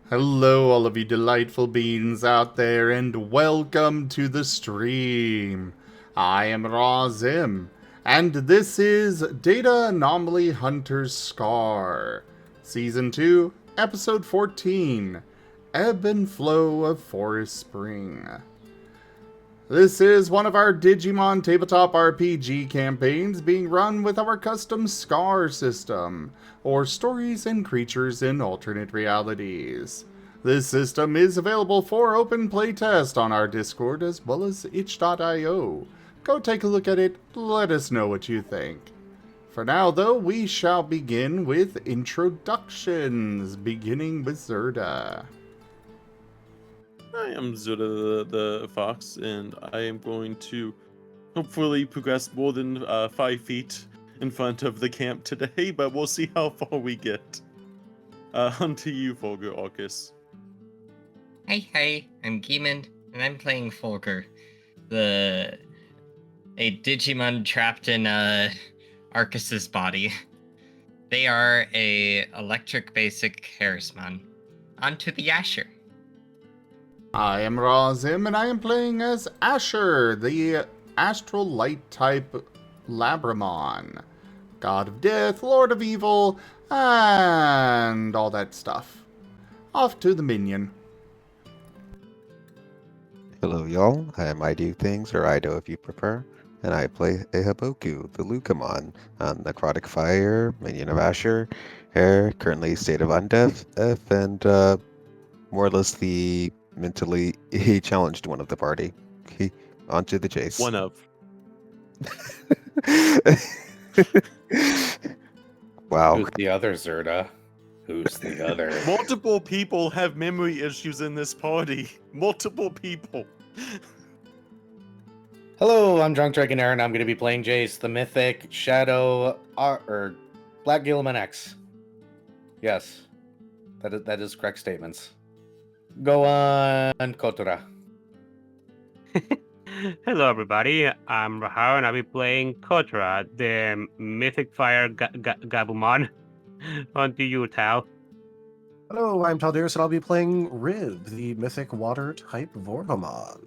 Hello, all of you delightful beings out there, and welcome to the stream. I am Razim, and this is Data Anomaly Hunter's Scar, Season 2, Episode 14, Ebb and Flow of Forest Spring. This is one of our Digimon tabletop RPG campaigns being run with our custom SCAR system, or Stories and Creatures in Alternate Realities. This system is available for open playtest on our Discord as well as itch.io. Go take a look at it, let us know what you think. For now, though, we shall begin with introductions, beginning with Zerda. I am Zuda the Fox, and I am going to hopefully progress more than 5 feet in front of the camp today, but we'll see how far we get. On to you, Folger Arcus. Hi, I'm Gimund, and I'm playing Folger, a Digimon trapped in Arcus's body. They are a electric basic Harrismon. On to the Asher. I am Razim, and I am playing as Asher, the Astral Light type Labramon. God of Death, Lord of Evil, and all that stuff. Off to the minion. Hello, y'all. I am IDDoThings, or Ido if you prefer, and I play a Haboku, the Lucamon, Necrotic Fire, minion of Asher, currently state of undeath, and more or less the mentally challenged one of the party. On to the chase. One of. Wow. Who's the other, Zerda? Who's the other? Multiple people have memory issues in this party. Multiple people. Hello, I'm Drunk Dragon Aaron. I'm going to be playing Jace, the Mythic Shadow, or Black Gilliman X. Yes, that is correct statements. Go on, Kotora. Hello, everybody. I'm Raharu, and I'll be playing Kotora, the Mythic Fire Gabumon. On to you, Tal. Hello, I'm Talderis, and I'll be playing Rhiv, the Mythic Water type Vorpamon.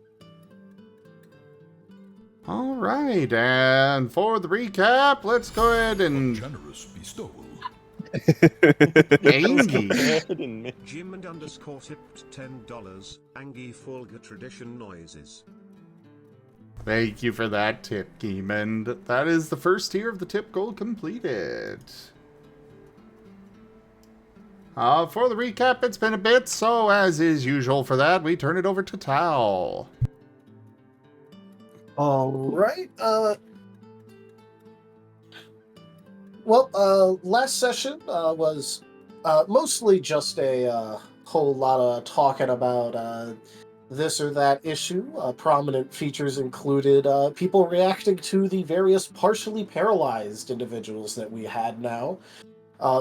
Alright, and for the recap, let's go ahead and... Generous bestowal. Angie. Gimund _ tipped $10. Angie Folger tradition noises. Thank you for that tip, Gimund. That is the first tier of the tip goal completed. For the recap, it's been a bit, so as is usual for that, we turn it over to Tal. Alright, last session was mostly just a whole lot of talking about this or that issue. Prominent features included people reacting to the various partially paralyzed individuals that we had now,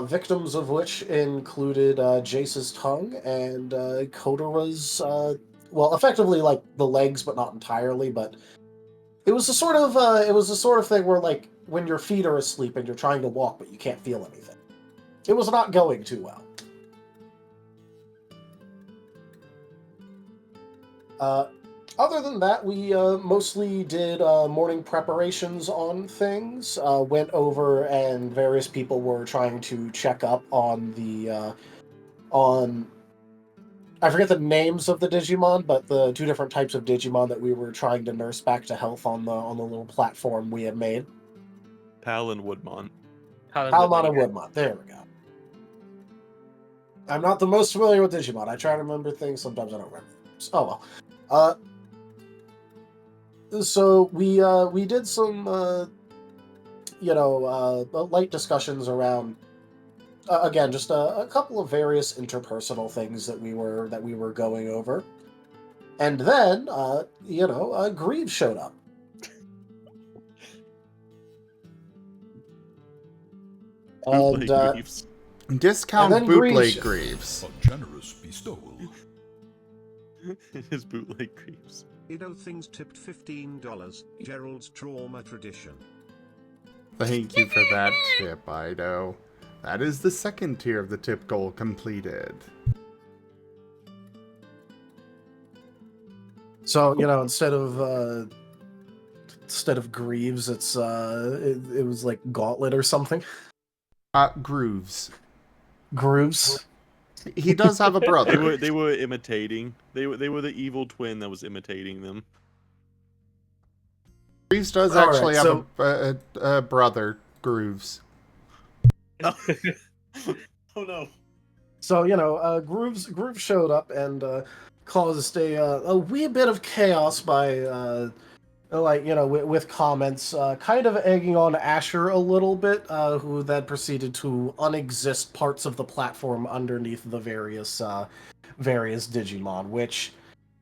victims of which included Jace's tongue and Kotora's, effectively like the legs, but not entirely. But it was a sort of thing where, like, when your feet are asleep and you're trying to walk but you can't feel anything. It was not going too well. Other than that, we mostly did morning preparations on things, went over, and various people were trying to check up on the, I forget the names of the Digimon, but the two different types of Digimon that we were trying to nurse back to health on the little platform we had made. Pal and Woodmon. Palmon and Woodmon, there we go. I'm not the most familiar with Digimon. I try to remember things, sometimes I don't remember. Oh well. So we did some light discussions around again just a couple of various interpersonal things that we were going over, and then Rhiv showed up. And Discount and then bootleg Rhiv- Greaves. A generous bestowal. His bootleg creeps. IDDoThings tipped $15. Gerald's trauma tradition. Thank you for that tip, Ido. That is the second tier of the tip goal completed. So instead of Greaves, it was like Gauntlet or something. Grooves. Grooves. He does have a brother. They were imitating. They were the evil twin that was imitating them. Grooves does All actually right, have so- a brother, Grooves. Oh no. So Grooves showed up and caused a wee bit of chaos by with comments, kind of egging on Asher a little bit, who then proceeded to unexist parts of the platform underneath the various Digimon, which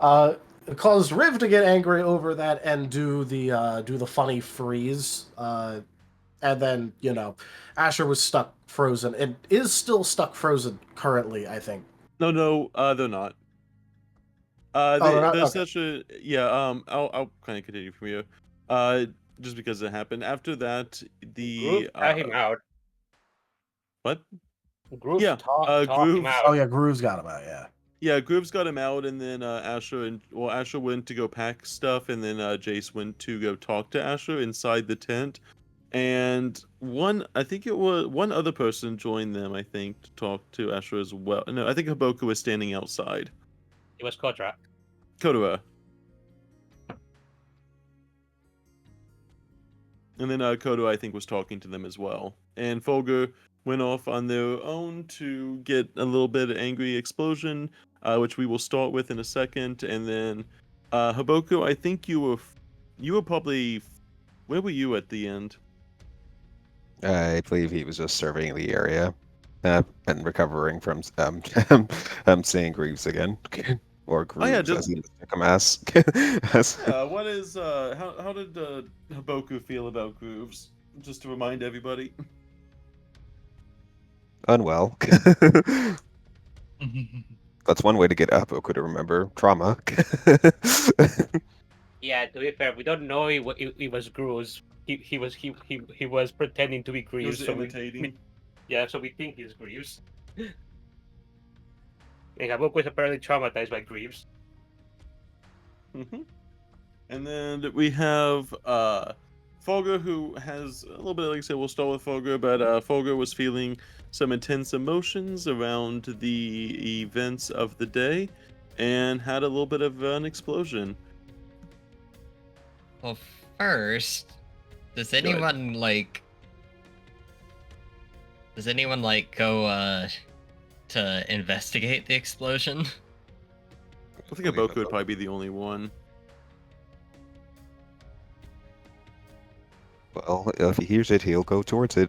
caused Rhiv to get angry over that and do the funny freeze. And then Asher was stuck frozen. It is still stuck frozen currently, I think. No, they're not. they're not? There's Okay. such a I'll kind of continue from here. Just because it happened after that, Groove got him out. What? Groove Yeah, talked him Grooves- out. Oh yeah, Grooves got him out. Yeah. Yeah, Grooves got him out, and then Asher went to go pack stuff, and then Jace went to go talk to Asher inside the tent, and one other person joined them, I think, to talk to Asher as well. No, I think Haboku was standing outside. It was Kotora. Kotora. And then Kodo, I think, was talking to them as well. And Fulgur went off on their own to get a little bit of angry explosion, which we will start with in a second. And then Haboku, I think you were probably, where were you at the end? I believe he was just surveying the area and recovering from seeing Greaves again. Or Grooves, yeah, as he mistook him as. What is how did Haboku feel about Grooves? Just to remind everybody. Unwell. That's one way to get Haboku to remember trauma. Yeah, to be fair, we don't know he was Grooves. He was pretending to be He Greaves. was So imitating. so we think he's Greaves. And Haboku is apparently traumatized by Greaves. Mm-hmm. And then we have Fulgur, who has a little bit, like I said, we'll start with Fulgur, but Fulgur was feeling some intense emotions around the events of the day and had a little bit of an explosion. Well, first, does anyone go to investigate the explosion? I think Haboku would probably be the only one. Well, if he hears it, he'll go towards it.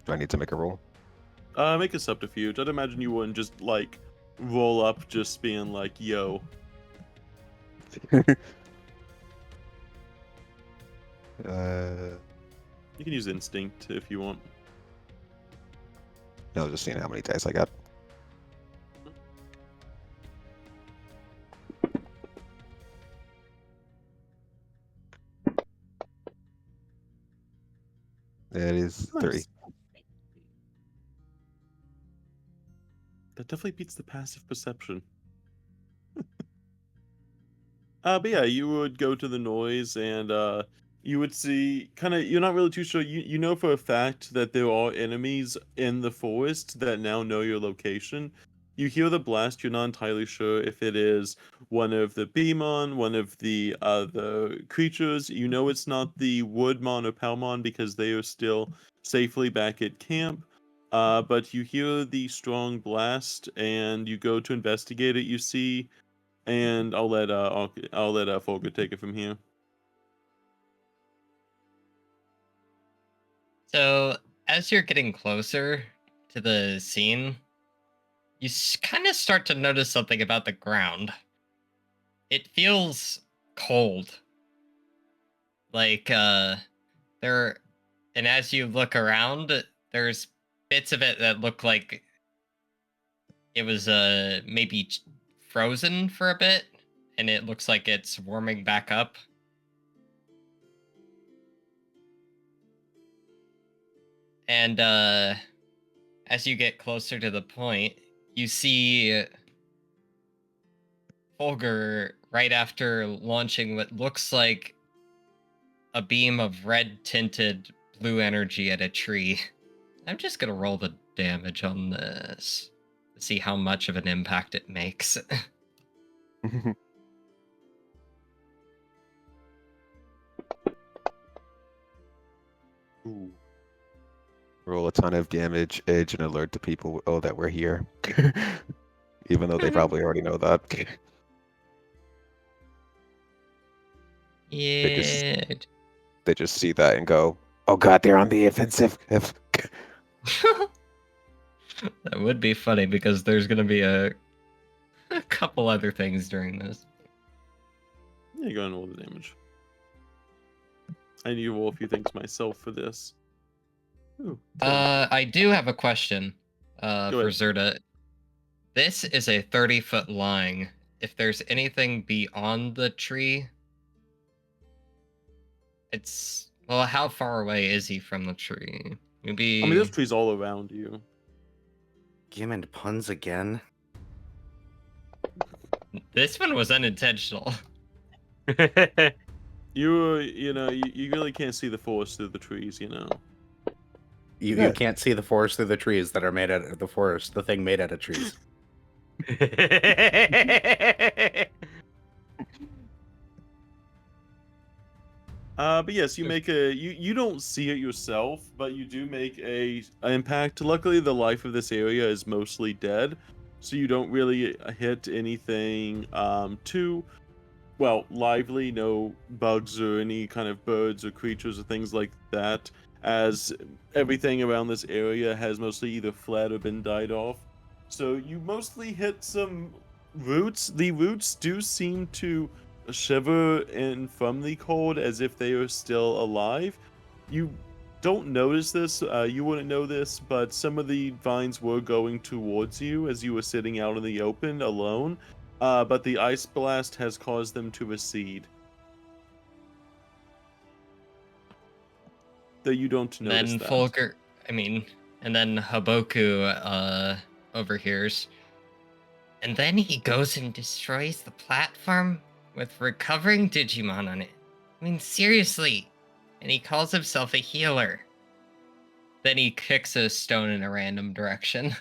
Do I need to make a roll? Make a subterfuge. I'd imagine you wouldn't just roll up just being like, yo. You can use instinct if you want. No, just seeing how many dice I got. That is 3. Nice. That definitely beats the passive perception. But yeah, you would go to the noise and you would see you're not really too sure. You know for a fact that there are enemies in the forest that now know your location. You hear the blast, you're not entirely sure if it is one of the Beemon, one of the other creatures. You know it's not the Woodmon or Palmon because they are still safely back at camp. But you hear the strong blast and you go to investigate it. You see, and I'll let Folger take it from here. So, as you're getting closer to the scene, you kind of start to notice something about the ground. It feels cold. There, and as you look around, there's bits of it that look like it was maybe frozen for a bit, and it looks like it's warming back up. And as you get closer to the point, you see Fulgur right after launching what looks like a beam of red-tinted blue energy at a tree. I'm just gonna roll the damage on this to see how much of an impact it makes. Ooh. Roll a ton of damage, edge, and alert to people that we're here. Even though they probably already know that. Yeah. They just see that and go, "Oh God, they're on the offensive." That would be funny because there's gonna be a couple other things during this. Yeah, go and roll the damage. I need to roll a few things myself for this. Ooh, 10. I do have a question Go for ahead. Zerda. This is a 30-foot line. If there's anything beyond the tree, it's... Well, how far away is he from the tree? Maybe... I mean, there's trees all around you. Gimund puns again. This one was unintentional. You really can't see the forest through the trees, you know. You can't see the forest through the trees that are made out of the forest, the thing made out of trees. But yes, you make you don't see it yourself, but you do make an impact. Luckily, the life of this area is mostly dead, so you don't really hit anything too lively. No bugs or any kind of birds or creatures or things like that, as everything around this area has mostly either fled or been died off. So you mostly hit some roots. The roots do seem to shiver in from the cold as if they are still alive. You don't notice this, you wouldn't know this, but some of the vines were going towards you as you were sitting out in the open alone, but the ice blast has caused them to recede. Though you don't notice Then that. Fulgur... and then Haboku overhears. And then he goes and destroys the platform with recovering Digimon on it. I mean, seriously. And he calls himself a healer. Then he kicks a stone in a random direction.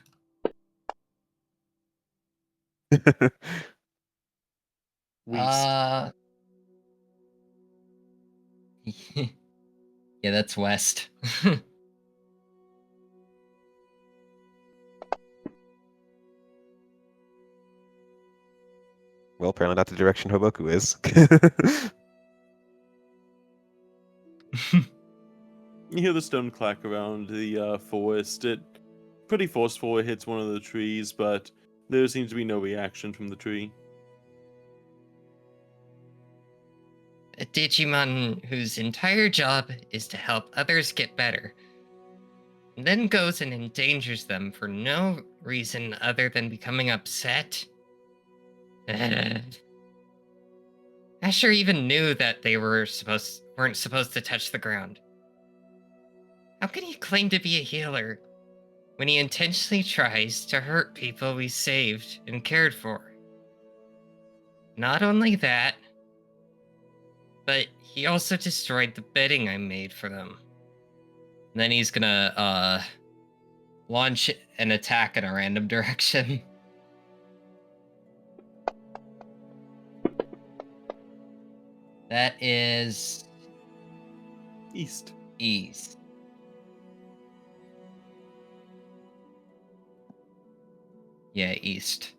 West. Yeah, that's west. Well, apparently not the direction Haboku is. You hear the stone clack around the forest. It pretty forceful. It hits one of the trees, but there seems to be no reaction from the tree. A Digimon whose entire job is to help others get better, and then goes and endangers them for no reason other than becoming upset. Asher even knew that they weren't supposed to touch the ground. How can he claim to be a healer when he intentionally tries to hurt people we saved and cared for? Not only that, but he also destroyed the bedding I made for them. And then he's gonna launch an attack in a random direction. That is East. east. Yeah, east.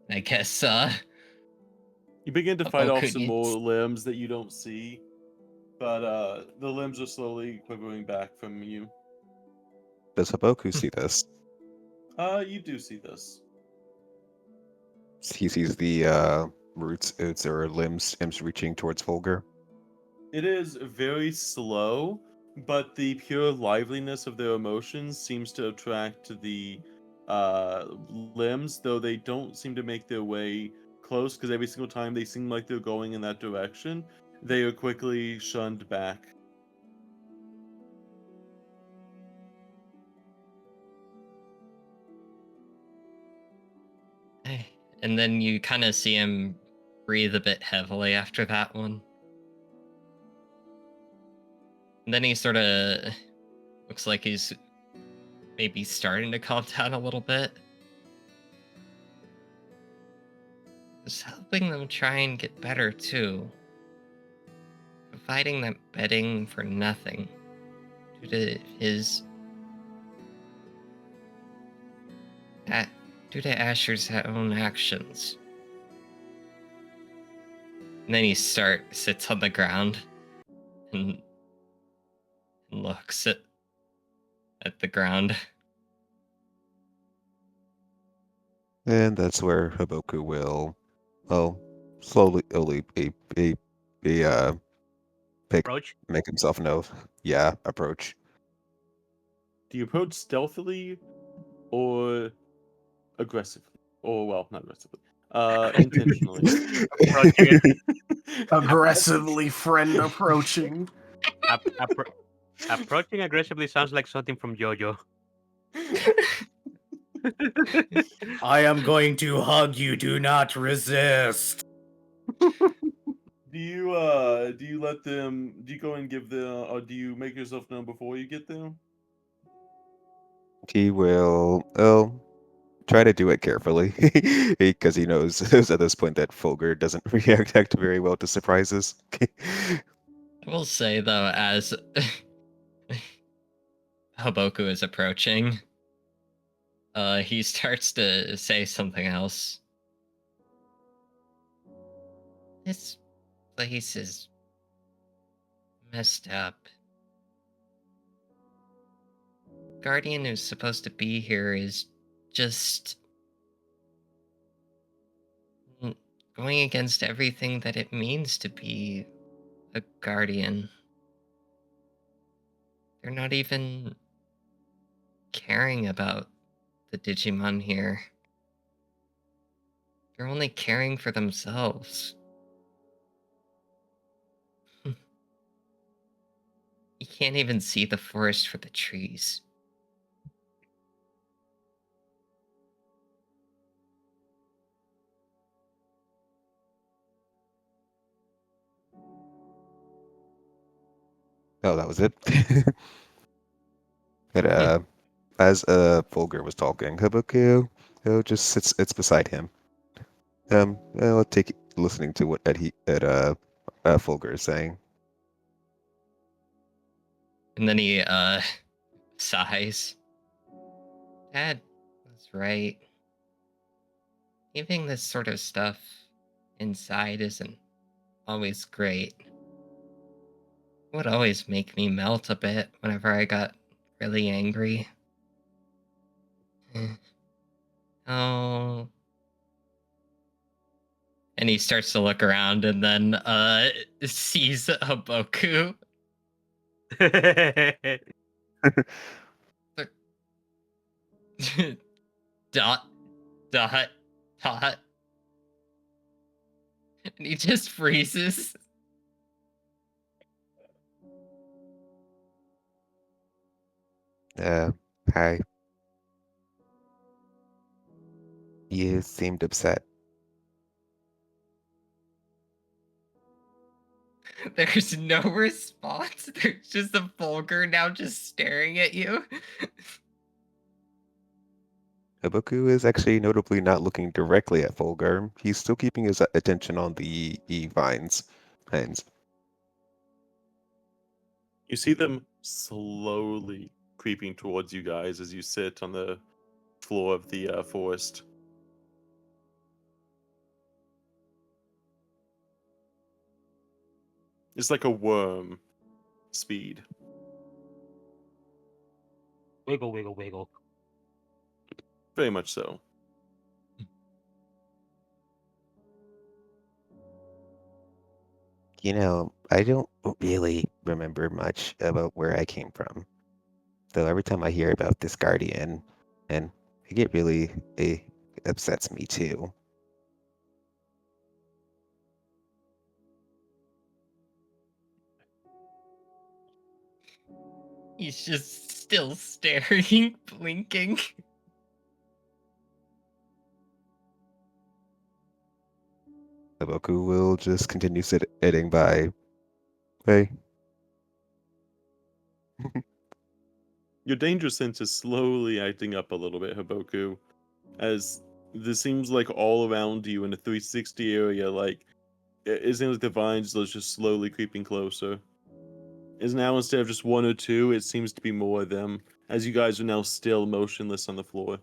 I guess You begin to fight off Haboku some more needs- limbs that you don't see, but the limbs are slowly quivering back from you. Does Haboku see this? You do see this. He sees the roots or limbs reaching towards Fulgur. It is very slow, but the pure liveliness of their emotions seems to attract the limbs, though they don't seem to make their way close, because every single time they seem like they're going in that direction, they are quickly shunned back. And then you kind of see him breathe a bit heavily after that one. And then he sort of looks like he's maybe starting to calm down a little bit. Just helping them try and get better too. Providing them bedding for nothing due to his due to Asher's own actions. And then he sits on the ground and looks at the ground. And that's where Haboku will, slowly, Approach. make himself know. Yeah, approach. Do you approach stealthily or aggressively? Or, well, not aggressively. Intentionally. Approaching it. Aggressively friend approaching. Approaching aggressively sounds like something from JoJo. I am going to hug you. Do not resist. Do you let them? Do you go and give them, or do you make yourself known before you get them? He will, try to do it carefully because he knows at this point that Fulgur doesn't react very well to surprises. I will say though, as Haboku is approaching, he starts to say something else. This place is messed up. Guardian who's supposed to be here is just going against everything that it means to be a guardian. They're not even caring about the Digimon here. They're only caring for themselves. You can't even see the forest for the trees. Oh, that was it. But as Fulgur was talking, Haboku just sits beside him. I'll take listening to what Fulgur is saying. And then he sighs. Dad was right. Keeping this sort of stuff inside isn't always great. It would always make me melt a bit whenever I got really angry. Oh. And he starts to look around and then sees Haboku. Dot, dot, dot. And he just freezes. Hi. You seemed upset. There's no response. There's just a Fulgur now just staring at you. Haboku is actually notably not looking directly at Fulgur. He's still keeping his attention on the vines. You see them slowly creeping towards you guys as you sit on the floor of the forest. It's like a worm speed. Wiggle, wiggle, wiggle. Very much so. You know, I don't really remember much about where I came from. So every time I hear about this guardian, and it upsets me too. He's just still staring, blinking. Haboku will just continue sitting by. Hey. Your danger sense is slowly acting up a little bit, Haboku, as this seems like all around you in the 360 area, like it seems like the vines are just slowly creeping closer. Is now instead of just one or two, it seems to be more of them, as you guys are now still motionless on the floor.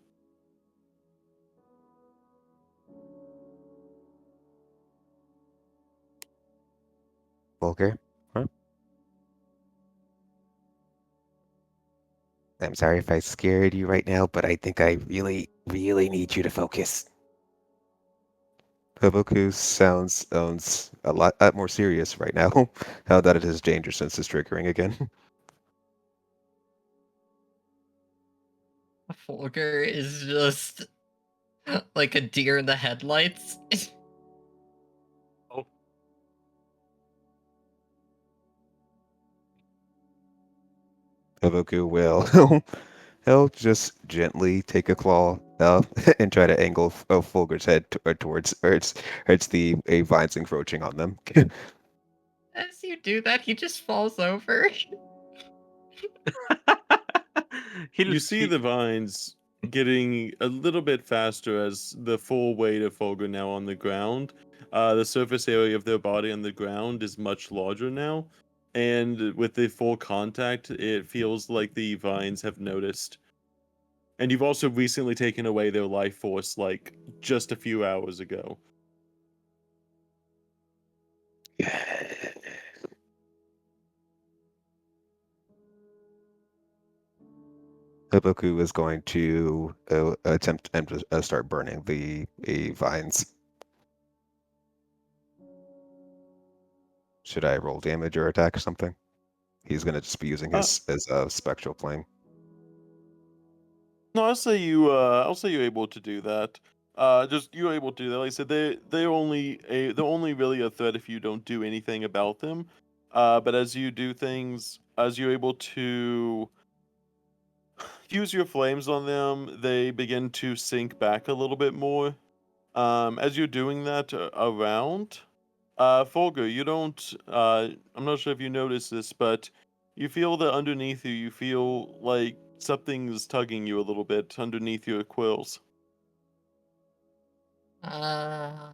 Volker? Huh? I'm sorry if I scared you right now, but I think I really, really need you to focus. Haboku sounds a lot more serious right now. Now that his danger sense is triggering again. Folger is just like a deer in the headlights. Haboku will he'll just gently take a claw and try to angle Fulgur's head towards it's the vines encroaching on them. As you do that, he just falls over. You see the vines getting a little bit faster as the full weight of Fulgur now on the ground. The surface area of their body on the ground is much larger now, and with the full contact, it feels like the vines have noticed. And you've also recently taken away their life force, like just a few hours ago. Haboku is going to attempt and start burning the vines. Should I roll damage or attack or something? He's going to just be using his spectral plane. No, I'll say you're able to do that. Just you're able to do that. Like I said, they're only really a threat if you don't do anything about them. But as you do things, as you're able to use your flames on them, they begin to sink back a little bit more. As you're doing that around, Folger, you don't. I'm not sure if you noticed this, but you feel that underneath you, you feel like something's tugging you a little bit underneath your quills. Uh,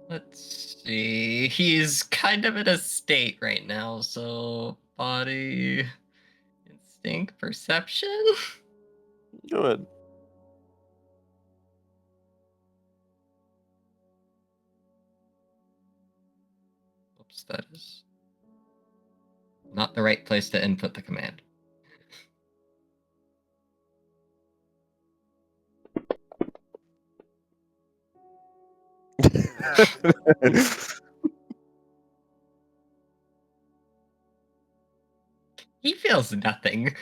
let's see. He's kind of in a state right now, so body, instinct, perception. Go ahead. Oops, that is not the right place to input the command. He feels nothing,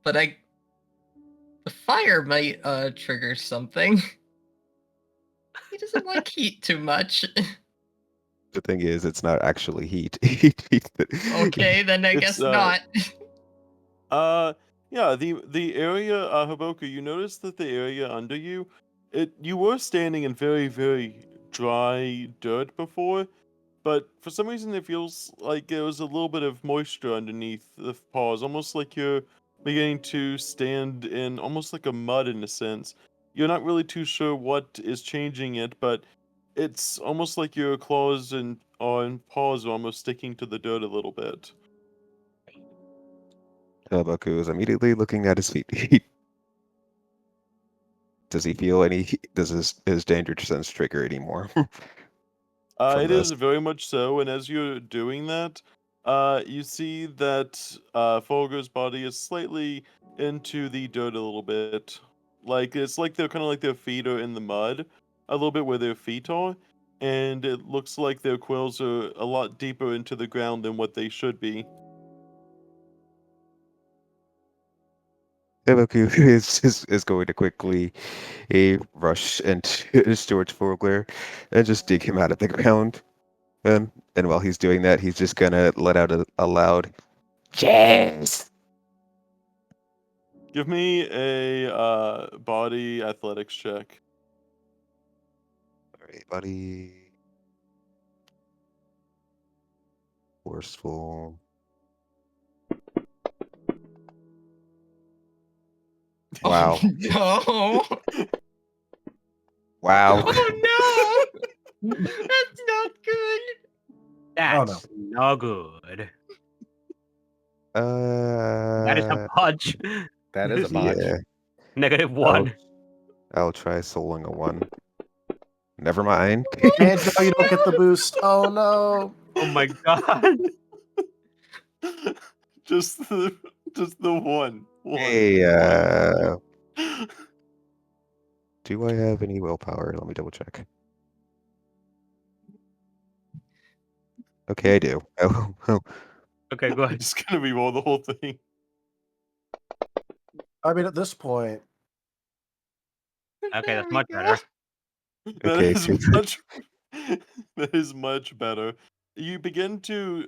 but the fire might trigger something. He doesn't like heat too much. The thing is, it's not actually heat. Okay, then I guess not. Yeah, the area, Haboku, you notice that the area under you, you were standing in very, very dry dirt before, but for some reason it feels like there was a little bit of moisture underneath the paws, almost like you're beginning to stand in almost like a mud in a sense. You're not really too sure what is changing it, but it's almost like your claws and paws are almost sticking to the dirt a little bit. Haboku is immediately looking at his feet. Does he feel any? Does his danger sense trigger anymore from It this? is very much so, and as you're doing that, you see that Folger's body is slightly into the dirt a little bit. Like it's like they're kind of like their feet are in the mud, a little bit where their feet are, and it looks like their quills are a lot deeper into the ground than what they should be. Haboku is going to quickly rush into Stuart's Fogler and just dig him out of the ground. And while he's doing that, he's just gonna let out a loud "Cheers!" Give me a body athletics check. Alright, buddy. Forceful. Wow. Oh Wow. no! That's not good. That's no good. That is a punch. That is a botch. Yeah. -1. I'll try souling a 1. Never mind. And now you don't get the boost. Oh no. Oh my god. just the one. Hey, do I have any willpower? Let me double check. Okay, I do. Oh, Okay, go ahead. Just gonna re-roll the whole thing. I mean, at this point, Okay, that's much better. Okay, That is so- much. That is much better. You begin to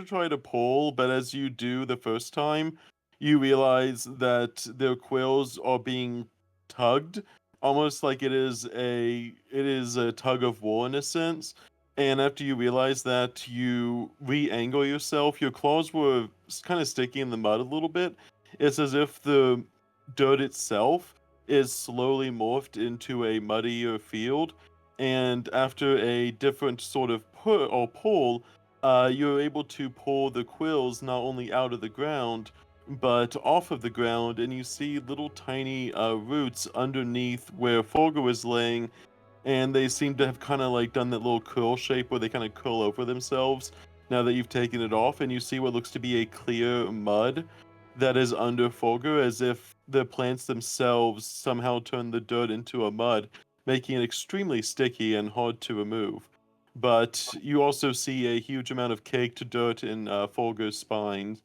try to pull, but as you do the first time, you realize that their quills are being tugged, almost like it is a tug of war in a sense. And after you realize that, you re-angle yourself. Your claws were kind of sticky in the mud a little bit. It's as if the dirt itself is slowly morphed into a muddier field, and after a different sort of pull, you're able to pull the quills not only out of the ground but off of the ground, and you see little tiny roots underneath where Folger was laying, and they seem to have kind of like done that little curl shape where they kind of curl over themselves now that you've taken it off, and you see what looks to be a clear mud that is under Folger, as if the plants themselves somehow turned the dirt into a mud, making it extremely sticky and hard to remove. But you also see a huge amount of caked dirt in Folger's spine,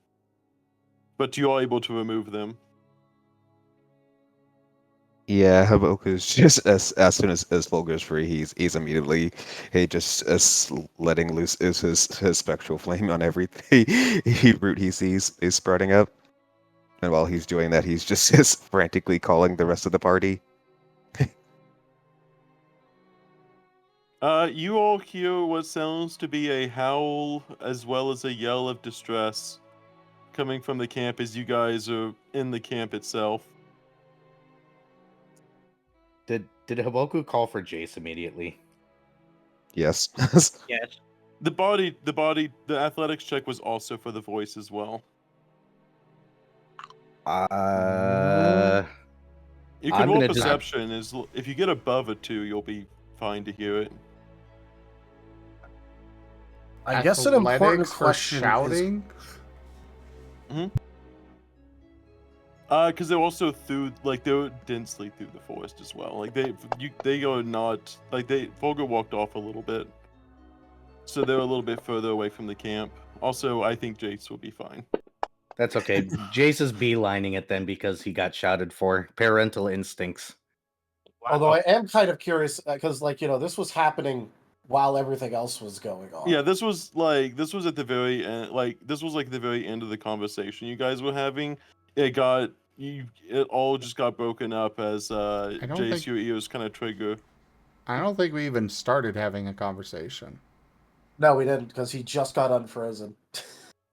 but you are able to remove them. Yeah, Haboku's just as soon as Fulgur's free, he's immediately just letting loose his spectral flame on everything root he sees is spreading up. And while he's doing that, he's just frantically calling the rest of the party. You all hear what sounds to be a howl as well as a yell of distress coming from the camp as you guys are in the camp itself. Did Haboku call for Jace immediately? Yes. Yes. The athletics check was also for the voice as well. You can I'm roll gonna just- perception. If you get above a 2, you'll be fine to hear it. I guess an important Athletics for question is shouting. Because they're also they're densely through the forest as well. Like they are not Volga walked off a little bit, so they're a little bit further away from the camp. Also, I think Jace will be fine. That's okay. Jace is beelining it then because he got shouted for. Parental instincts. Although I am kind of curious because, this was happening while everything else was going on. Yeah, this was at the very end. This was like the very end of the conversation you guys were having. It all just got broken up as Jace, your ears kind of trigger. I don't think we even started having a conversation. No, we didn't because he just got unfrozen.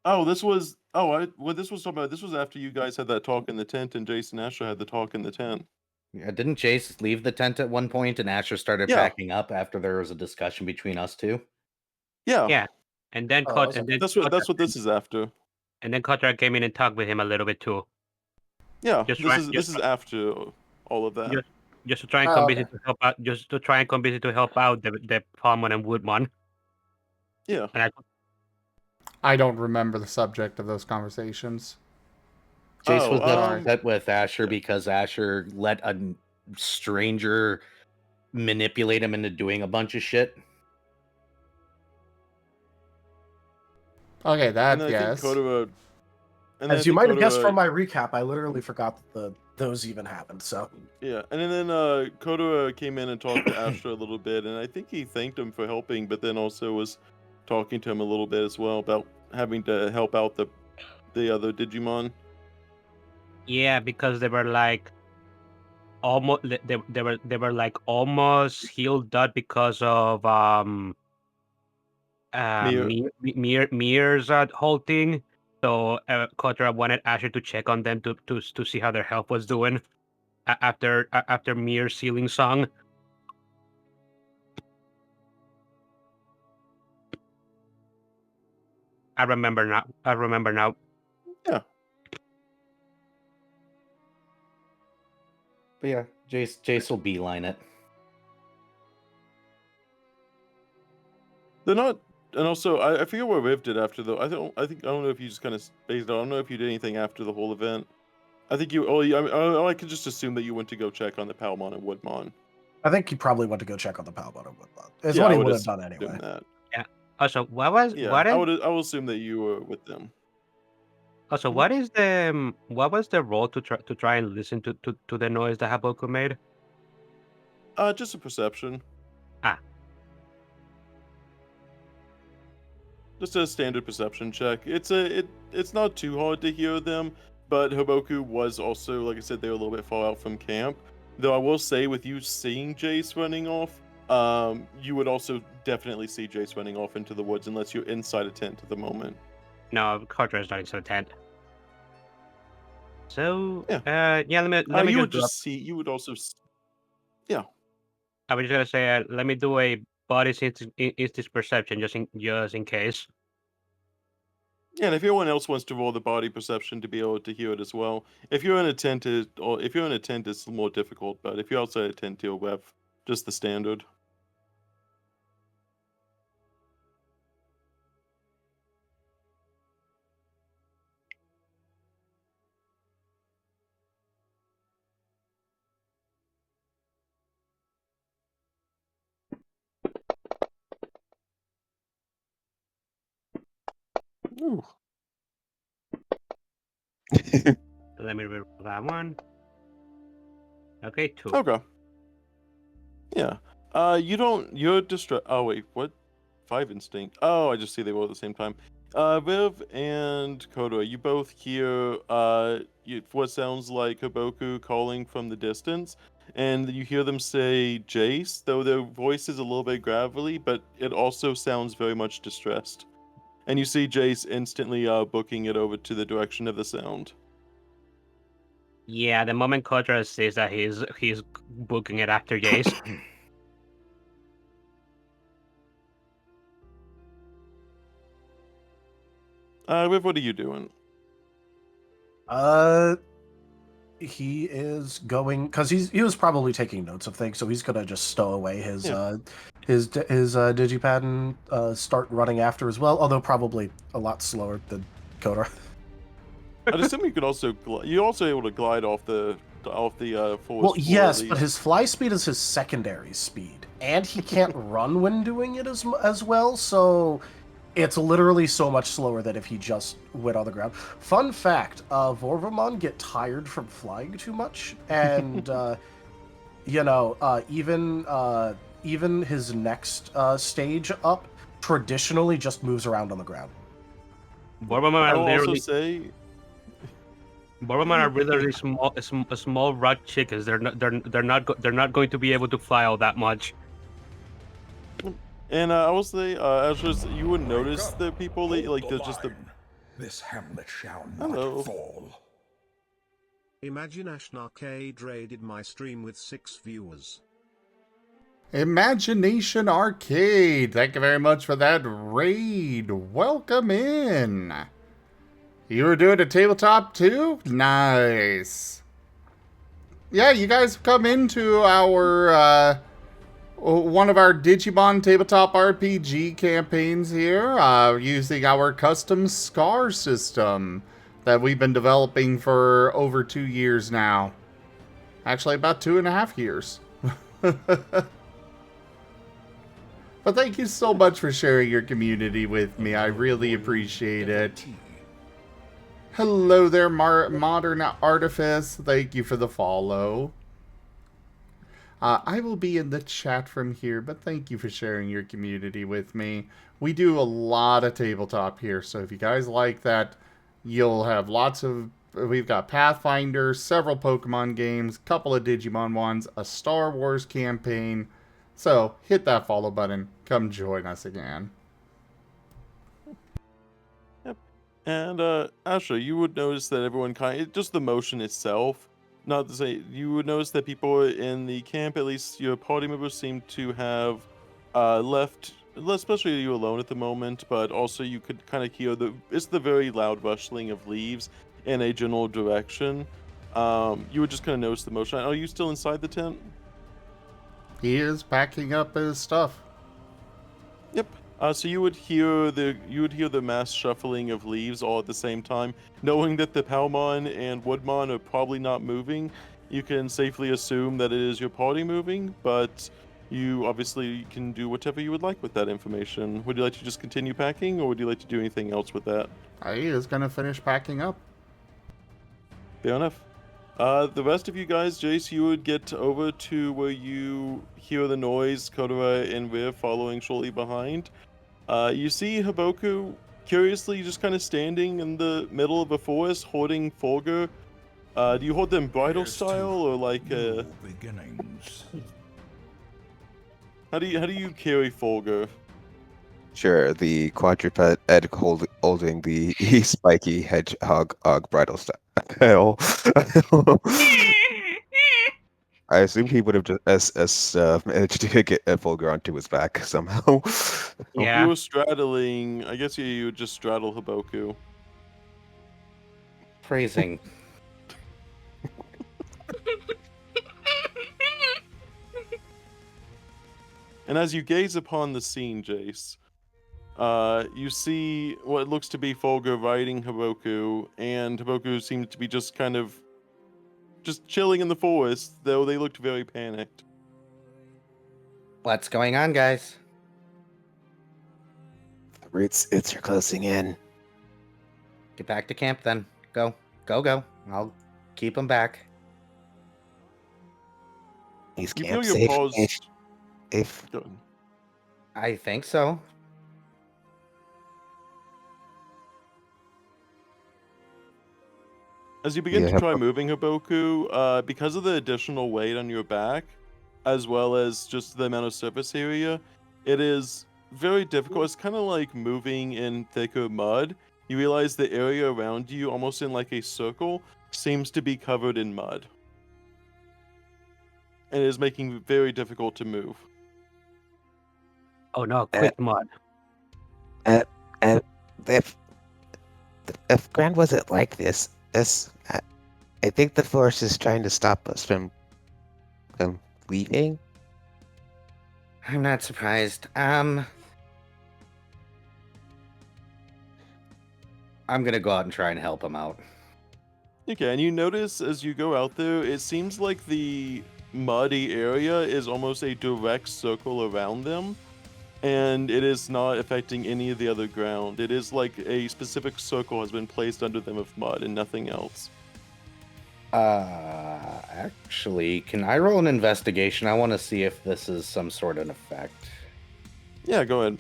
This was after you guys had that talk in the tent, and Jason Asher had the talk in the tent. Yeah, didn't Jace leave the tent at one point and Asher started packing up after there was a discussion between us two? Yeah. Yeah. And then that's what this is after. And then Kotora came in and talked with him a little bit too. Yeah, this is after all of that. Just to try and convince it to help out. Just to try and convince it to help out the Palmon and Woodmon. Yeah. And I don't remember the subject of those conversations. Jace was upset with Asher because Asher let a stranger manipulate him into doing a bunch of shit. Okay, that yes. As you might have guessed from my recap, I literally forgot that those even happened. So yeah, and then Kotora came in and talked to Asher a little bit, and I think he thanked him for helping, but then also was talking to him a little bit as well about having to help out the other Digimon. Yeah, because they were like, almost they were like almost healed up because of Mir's whole thing. So Kotora wanted Asher to check on them to see how their health was doing after Mir's sealing song. I remember now. Yeah. But yeah, Jace will beeline it. They're not, and also I forget what Rhiv did after the. I don't know if you just kind of spaced out. I don't know if you did anything after the whole event. I think you. Oh, I could just assume that you went to go check on the Palmon and Woodmon. I think he probably went to go check on the Palbot and whatnot. It's Yeah, what I he would would have done assume anyway. that. Yeah. Also, what Yeah, I is will assume that you were with them. also what is the what was the role to try and listen to the noise that Haboku made? Just a perception. Ah. Just a standard perception check. It's not too hard to hear them, but Haboku was also, like I said, they're a little bit far out from camp. Though I will say, with you seeing Jace running off, you would also definitely see Jace running off into the woods unless you're inside a tent at the moment. No, Kotora is not inside the tent. So Yeah. yeah, let me you would just just see. You would also. Yeah. I was just gonna say let me do a body instinct perception just in case. Yeah, and if anyone else wants to roll the body perception to be able to hear it as well, if you're in a tent, it's more difficult. But if you're outside a tent, you'll have just the standard. Ooh. Let me reroll that one. Okay, 2. Okay. Yeah. You're oh wait, what? 5 instinct. Oh, I just see they roll at the same time. Rhiv and Kotora, you both hear what sounds like Haboku calling from the distance, and you hear them say Jace, though their voice is a little bit gravelly, but it also sounds very much distressed. And you see Jace instantly booking it over to the direction of the sound. Yeah, the moment Kotora says that he's booking it after Jace. Rhiv, what are you doing? He is going because he was probably taking notes of things, so he's gonna just stow away his digipad and start running after as well. Although probably a lot slower than Kotora. I'd assume you could also you're also able to glide off the forest. Well, yes, but his fly speed is his secondary speed, and he can't run when doing it as well. So it's literally so much slower than if he just went on the ground. Fun fact, Vorvamon get tired from flying too much, and, even his next stage up traditionally just moves around on the ground. Borberman are literally small rug chickens. They're not going to be able to fly all that much. And I will say, Ashes, you would notice the people This hamlet shall not fall. Imagine Ashen Arcade raided my stream with 6 viewers. Imagination Arcade, thank you very much for that raid. Welcome in. You were doing a tabletop too? Nice. Yeah, you guys come into our one of our Digimon tabletop RPG campaigns here, using our custom Scar system that we've been developing for over 2 years now. Actually, about 2.5 years. But thank you so much for sharing your community with me. I really appreciate it. Hello there, Modern Artifice. Thank you for the follow. I will be in the chat from here, but thank you for sharing your community with me. We do a lot of tabletop here, so if you guys like that, you'll have lots of we've got Pathfinder, several Pokemon games, couple of Digimon ones, a Star Wars campaign. So hit that follow button. Come join us again. Yep. And Asha, you would notice that everyone just the motion itself. Not to say you would notice that people in the camp, at least your party members, seem to have left, especially you alone at the moment. But also you could kind of hear the very loud rustling of leaves in a general direction. You would just kind of notice the motion. Are you still inside the tent? He is packing up his stuff. Yep. So you would hear the mass shuffling of leaves all at the same time, knowing that the Palmon and Woodmon are probably not moving. You can safely assume that it is your party moving, but you obviously can do whatever you would like with that information. Would you like to just continue packing, or would you like to do anything else with that? He is gonna finish packing up. Fair enough. The rest of you guys, Jace, you would get over to where you hear the noise, Kotora and Rhiv following shortly behind. You see Haboku curiously just kind of standing in the middle of a forest holding Fulgur. Do you hold them bridal Here's style or like new beginnings. how do you carry Fulgur? Sure, the quadruped Ed holding the spiky hedgehog bridle style. I assume he would have just managed to get Fulgur onto his back somehow. Yeah. You were straddling. I guess you would just straddle Haboku. Phrasing. And as you gaze upon the scene, Jace, you see what looks to be Fulgur riding Haboku, and Haboku seems to be just kind of just chilling in the forest, though they looked very panicked. What's going on, guys? It's you're closing in. Get back to camp then. Go. I'll keep them back. He's You feel camp your safe. paws. If Go ahead. I think so. As you begin Yeah, to try moving Haboku, because of the additional weight on your back, as well as just the amount of surface area, it is very difficult. It's kind of like moving in thicker mud. You realize the area around you, almost in like a circle, seems to be covered in mud. And it is making it very difficult to move. Oh no, quick mod. if Grand wasn't like this, I think the force is trying to stop us from leaving. I'm not surprised. I'm gonna go out and try and help him out. Okay, and you notice as you go out there, it seems like the muddy area is almost a direct circle around them, and it is not affecting any of the other ground. It is like a specific circle has been placed under them of mud and nothing else. Actually, can I roll an investigation? I want to see if this is some sort of effect. Yeah, go ahead.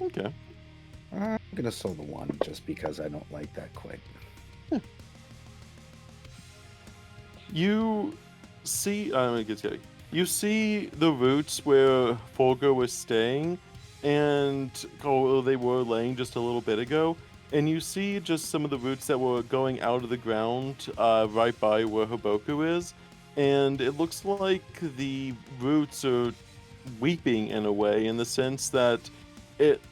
Okay. I'm gonna sow the one just because I don't like that quite. You see, I'm gonna get to you. You see the roots where Fulgur was staying, and they were laying just a little bit ago. And you see just some of the roots that were going out of the ground right by where Haboku is. And it looks like the roots are weeping in a way, in the sense that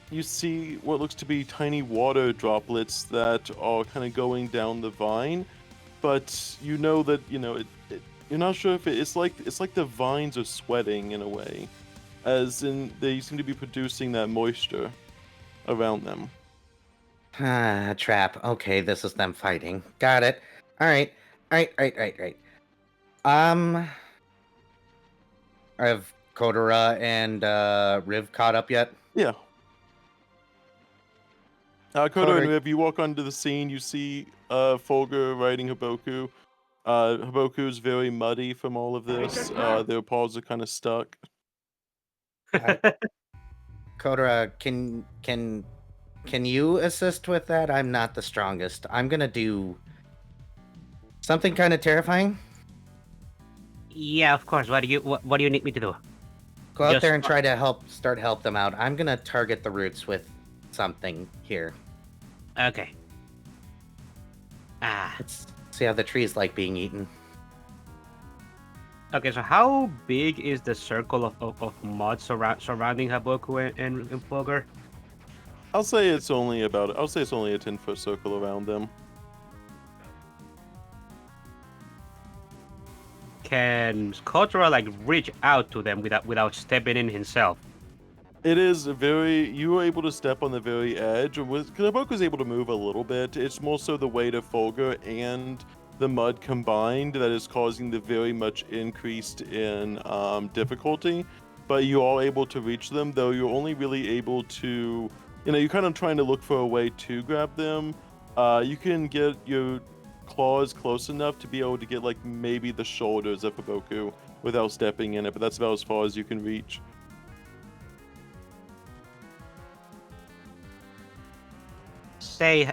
you see what looks to be tiny water droplets that are kind of going down the vine, but you know that you're not sure if it's like the vines are sweating in a way, as in they seem to be producing that moisture around them. Trap. Okay, this is them fighting. Got it. All right. Have Kotora and Rhiv caught up yet? Yeah. Kotora Kotora- and Rhiv, you walk onto the scene, you see Fulgur riding Haboku. Haboku's very muddy from all of this. Their paws are kind of stuck. Kotora, can you assist with that? I'm not the strongest. I'm gonna do something kind of terrifying. Yeah, of course. What do you need me to do? Go out Just there and try to help them out. I'm gonna target the roots with something here. Okay. Let's see how the trees like being eaten. Okay, so how big is the circle of mud surrounding Haboku and Fulgur? I'll say it's only a 10-foot circle around them. Can Kotora like reach out to them without stepping in himself? It is you were able to step on the very edge, because Haboku's able to move a little bit. It's more so the weight of Fulgur and the mud combined that is causing the very much increased in difficulty. But you are able to reach them, though you're only really able to, you're kind of trying to look for a way to grab them. You can get your claws close enough to be able to get like maybe the shoulders of Haboku without stepping in it, but that's about as far as you can reach. Say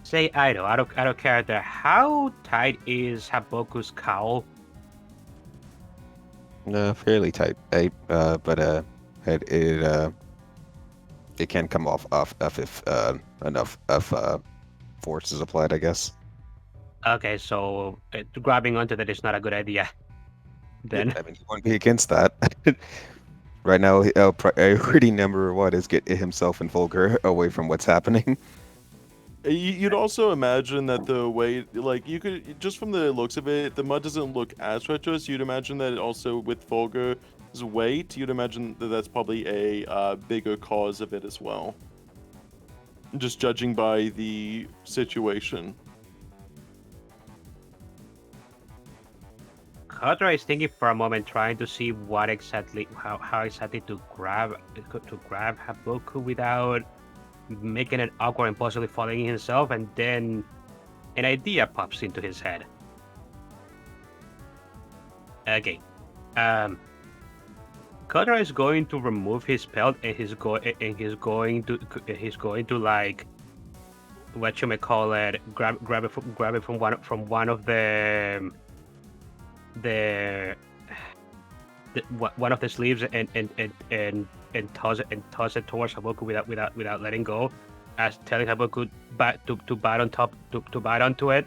Ido, out of character, how tight is Haboku's cowl? Fairly tight, but it can come off if enough of force is applied, I guess. Okay, so grabbing onto that is not a good idea. Then I mean, he won't be against that. Right now, priority number one is get himself and Fulgur away from what's happening. You'd also imagine that the way, like, you could, just from the looks of it, the mud doesn't look as treacherous. You'd imagine that also with Fulgur's weight, you'd imagine that that's probably a bigger cause of it as well. Just judging by the situation. Kotora is thinking for a moment, trying to see what exactly, how exactly to grab Haboku without making it awkward and possibly falling himself, and then an idea pops into his head. Okay, Kotora is going to remove his belt, and he's going to like, what you may call it, grab it from one of the one of the sleeves and toss it towards Haboku without letting go, as telling Haboku to bite on top to bite onto it.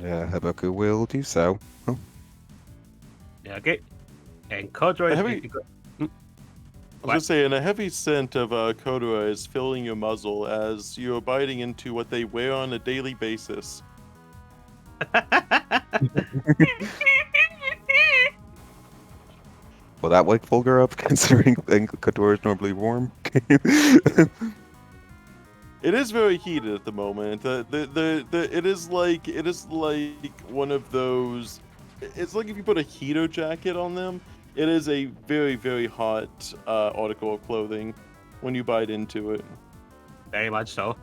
Yeah, Haboku will do so. Okay, and Kotora is. I was gonna say, and a heavy scent of Kotora is filling your muzzle as you're biting into what they wear on a daily basis. Will that wake Fulgur up, considering Kotora is normally warm? It is very heated at the moment. It is like one of those. It's like if you put a heater jacket on them. It is a very, very hot article of clothing when you bite into it. Very much so.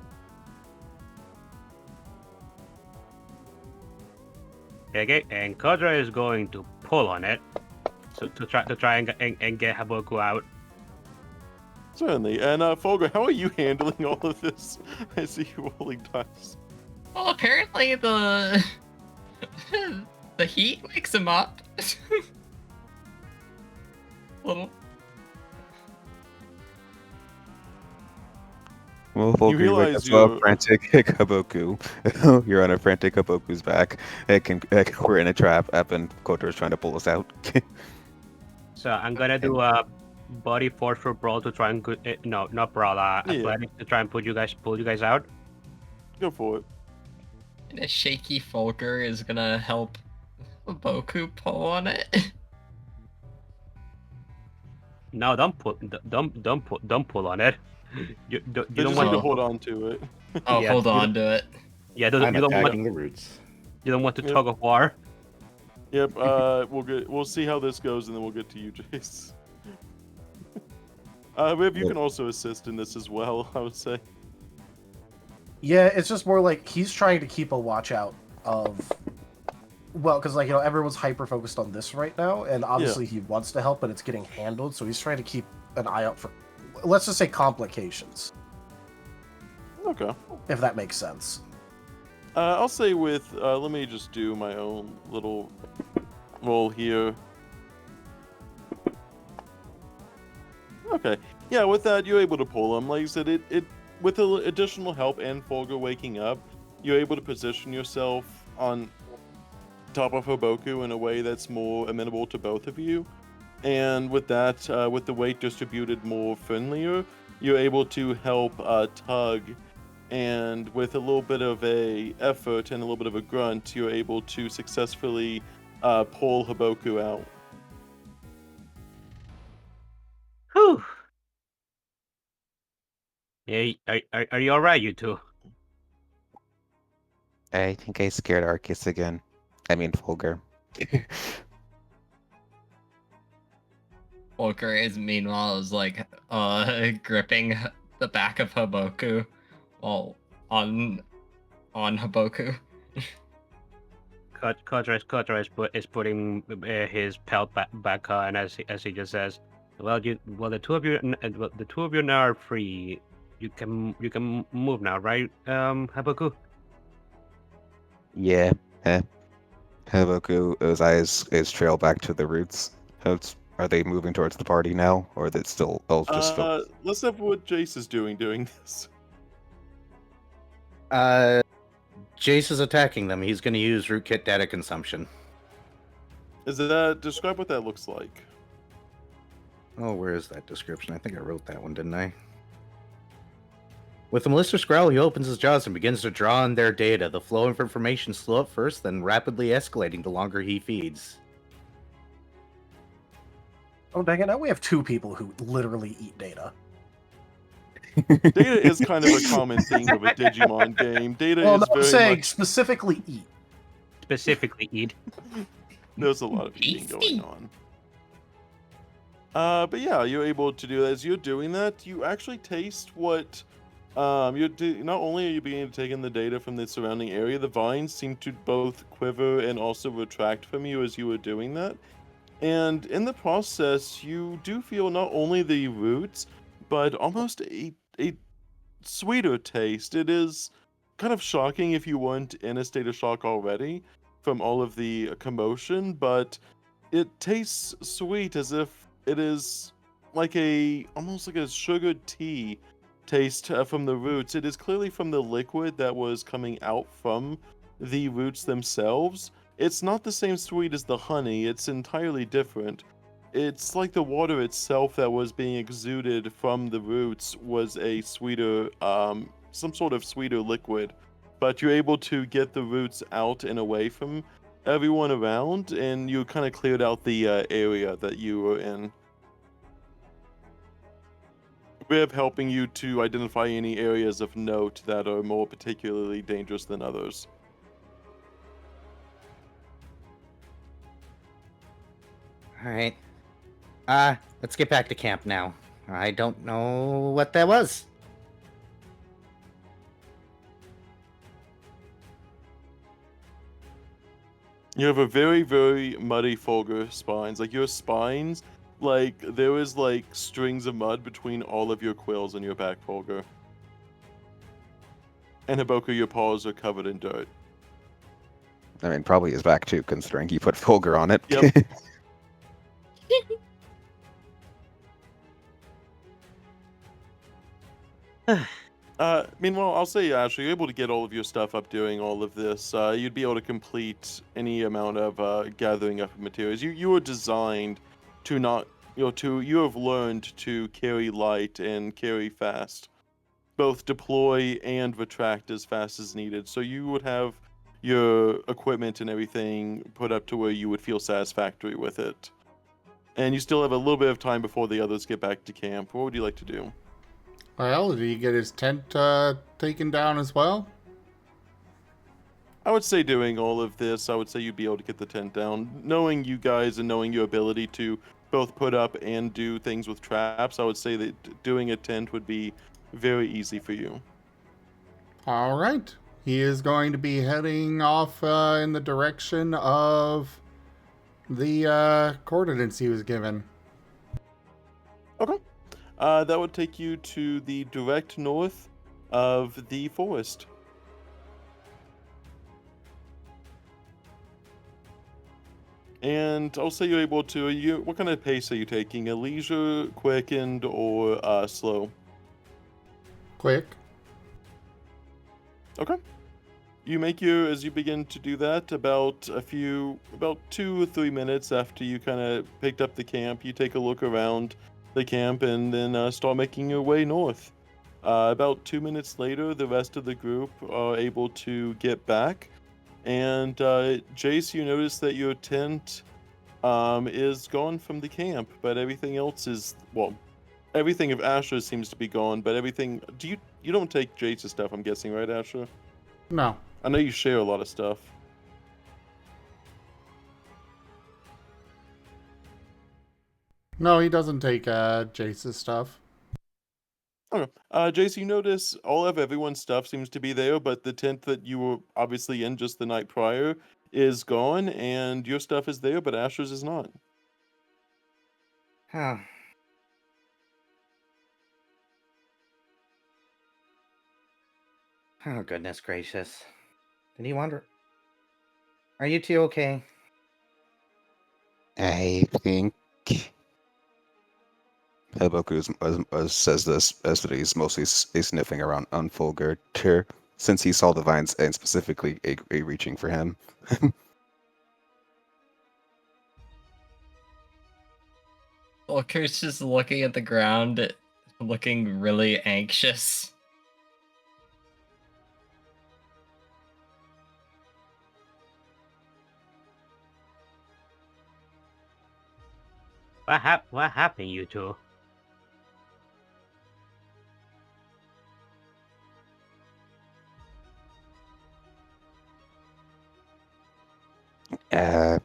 Okay, and Kotora is going to pull on it to try and get Haboku out. Certainly. And Fulgur, how are you handling all of this? I see you rolling dice. Well, apparently the heat wakes him up. Little. Well, Fulgur, You realize that's a frantic Haboku. You're on a frantic Haboku's back. We're in a trap, and Kotora's trying to pull us out. So I'm gonna do a body force for brawl to try and no, not brawl. Athletics to try and pull you guys out. Go for it. And a shaky Fulgur is gonna help Haboku pull on it. No, don't pull on it. You They don't just want need to to hold on to it. Oh, Yeah, hold you on to it. Yeah, I'm you don't attacking want the roots. to tug of war. Yep. We'll see how this goes, and then we'll get to you, Jace. Rhiv, you Well- can also assist in this as well, I would say. Yeah, it's just more like he's trying to keep a watch out of. Well, because like everyone's hyper focused on this right now, and obviously he wants to help, but it's getting handled. So he's trying to keep an eye out for, let's just say, complications. Okay. If that makes sense. I'll say with, let me just do my own little roll here. Okay. Yeah, with that, you're able to pull him. Like you said, it with additional help and Folger waking up, you're able to position yourself on top of Haboku in a way that's more amenable to both of you. And with that, with the weight distributed more friendlier, you're able to help tug. And with a little bit of a effort and a little bit of a grunt, you're able to successfully pull Haboku out. Whew. Yeah, are you alright, you two? I think I scared Arcus again. I mean, Fulgur. Volker is meanwhile is like gripping the back of Haboku while on Haboku. Kotora is putting his pelt back on as he just says, "Well, the two of you now are free. You can move now, right, Haboku?" Yeah. Haboku, his eyes trail back to the roots. Are they moving towards the party now, or is it still all just focused? Let's have what Jace is doing this. Jace is attacking them. He's going to use rootkit data consumption. Is that describe what that looks like? Oh, where is that description? I think I wrote that one, didn't I? With a malicious growl, he opens his jaws and begins to draw on their data. The flow of information slow at first, then rapidly escalating the longer he feeds. Oh, dang it. Now we have two people who literally eat data. Data is kind of a common theme of a Digimon game. Data Well, is no, I'm very saying much... specifically eat. Specifically, eat. There's a lot of eating going on. But yeah, you're able to do that. As you're doing that, you actually taste what... not only are you beginning to take in the data from the surrounding area, the vines seem to both quiver and also retract from you as you were doing that. And in the process, you do feel not only the roots, but almost a sweeter taste. It is kind of shocking if you weren't in a state of shock already from all of the commotion, but it tastes sweet as if it is like almost like a sugared tea taste from the roots. It is clearly from the liquid that was coming out from the roots themselves. It's not the same sweet as the honey, it's entirely different. It's like the water itself that was being exuded from the roots was a sweeter, some sort of sweeter liquid. But you're able to get the roots out and away from everyone around, and you kind of cleared out the area that you were in. Rhiv helping you to identify any areas of note that are more particularly dangerous than others. Alright. Let's get back to camp now. I don't know what that was. You have a very, very muddy Fulgur spines. Like your spines, like there is like strings of mud between all of your quills on your back, Fulgur. And Haboku, your paws are covered in dirt. I mean, probably his back too, considering he put Fulgur on it. Yep. Meanwhile, I'll say, Ashley, you're able to get all of your stuff up doing all of this. You'd be able to complete any amount of gathering up of materials. You were designed to not, you have learned to carry light and carry fast. Both deploy and retract as fast as needed. So you would have your equipment and everything put up to where you would feel satisfactory with it. And you still have a little bit of time before the others get back to camp. What would you like to do? Well, did he get his tent taken down as well? I would say doing all of this, I would say you'd be able to get the tent down. Knowing you guys and knowing your ability to both put up and do things with traps, I would say that doing a tent would be very easy for you. All right. He is going to be heading off in the direction of the coordinates he was given. Okay. That would take you to the direct north of the forest. And I'll say you're able to. What kind of pace are you taking? A leisure, quickened, or slow? Quick. Okay. You make your as you begin to do that about 2 or 3 minutes after you kind of picked up the camp. You take a look around the camp and then start making your way north. About 2 minutes later, the rest of the group are able to get back. And Jace, you notice that your tent is gone from the camp, but everything else is everything of Asher seems to be gone, but everything. You don't take Jace's stuff? I'm guessing, right, Asher? No. I know you share a lot of stuff. No, he doesn't take Jace's stuff. Okay. Jace, you notice all of everyone's stuff seems to be there, but the tent that you were obviously in just the night prior is gone, and your stuff is there, but Asher's is not. Huh. Oh, goodness gracious. Did he wander? Are you two okay? I think Haboku says this as that he's mostly sniffing around on Fulgur here, since he saw the vines and specifically a reaching for him. Volker's just looking at the ground, looking really anxious. What happened, you two?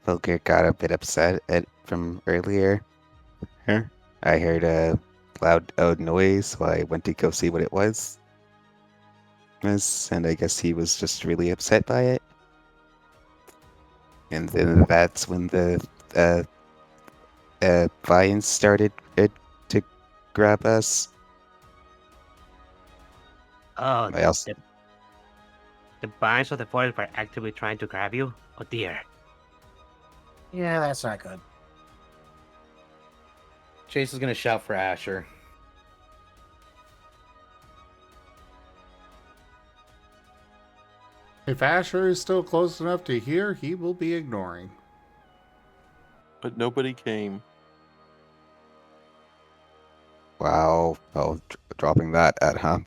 Fulgur got a bit upset from earlier. Here, I heard a loud noise, so I went to go see what it was. And I guess he was just really upset by it. And then that's when the vines started to grab us. Oh, I also, the vines of the forest were actively trying to grab you? Oh dear. Yeah, that's not good. Chase is gonna shout for Asher. If Asher is still close enough to hear, he will be ignoring. But nobody came. wow, oh, dropping that at huh?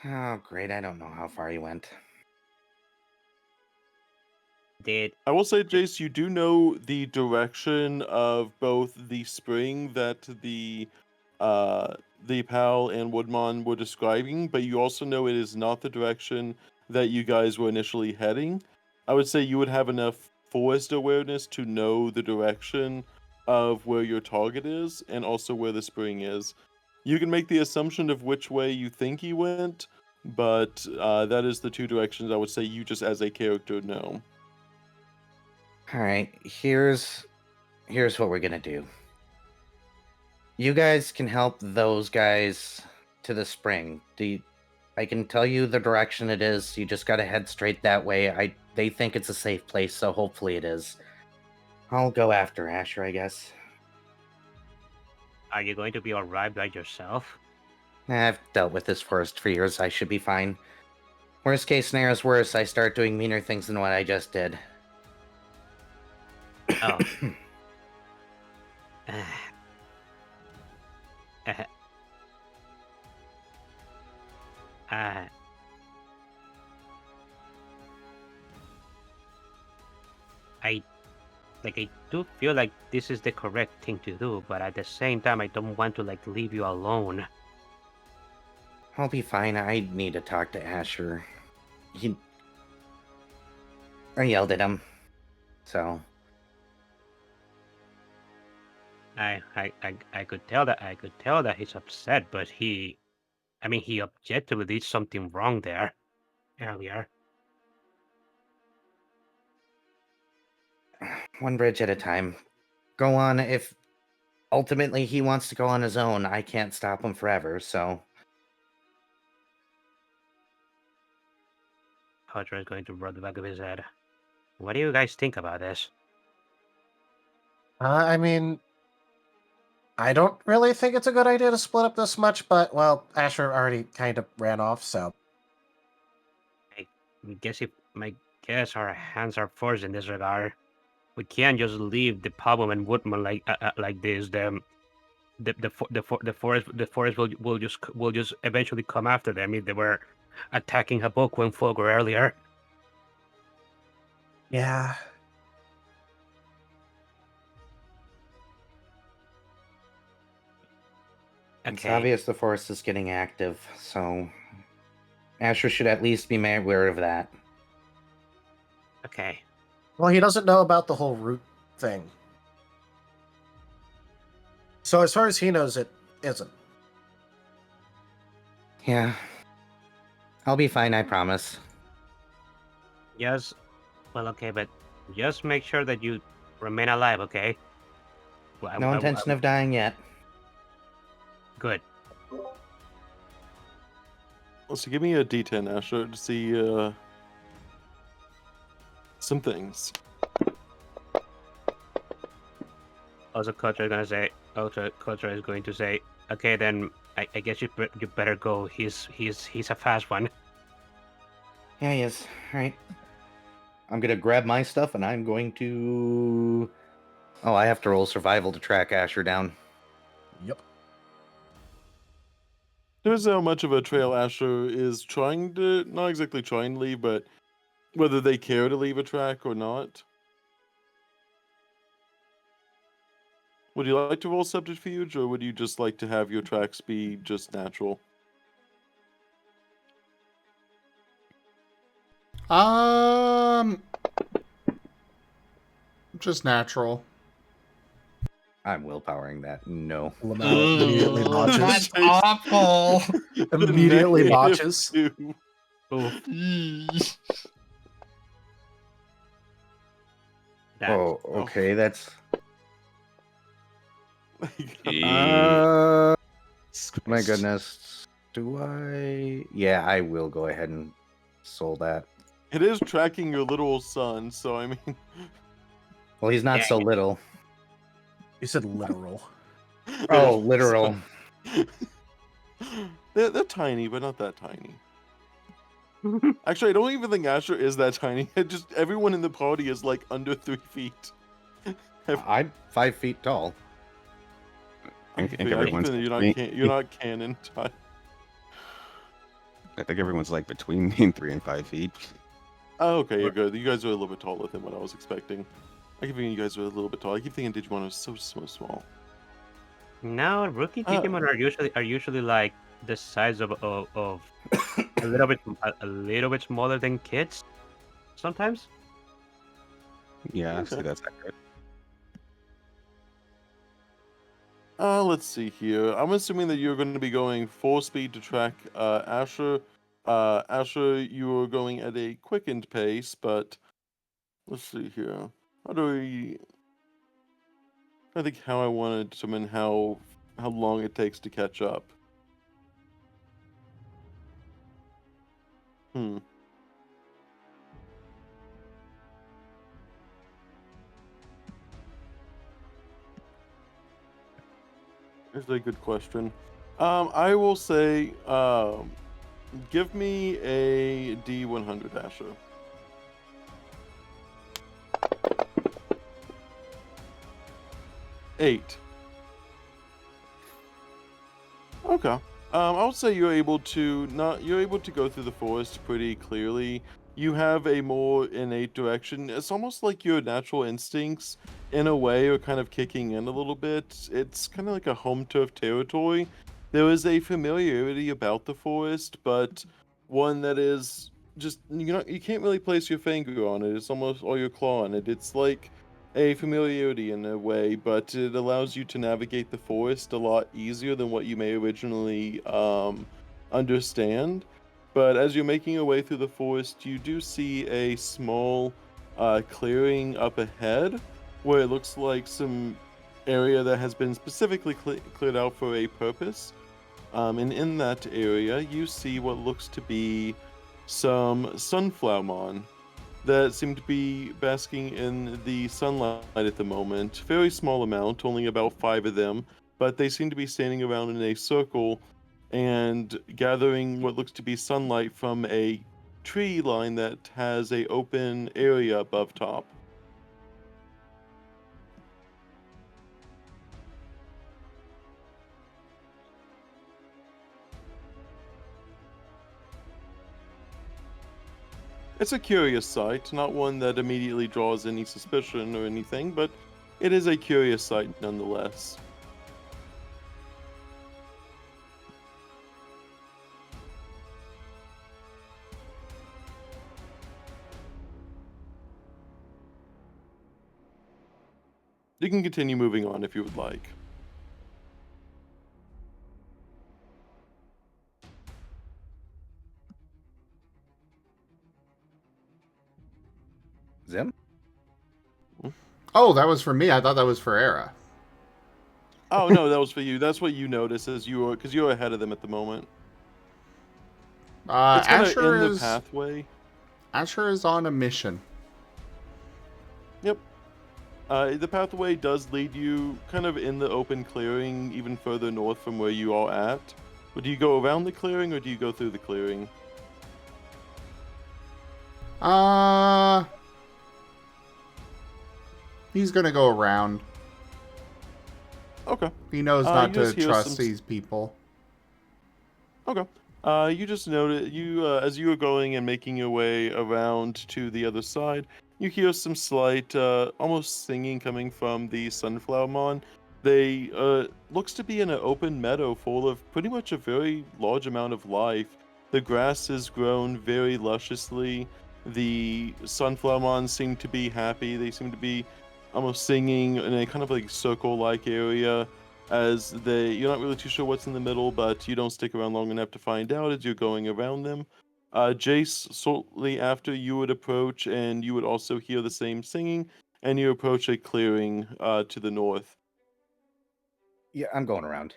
Oh, great. I don't know how far he went. Did I will say, Jace, you do know the direction of both the spring that the Pal and Woodmon were describing, but you also know it is not the direction that you guys were initially heading. I would say you would have enough forest awareness to know the direction of where your target is and also where the spring is. You can make the assumption of which way you think he went, but that is the two directions I would say you just as a character know. All right, here's what we're gonna do. You guys can help those guys to the spring. I can tell you the direction it is. You just gotta head straight that way. They think it's a safe place, so hopefully it is. I'll go after Asher, I guess. are you going to be alright by yourself? I've dealt with this forest for years. I should be fine. Worst case scenario is worse. I start doing meaner things than what I just did. Oh. Uh, I do feel like this is the correct thing to do, but at the same time, I don't want to leave you alone. I'll be fine. I need to talk to Asher. I yelled at him. So, I could tell that he's upset, but he objectively did something wrong there earlier. One bridge at a time. Go on. If ultimately he wants to go on his own, I can't stop him forever. So Kotora is going to rub the back of his head. What do you guys think about this? I mean, I don't really think it's a good idea to split up this much, but, well, Asher already kind of ran off, so. I guess our hands are forced in this regard. We can't just leave the problem and Woodman like this. The forest will just eventually come after them if they were attacking Haboku and Fulgur earlier. Yeah. it's Okay. obvious the forest is getting active. So Asher should at least be made aware of that. Okay. Well, he doesn't know about the whole root thing. So as far as he knows, it isn't. Yeah. I'll be fine, I promise. Yes. Well, okay, but just make sure that you remain alive, okay? Well, No intention of dying yet. Good. So give me a D10, Asher, to see some things. Also, Kotora is going to say, okay, then I guess you better go. He's a fast one. Yeah, he is. All right. I'm gonna grab my stuff and I'm going to. Oh, I have to roll survival to track Asher down. Yep. There's how much of a trail Asher is trying to, not exactly trying to leave, but whether they care to leave a track or not. Would you like to roll subterfuge, or would you just like to have your tracks be just natural? Just natural. I'm willpowering that. No. Lamau immediately botches. That's awful. Immediately Negative botches. 2. Oof. That, Oh, okay. That's. Uh, My goodness. Do I? Yeah, I will go ahead and soul that. It is tracking your little son, so I mean... Well, he's not so little. You said literal. Oh, literal. They're tiny, but not that tiny. Actually, I don't even think Asher is that tiny. Just everyone in the party is like under 3 feet. I'm 5 feet tall. I think everyone's you're not canon type. I think everyone's like between me and 3 and 5 feet. Oh, okay, you're good. You guys are a little bit taller than what I was expecting. I keep thinking you guys are a little bit tall. I keep thinking Digimon are so small. no, rookie Digimon are usually like the size of a little bit smaller than kids. Sometimes. Yeah, Okay. so that's accurate. Let's see here. I'm assuming that you're going to be going full speed to track Asher. Asher, you are going at a quickened pace, but let's see here. How do we? I think how I want to determine how long it takes to catch up. That's a good question. I will say, give me a D100, Asher. Eight. Okay. I'll say you're able to go through the forest pretty clearly. You have a more innate direction. It's almost like your natural instincts, in a way, are kind of kicking in a little bit. It's kind of like a home turf territory. There is a familiarity about the forest, but one that is just you can't really place your finger on it. It's almost all your claw on it. It's like a familiarity in a way, but it allows you to navigate the forest a lot easier than what you may originally understand. But as you're making your way through the forest, you do see a small clearing up ahead where it looks like some area that has been specifically cleared out for a purpose. And in that area, you see what looks to be some sunflowermon that seem to be basking in the sunlight at the moment. Very small amount, only about 5 of them, but they seem to be standing around in a circle and gathering what looks to be sunlight from a tree line that has a open area above top. It's a curious sight, not one that immediately draws any suspicion or anything, but it is a curious sight nonetheless. You can continue moving on if you would like. Zim? Oh, that was for me. I thought that was for Era. Oh no, that was for you. That's what you noticed as you were, because you're ahead of them at the moment. It's kind of Asher in the is pathway. Asher is on a mission. Yep. The pathway does lead you kind of in the open clearing, even further north from where you are at. But do you go around the clearing or do you go through the clearing? He's gonna go around. Okay. He knows You not to just hear trust some these people. Okay. You just noted as you were going and making your way around to the other side, you hear some slight, almost singing coming from the sunflower mon. They looks to be in an open meadow full of pretty much a very large amount of life. The grass has grown very lusciously. The sunflower mon seem to be happy. They seem to be almost singing in a kind of like circle-like area as you're not really too sure what's in the middle, but you don't stick around long enough to find out as you're going around them. Jace, shortly after you would approach, and you would also hear the same singing, and you approach a clearing to the north. Yeah, I'm going around.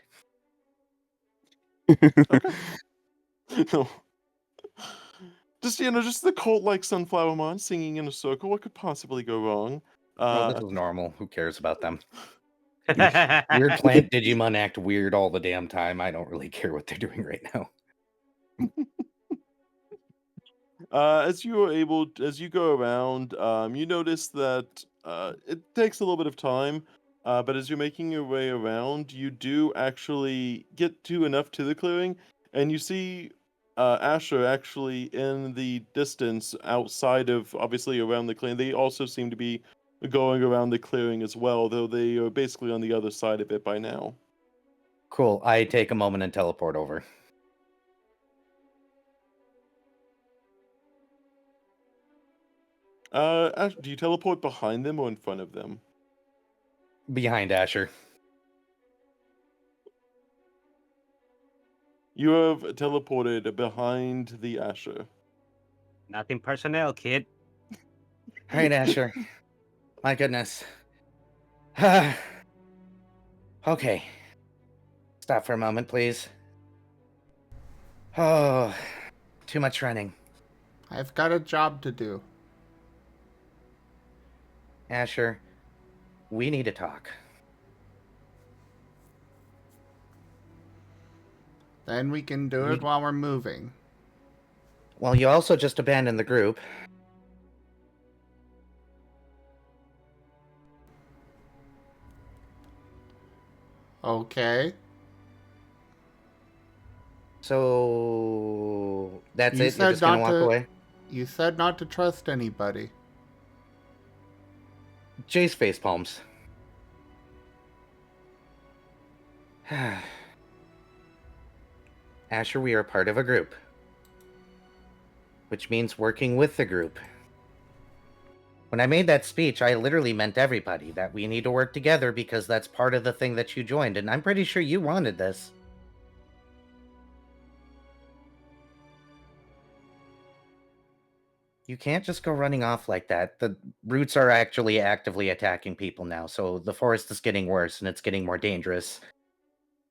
Okay. No. Just just the cult-like sunflower mon singing in a circle. What could possibly go wrong? Oh, this is normal. Who cares about them? Weird plant Digimon act weird all the damn time. I don't really care what they're doing right now. As you go around, you notice that it takes a little bit of time, but as you're making your way around, you do actually get to enough to the clearing, and you see Asher actually in the distance outside of, obviously around the clearing. They also seem to be going around the clearing as well, though they are basically on the other side of it by now. Cool. I take a moment and teleport over. Do you teleport behind them or in front of them? Behind Asher. You have teleported behind the Asher. Nothing personnel, kid. All right, Asher. My goodness. Okay. Stop for a moment, please. Oh, too much running. I've got a job to do. Asher, we need to talk. Then we can do it while we're moving. Well, you also just abandoned the group. Okay. So that's You it? You're said just gonna not walk to- away? You said not to trust anybody. Jay's face palms. Asher, we are part of a group. Which means working with the group. When I made that speech, I literally meant everybody, that we need to work together because that's part of the thing that you joined, and I'm pretty sure you wanted this. You can't just go running off like that. The roots are actually actively attacking people now, so the forest is getting worse and it's getting more dangerous.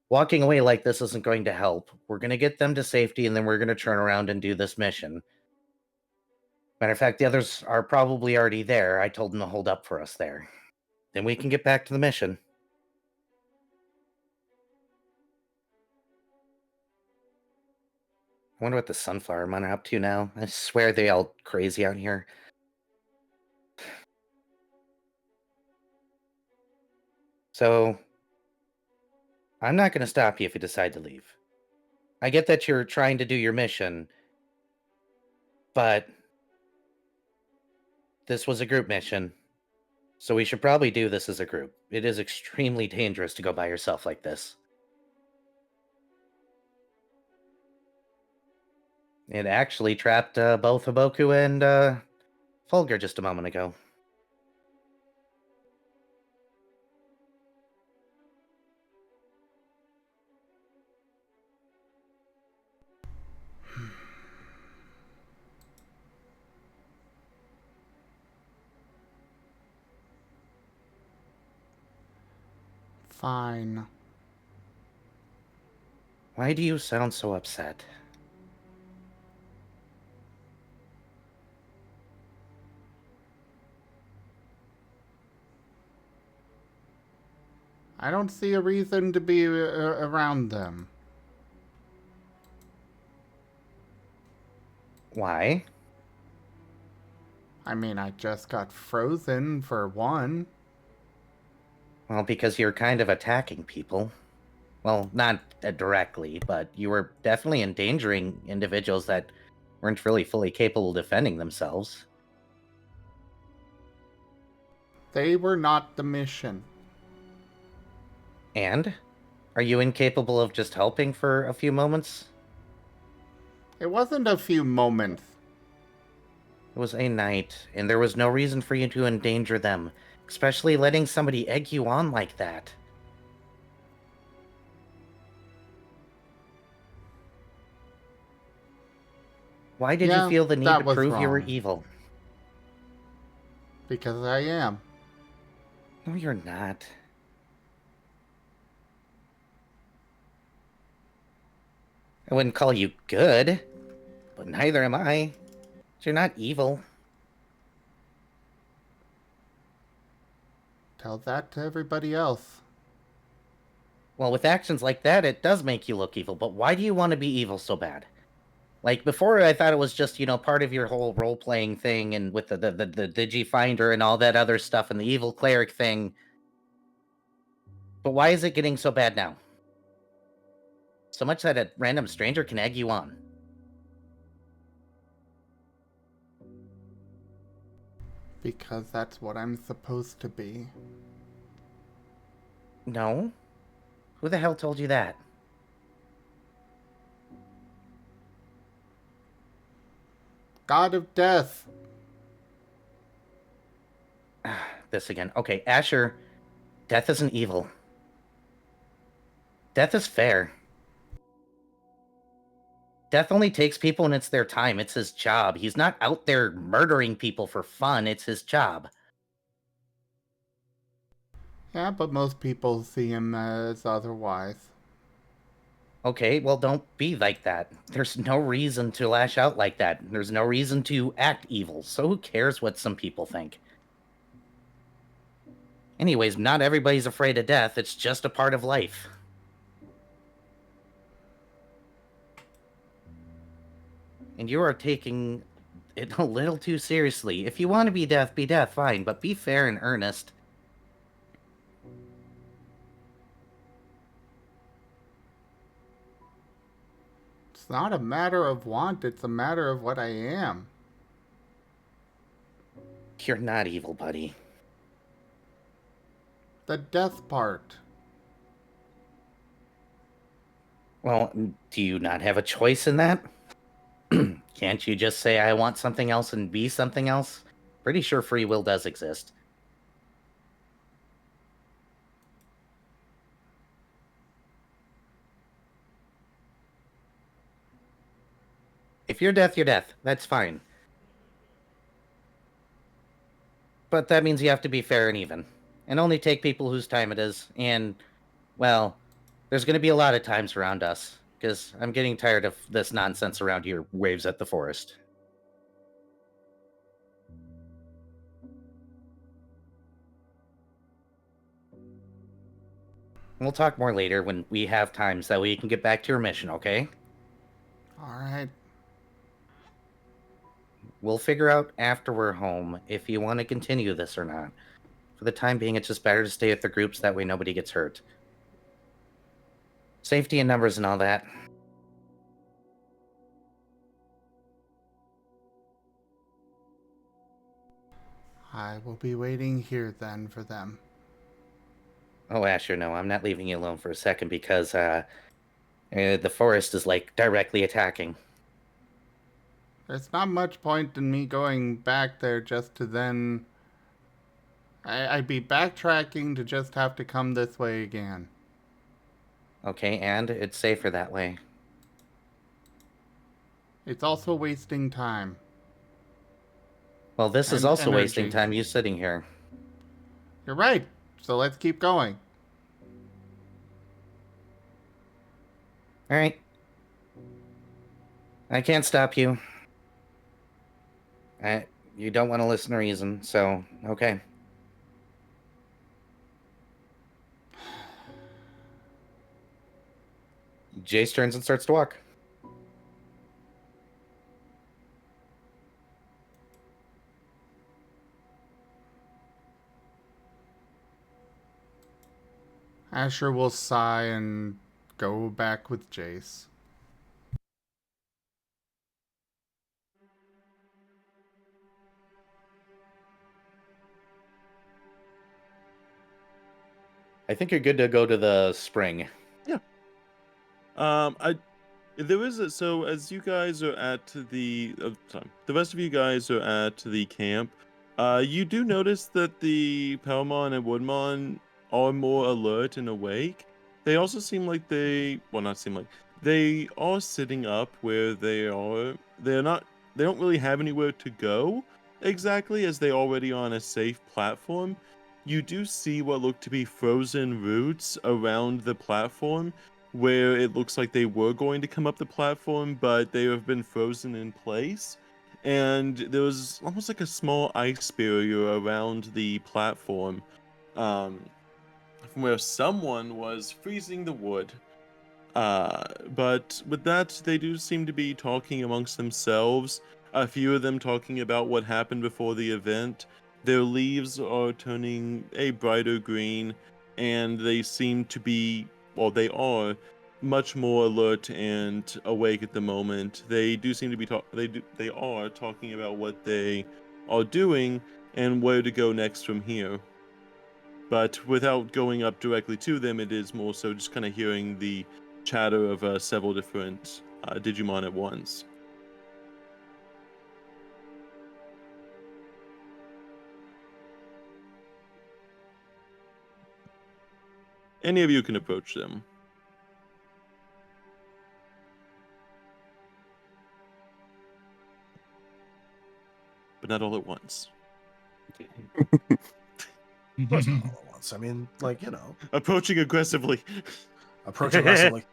Walking away like this isn't going to help. We're going to get them to safety and then we're going to turn around and do this mission. Matter of fact, the others are probably already there. I told them to hold up for us there. Then we can get back to the mission. I wonder what the Sunflower Men are up to now. I swear they all crazy out here. So, I'm not going to stop you if you decide to leave. I get that you're trying to do your mission, but this was a group mission, so we should probably do this as a group. It is extremely dangerous to go by yourself like this. It actually trapped both Haboku and Fulgur just a moment ago. Fine. Why do you sound so upset? I don't see a reason to be around them. Why? I mean, I just got frozen for one. Well, because you're kind of attacking people. Well, not directly, but you were definitely endangering individuals that weren't really fully capable of defending themselves. They were not the mission. And? Are you incapable of just helping for a few moments? It wasn't a few moments. It was a night, and there was no reason for you to endanger them, especially letting somebody egg you on like that. Why did you feel the need to prove you were evil? Because I am. No, you're not. I wouldn't call you good, but neither am I. You're not evil. Tell that to everybody else. Well, with actions like that, it does make you look evil, but why do you want to be evil so bad? Like, before I thought it was just, part of your whole role-playing thing and with the Digifinder and all that other stuff and the evil cleric thing. But why is it getting so bad now? So much that a random stranger can egg you on. Because that's what I'm supposed to be. No? Who the hell told you that? God of Death. This again. Okay, Asher, death isn't evil. Death is fair. Death only takes people when it's their time. It's his job. He's not out there murdering people for fun. It's his job. Yeah, but most people see him as otherwise. Okay, well, don't be like that. There's no reason to lash out like that. There's no reason to act evil, so who cares what some people think? Anyways, not everybody's afraid of death. It's just a part of life. And you are taking it a little too seriously. If you want to be death, fine, but be fair and earnest. It's not a matter of want, it's a matter of what I am. You're not evil, buddy. The death part. Well, do you not have a choice in that? Can't you just say, I want something else and be something else? Pretty sure free will does exist. If you're death, you're death. That's fine. But that means you have to be fair and even. And only take people whose time it is. And, well, there's going to be a lot of times around us. Because I'm getting tired of this nonsense around here, waves at the forest. We'll talk more later when we have time so that way you can get back to your mission, okay? Alright. We'll figure out after we're home if you want to continue this or not. For the time being, it's just better to stay with the groups, that way nobody gets hurt. Safety in numbers and all that. I will be waiting here then for them. Oh, Asher, no, I'm not leaving you alone for a second because the forest is, like, directly attacking. There's not much point in me going back there just to then... I'd be backtracking to just have to come this way again. Okay, and it's safer that way. It's also wasting time. Well, this is And also energy. wasting time you sitting here. You're right, so let's keep going. Alright. I can't stop you. You don't want to listen to reason, so, okay. Jace turns and starts to walk. Asher will sigh and go back with Jace. I think you're good to go to the spring. There is so as you guys are at the rest of you guys are at the camp. You do notice that the Palmon and Woodmon are more alert and awake. They also seem like they are sitting up where they are. They don't really have anywhere to go exactly, as they already on a safe platform. You do see what look to be frozen roots around the platform, where it looks like they were going to come up the platform, but they have been frozen in place. And there was almost like a small ice barrier around the platform, from where someone was freezing the wood. But with that, they do seem to be talking amongst themselves. A few of them talking about what happened before the event. Their leaves are turning a brighter green, and they seem to be, well, they are much more alert and awake at the moment. They do seem to be they are talking about what they are doing and where to go next from here. But without going up directly to them, it is more so just kind of hearing the chatter of several different Digimon at once. Any of you can approach them. But not all at once. Of course not all at once. I mean, like, Approaching aggressively. approach aggressively.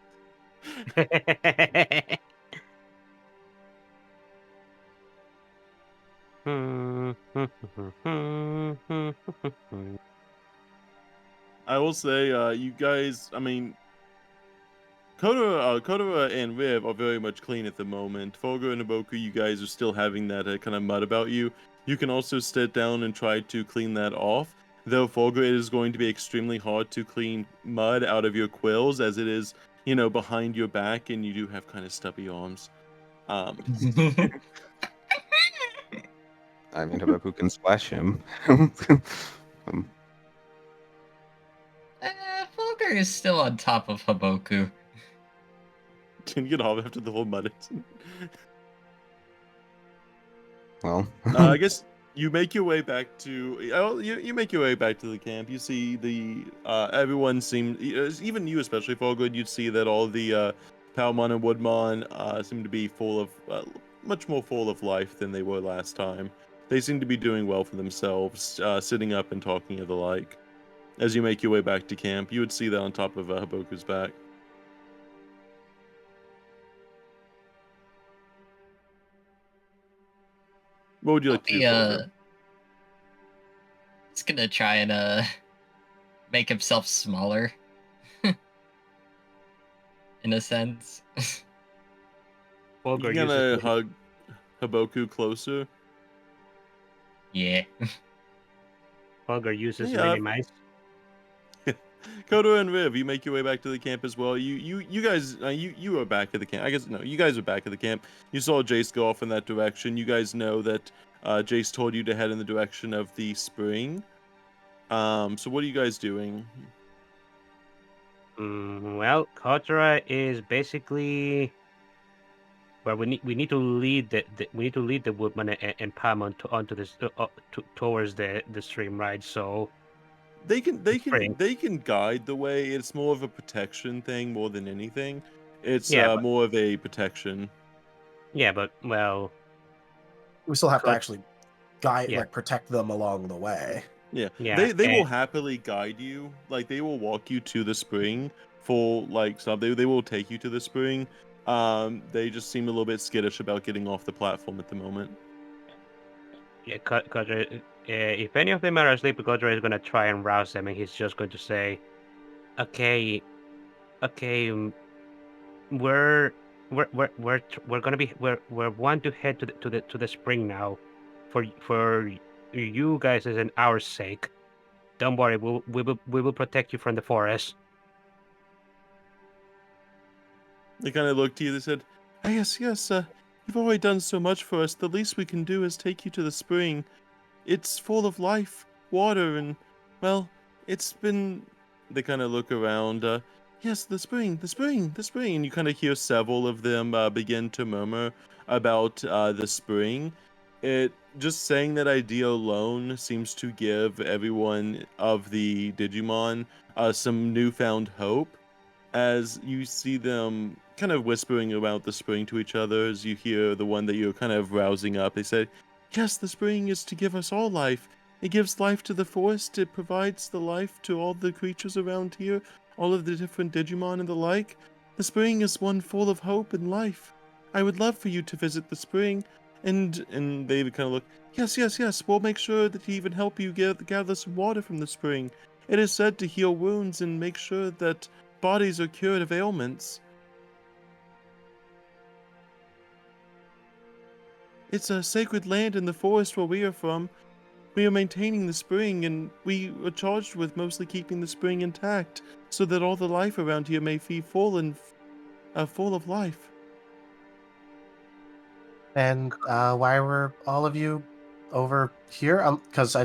I will say, you guys, I mean, Kotora and Rhiv are very much clean at the moment. Fulgur and Haboku, you guys are still having that kind of mud about you. You can also sit down and try to clean that off. Though Fulgur, it is going to be extremely hard to clean mud out of your quills, as it is, behind your back, and you do have kind of stubby arms. I mean, Haboku can splash him. Fulgur is still on top of Haboku. Can you get off after the whole mud? Well, I guess You make your way back to you make your way back to the camp. You see the everyone seems, even you especially, Fogwood, you'd see that all the Palmon and Woodmon seem to be full of much more full of life than they were last time. They seem to be doing well for themselves, sitting up and talking of the like. As you make your way back to camp, you would see that on top of Haboku's back. What would you like to do, Fogwood? He's gonna try and make himself smaller. In a sense. Fulgur You're uses gonna mini- hug Haboku closer. Yeah. Fulgur uses Yeah. minimize. Kotora and Rhiv, you make your way back to the camp as well. You guys, you are back at the camp. I guess no, you guys are back at the camp. You saw Jace go off in that direction. You guys know that Jace told you to head in the direction of the spring. So what are you guys doing? Well, Kotora is basically. Well, we need to lead the Woodman and Paimon onto this towards the stream, right? So They spring. can guide the way. It's more of a protection thing more than anything. It's Yeah, but, more of a protection. yeah, but well, We still have to Cut- actually guide, yeah. like protect them along the way. Yeah, Yeah, they will happily guide you. Like they will walk you to the spring for like some. They will take you to the spring. They just seem a little bit skittish about getting off the platform at the moment. yeah, Kotora. If any of them are asleep, Kotora is gonna try and rouse them, and he's just going to say, "Okay, okay, we're gonna be we're want to head to the spring now, for you guys and our sake. Don't worry, we will protect you from the forest." They kind of looked to you. They said, "Ah, yes, yes. You've already done so much for us. The least we can do is take you to the spring. It's full of life, water, and well, it's been." They kind of look around. Yes, the spring, the spring, the spring. And you kind of hear several of them begin to murmur about the spring. It just saying that idea alone seems to give everyone of the Digimon some newfound hope, as you see them kind of whispering about the spring to each other. As you hear the one that you're kind of rousing up, they say, yes, the spring is to give us all life. It gives life to the forest. It provides the life to all the creatures around here, all of the different Digimon and the like. The spring is one full of hope and life. I would love for you to visit the spring. And they kind of look, yes, yes, yes. We'll make sure that we even help you gather some water from the spring. It is said to heal wounds and make sure that bodies are cured of ailments. It's a sacred land in the forest where we are from. We are maintaining the spring, and we are charged with mostly keeping the spring intact, so that all the life around here may be full and full of life. And why were all of you over here? Because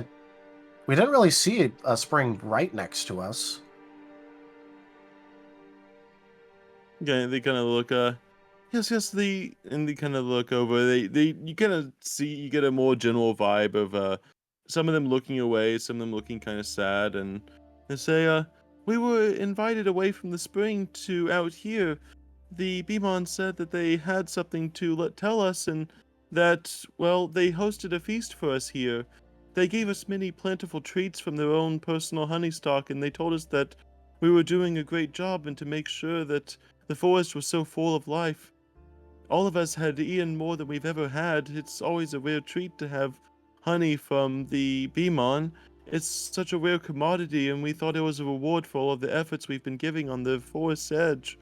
we didn't really see a spring right next to us. Yeah, they kind of look. Yes, yes. And they kind of look over. You kind of see. You get a more general vibe of some of them looking away, some of them looking kind of sad, and they say, we were invited away from the spring to out here. The Beemon said that they had something to tell us, and that, well, they hosted a feast for us here. They gave us many plentiful treats from their own personal honey stock, and they told us that we were doing a great job and to make sure that the forest was so full of life. All of us had eaten more than we've ever had. It's always a rare treat to have honey from the Beemon. It's such a rare commodity, and we thought it was a reward for all of the efforts we've been giving on the forest's edge.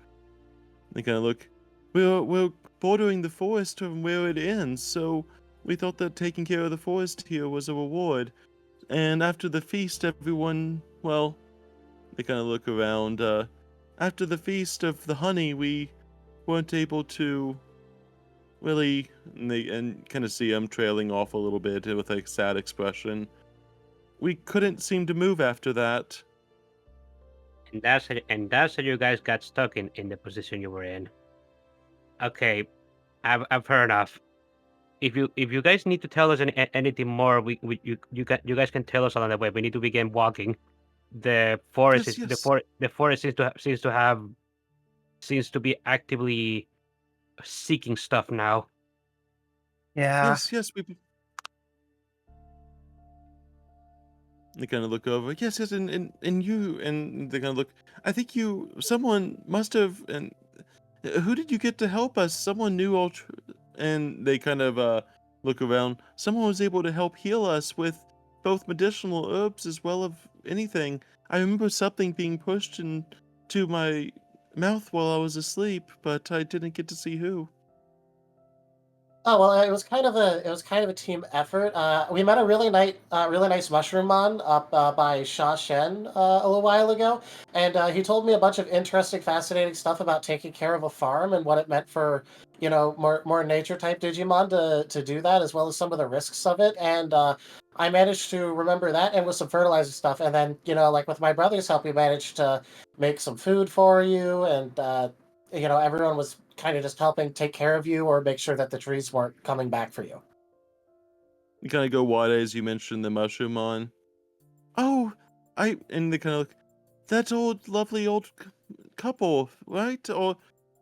They kind of look. We're bordering the forest from where it ends, so we thought that taking care of the forest here was a reward. And after the feast, everyone, well, they kind of look around. After the feast of the honey, we weren't able to really, and kind of see him trailing off a little bit with a sad expression. We couldn't seem to move after that. And that's how you guys got stuck in the position you were in. Okay, I've heard enough. if you guys need to tell us anything more, you guys can tell us along the way. We need to begin walking. The forest Yes, is yes. the forest seems to be actively seeking stuff now. Yeah. Yes, they kind of look over. Yes, and you, and they kind of look. I think someone must have, and who did you get to help us? Someone knew and they kind of look around. Someone was able to help heal us with both medicinal herbs as well as anything. I remember something being pushed into my mouth while I was asleep, but I didn't get to see who. Oh well, it was kind of a team effort. We met a really nice mushroom man up by Sha Shen a little while ago, and he told me a bunch of interesting, fascinating stuff about taking care of a farm and what it meant for more nature type Digimon to do that, as well as some of the risks of it. And I managed to remember that, and with some fertilizer stuff, and then like with my brother's help, we managed to make some food for you, and everyone was kind of just helping take care of you or make sure that the trees weren't coming back for you. You kind of go wide as you mentioned the mushroom on. Oh, and they kind of look. That old, lovely old couple, right? Or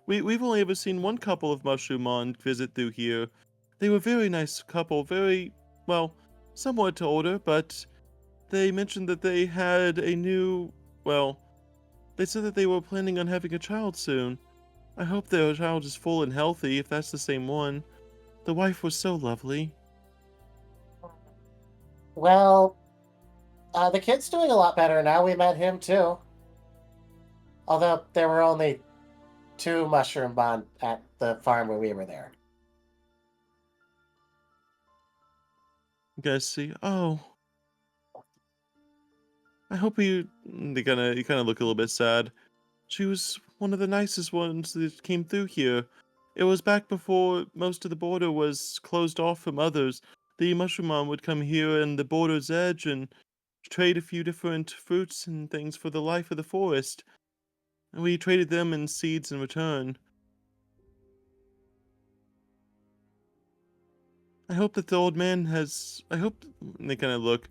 we've only ever seen one couple of Mushroomon visit through here. They were very nice couple, very well, somewhat older, but they mentioned that they had a new. Well, they said that they were planning on having a child soon. I hope their child is full and healthy. If that's the same one, the wife was so lovely. Well, the kid's doing a lot better now. We met him too. Although there were only two mushroom bond at the farm when we were there. You guys see? Oh, I hope you kind of look a little bit sad. She was one of the nicest ones that came through here. It was back before most of the border was closed off from others. The Mushroomon would come here in the border's edge and trade a few different fruits and things for the life of the forest. And we traded them in seeds in return. I hope that the old man has. I hope. They kind of look.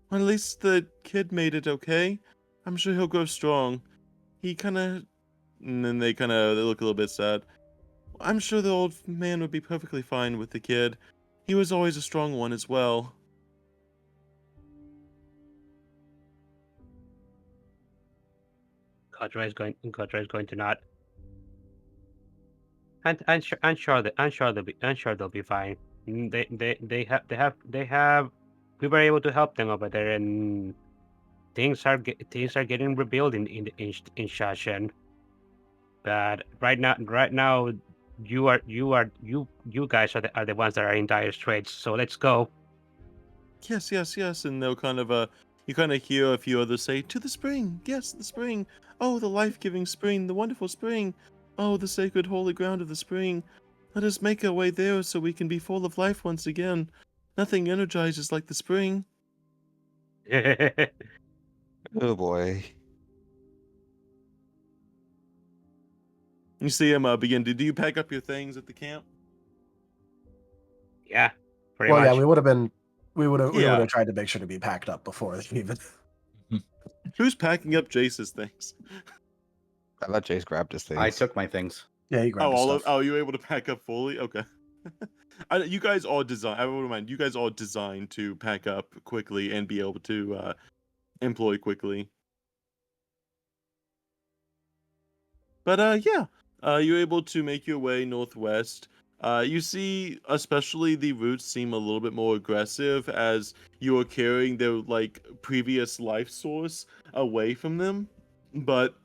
Well, at least the kid made it okay. I'm sure he'll grow strong. He kind of. And then they look a little bit sad. I'm sure the old man would be perfectly fine with the kid. He was always a strong one as well. Kotora is going to nod. And I'm sure they'll be fine. They have. We were able to help them over there, and things are getting rebuilt in Shashen. But right now, you guys are the ones that are in dire straits. So let's go. Yes. And they'll kind of you kind of hear a few others say, "To the spring, yes, the spring. Oh, the life-giving spring, the wonderful spring. Oh, the sacred holy ground of the spring. Let us make our way there so we can be full of life once again. Nothing energizes like the spring." Oh boy. You see him begin to. Do you pack up your things at the camp? Yeah, pretty Well, much. yeah, we would have Yeah. tried to make sure to be packed up before they even. Who's packing up Jace's things? I thought Jace grabbed his things. I took my things. Yeah, you grabbed his stuff. You were able to pack up fully? Okay. You guys all design. I wouldn't mind. You guys all designed to pack up quickly and be able to employ quickly. But yeah, you're able to make your way northwest. You see, especially the routes seem a little bit more aggressive as you are carrying their like previous life source away from them. But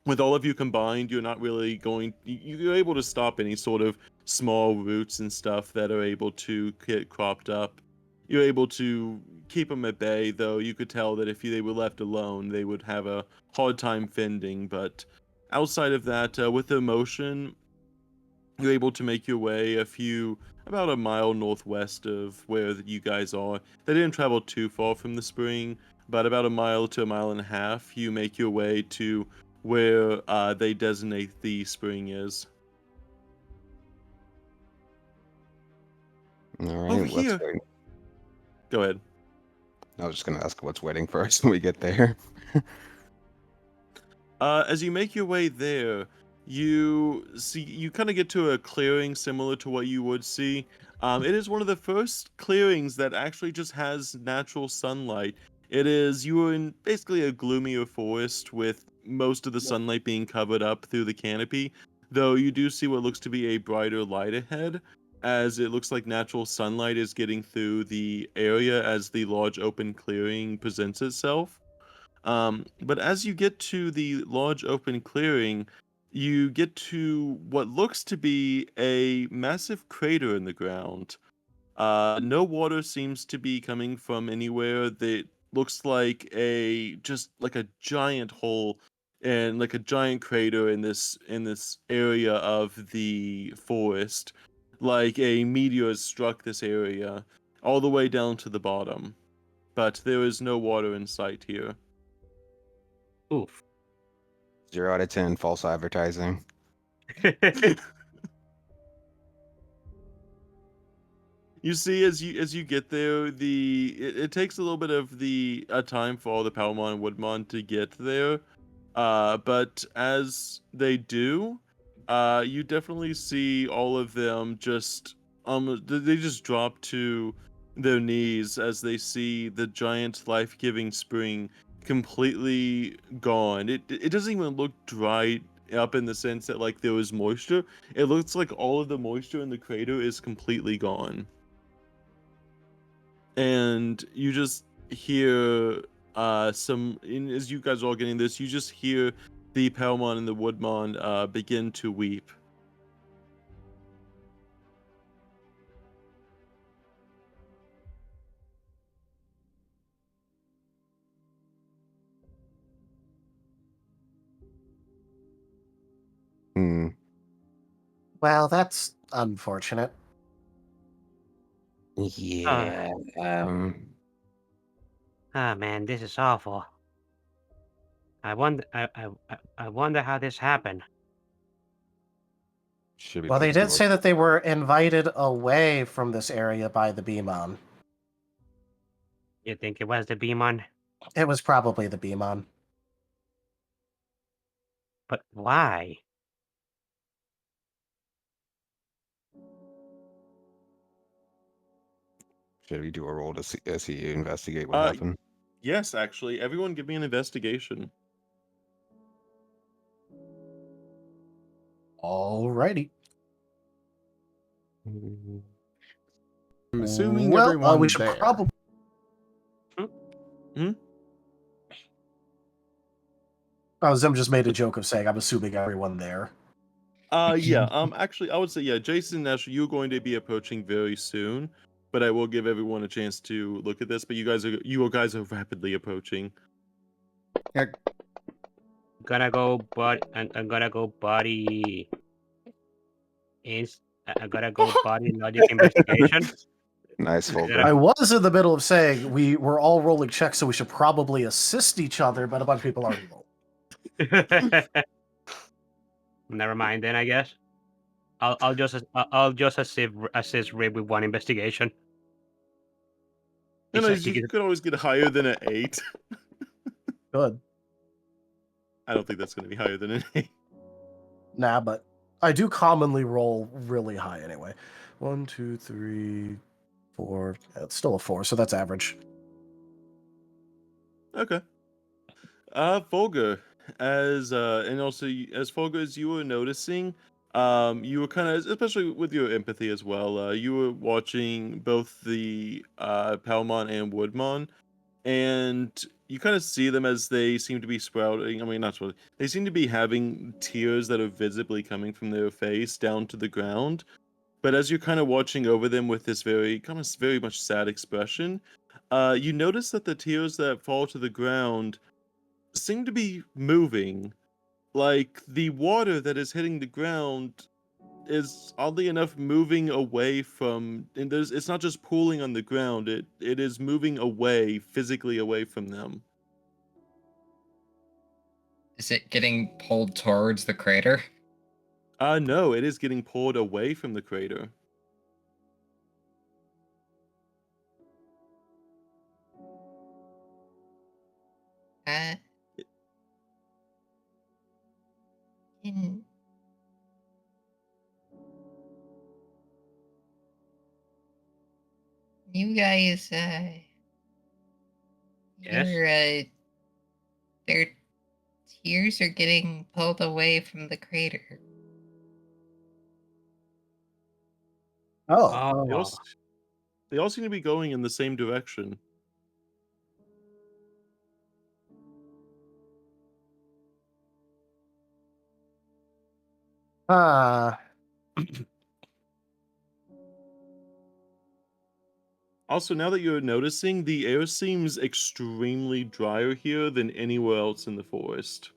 with all of you combined, you're not really going. You're able to stop any sort of small roots and stuff that are able to get cropped up. You're able to keep them at bay, though you could tell that if they were left alone, they would have a hard time fending. But outside of that, with the motion, you're able to make your way about a mile northwest of where you guys are. They didn't travel too far from the spring, but about a mile to a mile and a half, you make your way to where they designate the spring is. All Over right, let's here. wait. Go ahead. I was just gonna ask what's waiting for us when we get there. As you make your way there, you kind of get to a clearing similar to what you would see. It is one of the first clearings that actually just has natural sunlight. You are in basically a gloomier forest with most of the sunlight being covered up through the canopy, though you do see what looks to be a brighter light ahead, as it looks like natural sunlight is getting through the area as the large open clearing presents itself. But as you get to the large open clearing, you get to what looks to be a massive crater in the ground. No water seems to be coming from anywhere. That looks like a giant hole and like a giant crater in this area of the forest. Like a meteor has struck this area all the way down to the bottom. But there is no water in sight here. Oof. 0 out of 10 false advertising. You see, as you get there, it takes a little bit of the time for all the Palmon and Woodmon to get there. But as they do, you definitely see all of them just they just drop to their knees as they see the giant life-giving spring completely gone. It doesn't even look dried up in the sense that like there was moisture. It looks like all of the moisture in the crater is completely gone. And you just hear as you guys are all getting this, you just hear the Palmon and the Woodmon begin to weep. Hmm. Well, that's unfortunate. Yeah. Ah, man, this is awful. I wonder how this happened. Should we Well, try they to do did say that they were invited away from this area by the Beamon. You think it was the Beamon? It was probably the Beamon. But why? Should we do a roll to see investigate what Uh, happened? Yes, actually, everyone give me an investigation. Alrighty. I'm assuming Well, everyone we should there. probably. Oh, Zim just made a joke of saying, I'm assuming everyone there. Yeah. Actually, I would say yeah. Jason and Ash, you're going to be approaching very soon, but I will give everyone a chance to look at this. But you guys are rapidly approaching. Gonna go, but I'm gonna go body. I gotta go body logic investigation. Nice, Volker. I was in the middle of saying we were all rolling checks, so we should probably assist each other, but a bunch of people already rolled. Never mind then, I guess. I'll just assist Rhiv with one investigation. No, It's a- you could always get higher than an 8. Good. I don't think that's going to be higher than an 8. Nah, but I do commonly roll really high anyway. 1, 2, 3, 4. It's still a 4, so that's average. Okay. Volga, as and also as Volga, as you were noticing, you were kind of, especially with your empathy as well, you were watching both the Palmon and Woodmon, and you kind of see them as they seem to be sprouting. I mean, not sprouting. They seem to be having tears that are visibly coming from their face down to the ground. But as you're kind of watching over them with this very much sad expression, you notice that the tears that fall to the ground seem to be moving. Like the water that is hitting the ground is oddly enough moving away from, and it's not just pooling on the ground, it is moving away, physically away from them. Is it getting pulled towards the crater? No, it is getting pulled away from the crater. can you guys, Yes. their tears are getting pulled away from the crater. Oh, Oh, They all seem to be going in the same direction. uh, Also, now that you're noticing, the air seems extremely drier here than anywhere else in the forest.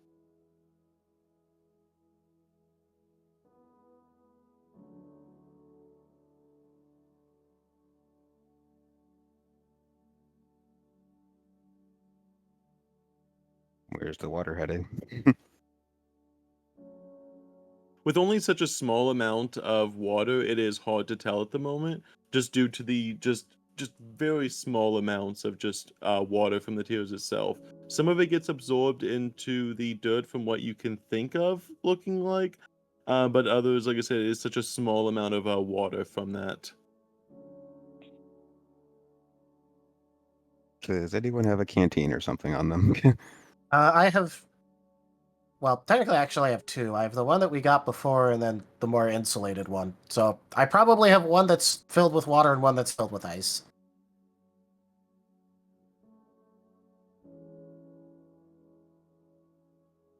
Where's the water headed? With only such a small amount of water, it is hard to tell at the moment, just due to the just very small amounts of just water from the tears itself. Some of it gets absorbed into the dirt from what you can think of looking like, but others, like I said, it is such a small amount of water from that. Does anyone have a canteen or something on them? I have. Well, technically, actually, I have two. I have the one that we got before, and then the more insulated one. So I probably have one that's filled with water and one that's filled with ice.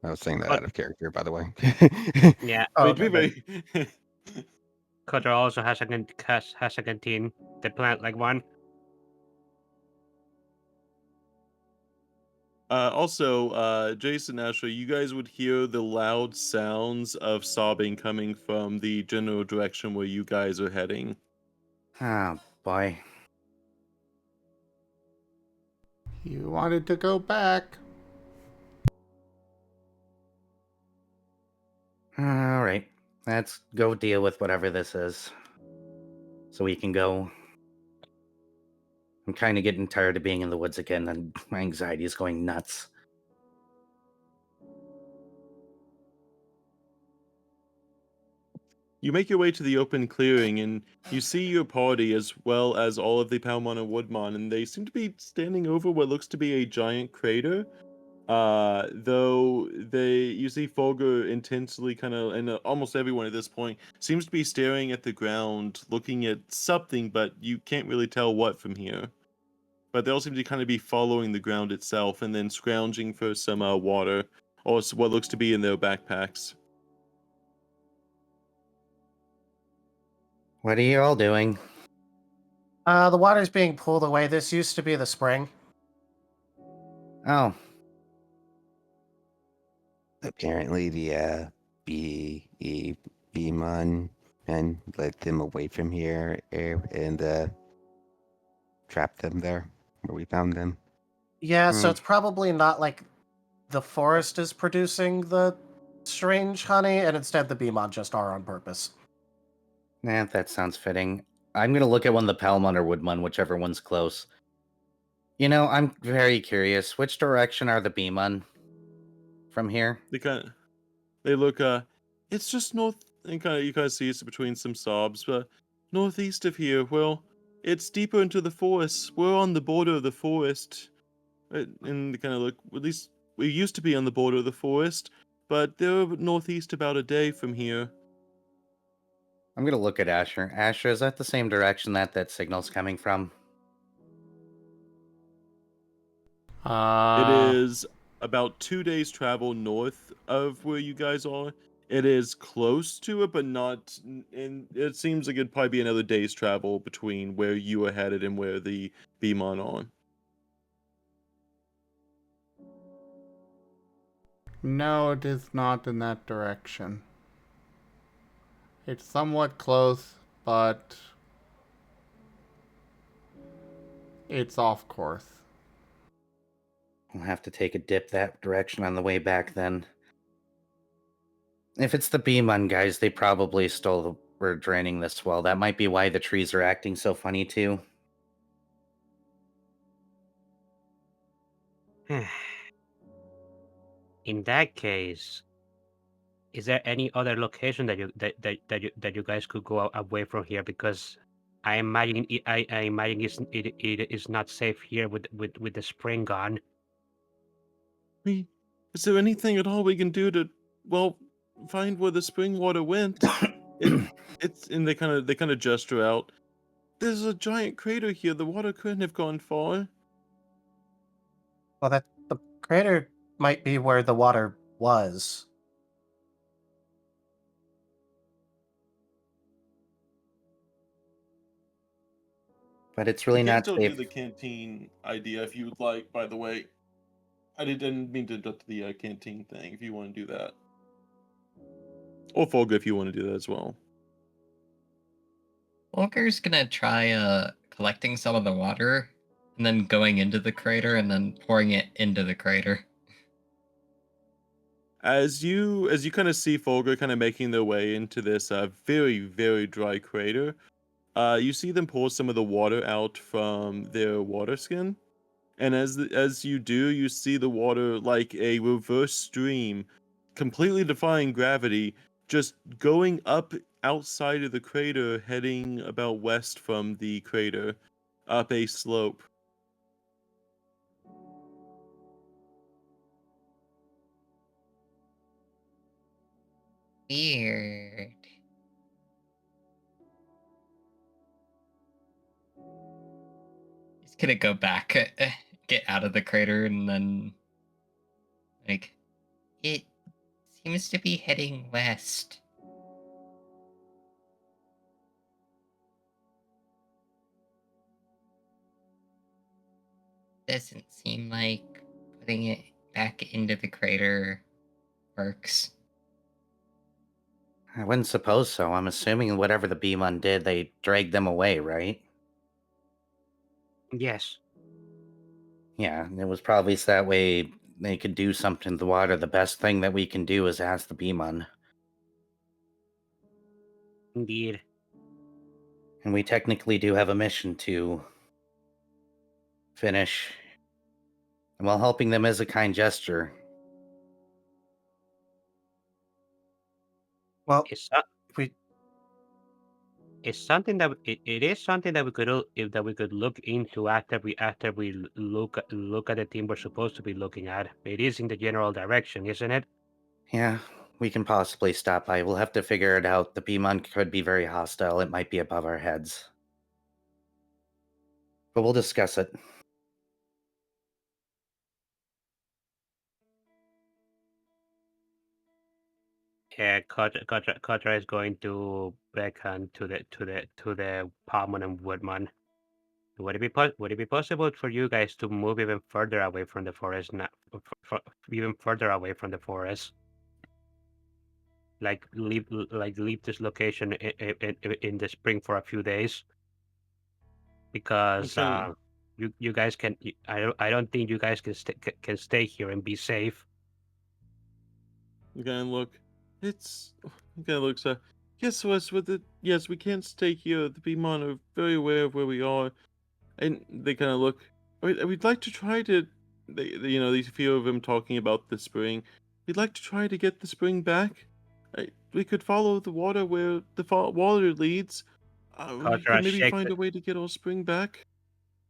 I was saying that But- out of character, by the way. yeah. Oh, Wait, to be okay. very Kotora also has a canteen. They plant like one. Also, Jason, Asher, you guys would hear the loud sounds of sobbing coming from the general direction where you guys are heading. Oh boy. You wanted to go back. All right, let's go deal with whatever this is, so we can go. I'm kind of getting tired of being in the woods again, and my anxiety is going nuts. You make your way to the open clearing, and you see your party as well as all of the Palmon and Woodmon, and they seem to be standing over what looks to be a giant crater. Though you see Folger intensely kind of, and almost everyone at this point seems to be staring at the ground, looking at something, but you can't really tell what from here. But they all seem to kind of be following the ground itself and then scrounging for some water, or what looks to be in their backpacks. What are you all doing? The water's being pulled away. This used to be the spring. Oh, Apparently, the Bmon and led them away from here and trapped them there where we found them. Yeah, so Hmm. it's probably not like the forest is producing the strange honey, and instead the Beemon just are on purpose. that sounds fitting. I'm gonna look at one of the Palmon or Woodmon, whichever one's close. You know, I'm very curious. Which direction are the Beemon from here? They look it's just north, and you kind of see it's between some sobs, but northeast of here. Well, it's deeper into the forest. We're on the border of the forest, right? And they kind of look. At least we used to be on the border of the forest, but they're northeast about a day from here. I'm gonna look at Asher. Asher, is that the same direction that signal's coming from? It is about 2 days travel north of where you guys are. It is close to it, but not. And it seems like it'd probably be another day's travel between where you are headed and where the Beamon are. No, it is not in that direction. It's somewhat close, but it's off course. We'll have to take a dip that direction on the way back then. If it's the Beemon guys, they probably were draining this well. That might be why the trees are acting so funny too. In that case, is there any other location that you guys could go away from here? Because I imagine I imagine it is not safe here with the spring gone. Is there anything at all we can do to, well, find where the spring water went? It's and they kind of gesture out. There's a giant crater here. The water couldn't have gone far. Well, the crater might be where the water was. But it's really I can not still do safe. the canteen idea if you would like. By the way, I didn't mean to interrupt the canteen thing. If you want to do that, or Folga, if you want to do that as well. Volker's gonna try collecting some of the water and then going into the crater and then pouring it into the crater. As you kind of see Folga kind of making their way into this very, very dry crater, you see them pour some of the water out from their water skin. And as you do, you see the water like a reverse stream, completely defying gravity, just going up outside of the crater, heading about west from the crater, up a slope. Weird. He's gonna go back, get out of the crater, and then, like, it seems to be heading west. Doesn't seem like putting it back into the crater works. I wouldn't suppose so. I'm assuming whatever the Beamon did, they dragged them away, right? Yes. Yeah, it was probably so that way they could do something to the water. The best thing that we can do is ask the Beamon. Indeed. And we technically do have a mission to finish. And while helping them is a kind gesture. Well, It's not, if we it's something that it is something that we could that we could look into after we look at the team we're supposed to be looking at. It is in the general direction, isn't it? Yeah, we can possibly stop by. We'll have to figure it out. The Beamon could be very hostile. It might be above our heads. But we'll discuss it. Yeah, Kotora is going to beckon to the Palmon and Woodman. Would it be possible for you guys to move even further away from the forest now? Even further away from the forest, like leave this location in the spring for a few days, because Okay. you guys can. I don't think you guys can stay here and be safe. Okay, look. It's okay. Look, so yes, Wes. With it, yes, we can't stay here. The Beamon are very aware of where we are, and they kind of look. We'd like to try to. These few of them talking about the spring. We'd like to try to get the spring back. We could follow the water where the water leads. We could Kotora maybe shakes find a way to get our spring back.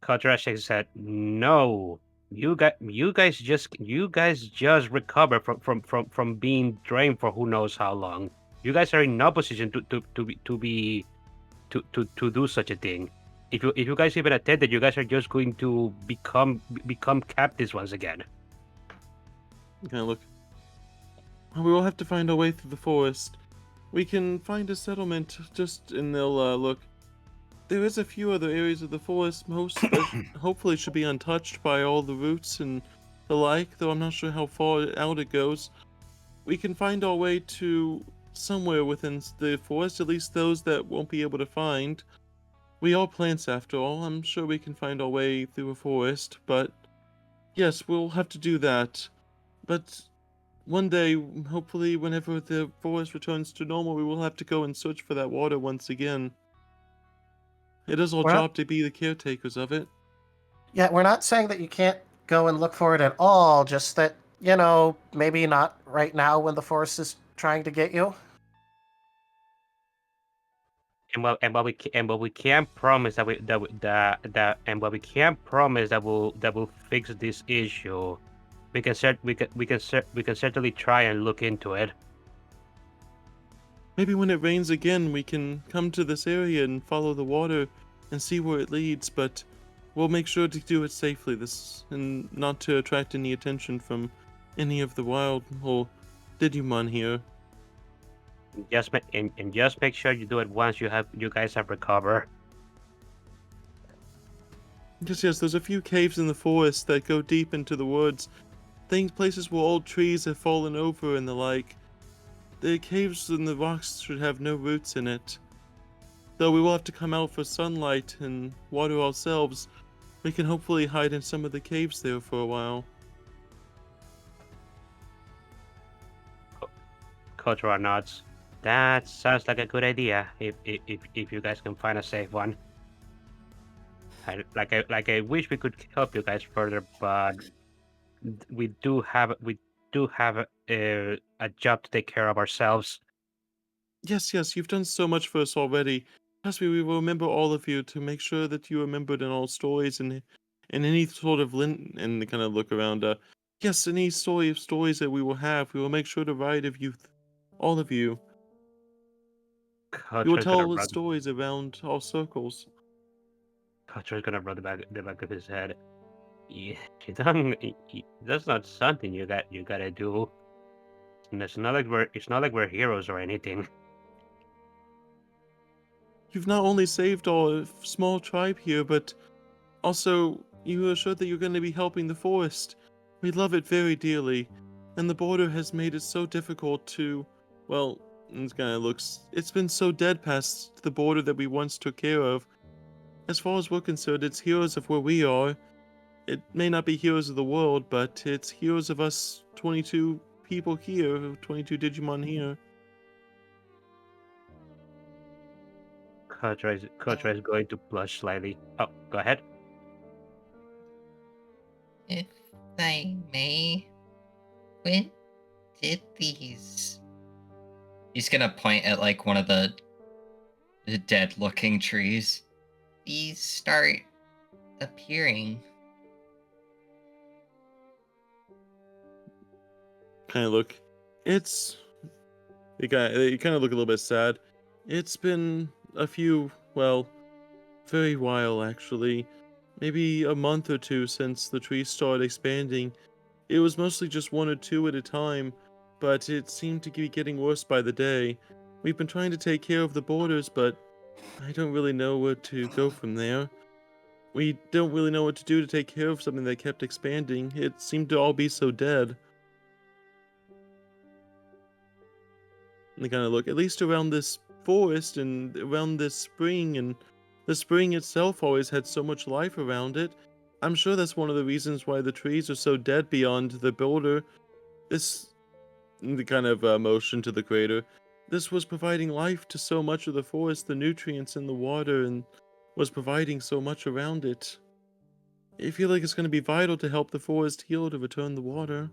Kotora shakes his head. No, you guys just recovered from being drained for who knows how long. You guys are in no position to do such a thing. If you guys even attempt it, you guys are just going to become captives once again. Kind of look. We will have to find our way through the forest. We can find a settlement just, and they'll look. There is a few other areas of the forest, most that hopefully should be untouched by all the roots and the like, though I'm not sure how far out it goes. We can find our way to somewhere within the forest, at least those that won't be able to find. We are plants after all. I'm sure we can find our way through a forest, but yes, we'll have to do that. But one day, hopefully, whenever the forest returns to normal, we will have to go and search for that water once again. It is our Well- job to be the caretakers of it. Yeah, we're not saying that you can't go and look for it at all, just that You know, maybe not right now when the forest is trying to get you. What we can't promise that we can't promise that we'll fix this issue. We can certainly try and look into it. Maybe when it rains again, we can come to this area and follow the water and see where it leads, but we'll make sure to do it safely and not to attract any attention from any of the wild or Digimon here. Just make sure you do it once you guys have recovered. Yes, there's a few caves in the forest that go deep into the woods. Places where old trees have fallen over and the like. The caves and the rocks should have no roots in it. Though we will have to come out for sunlight and water ourselves, we can hopefully hide in some of the caves there for a while. Kotora nods. That sounds like a good idea. If you guys can find a safe one. I wish we could help you guys further, but we do have a job to take care of ourselves. Yes, you've done so much for us already. Trust me, we will remember all of you to make sure that you remembered in all stories and any sort of and kind of look around. Yes, any stories that we will have, we will make sure to write of you, all of you. We will tell stories around all circles. Kotora's gonna rub the back of his head. Yeah, that's not something you gotta do. It's not like we're heroes or anything. You've not only saved our small tribe here, but also you assured that you're going to be helping the forest. We love it very dearly, and the border has made it so difficult to, well, it's been so dead past the border that we once took care of. As far as we're concerned, it's heroes of where we are. It may not be heroes of the world, but it's heroes of us 22 people here, 22 Digimon here. Kotora is going to blush slightly. Oh, go ahead. If I may, when did these? He's gonna point at like one of the dead-looking trees. These start appearing. Kind of look. You kind of look a little bit sad. It's been a few, well, very while actually. Maybe a month or two since the trees started expanding. It was mostly just one or two at a time, but it seemed to be getting worse by the day. We've been trying to take care of the borders, but I don't really know where to go from there. We don't really know what to do to take care of something that kept expanding. It seemed to all be so dead. And they kind of look, at least around this forest and around this spring, and the spring itself always had so much life around it. I'm sure that's one of the reasons why the trees are so dead beyond the border. The kind of motion to the crater. This was providing life to so much of the forest, the nutrients in the water, and was providing so much around it. I feel like it's going to be vital to help the forest heal to return the water.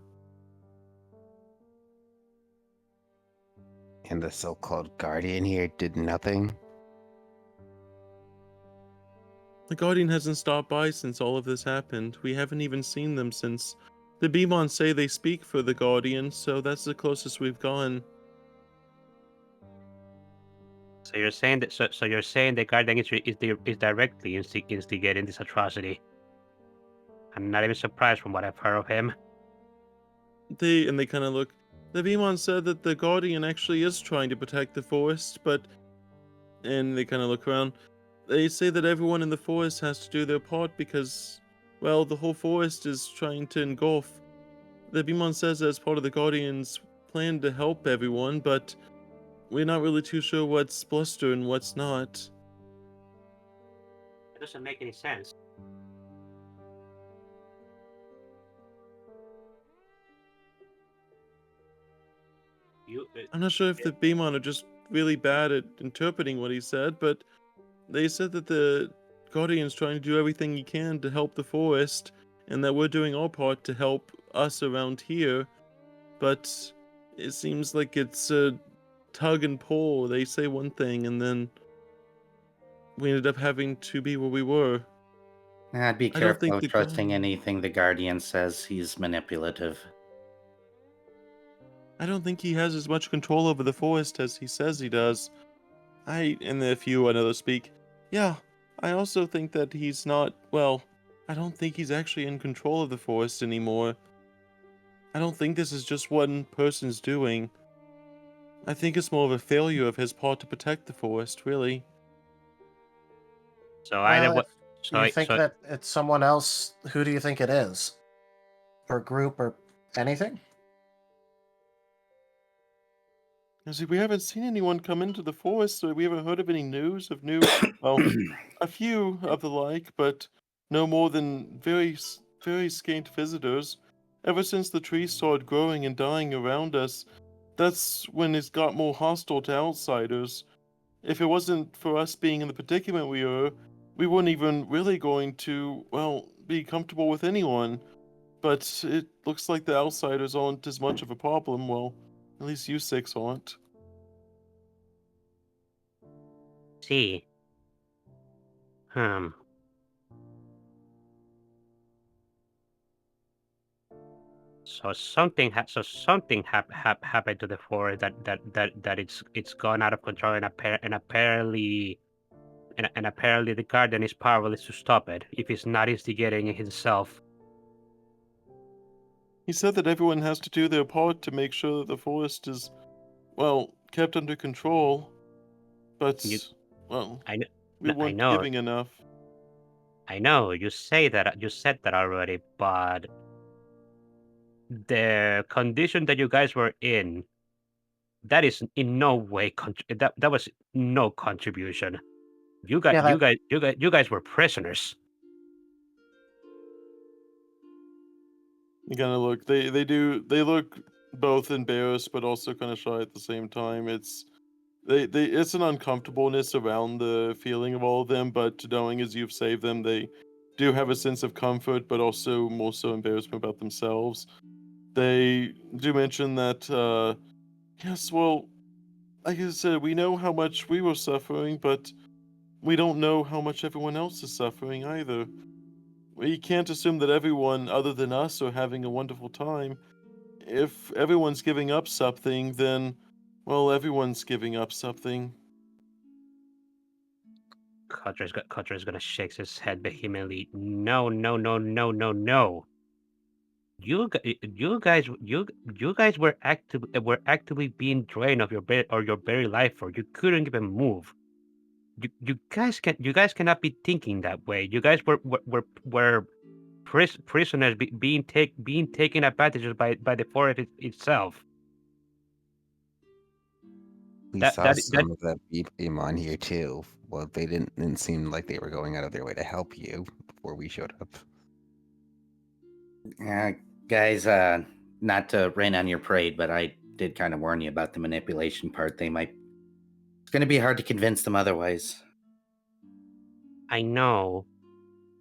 And the so-called guardian here did nothing? The Guardian hasn't stopped by since all of this happened. We haven't even seen them since. The Beamon say they speak for the Guardian, so that's the closest we've gone. So you're saying that you're saying the guardian is directly instigating this atrocity. I'm not even surprised from what I've heard of him. They kind of look. The Beamon said that the Guardian actually is trying to protect the forest, and they kind of look around. They say that everyone in the forest has to do their part because, well, the whole forest is trying to engulf. The Beamon says that it's part of the Guardian's plan to help everyone, but we're not really too sure what's bluster and what's not. It doesn't make any sense. I'm not sure if the Beamon are just really bad at interpreting what he said, but they said that the Guardian's trying to do everything he can to help the forest, and that we're doing our part to help us around here, but it seems like it's a tug and pull. They say one thing, and then we ended up having to be where we were. I'd be I don't careful think of the trusting anything the Guardian says. He's manipulative. I don't think he has as much control over the forest as he says he does. And if you another speak, yeah, I also think that he's not, well, I don't think he's actually in control of the forest anymore. I don't think this is just one person's doing. I think it's more of a failure of his part to protect the forest, really. So either Well, what? if you think that it's someone else, who do you think it is? Or group or anything? See, we haven't seen anyone come into the forest, so we haven't heard of any news of new, well, a few of the like, but no more than very scant visitors. Ever since the trees started growing and dying around us, that's when it's got more hostile to outsiders. If it wasn't for us being in the predicament we are, we weren't even really going to, well, be comfortable with anyone. But it looks like the outsiders aren't as much of a problem. Well, at least you six aren't. See. Hmm. So something happened to the forest that it's gone out of control, and apparently the Guardian is powerless to stop it if he's not instigating it himself. He said that everyone has to do their part to make sure that the forest is, well, kept under control. But, well, we I weren't know. giving enough. I know you said that already, but the condition that you guys were in, that is in no way that was no contribution. You guys were prisoners. You kind of look. They look both embarrassed, but also kind of shy at the same time. It's it's an uncomfortableness around the feeling of all of them, but knowing as you've saved them, they do have a sense of comfort, but also more so embarrassment about themselves. They do mention that, yes, well, like I said, we know how much we were suffering, but we don't know how much everyone else is suffering either. We can't assume that everyone other than us are having a wonderful time. If everyone's giving up something, then, well, everyone's giving up something. Kotora's gonna shake his head vehemently. No, no, no, no, no, no. You guys were actively being drained of your very life, or you couldn't even move. You guys cannot be thinking that way. You guys were prisoners being taken advantage of by the forest itself. We That saw that that some of that Digimon here too. Well, they didn't seem like they were going out of their way to help you before we showed up. Guys, not to rain on your parade, but I did kind of warn you about the manipulation part. It's going to be hard to convince them otherwise. I know,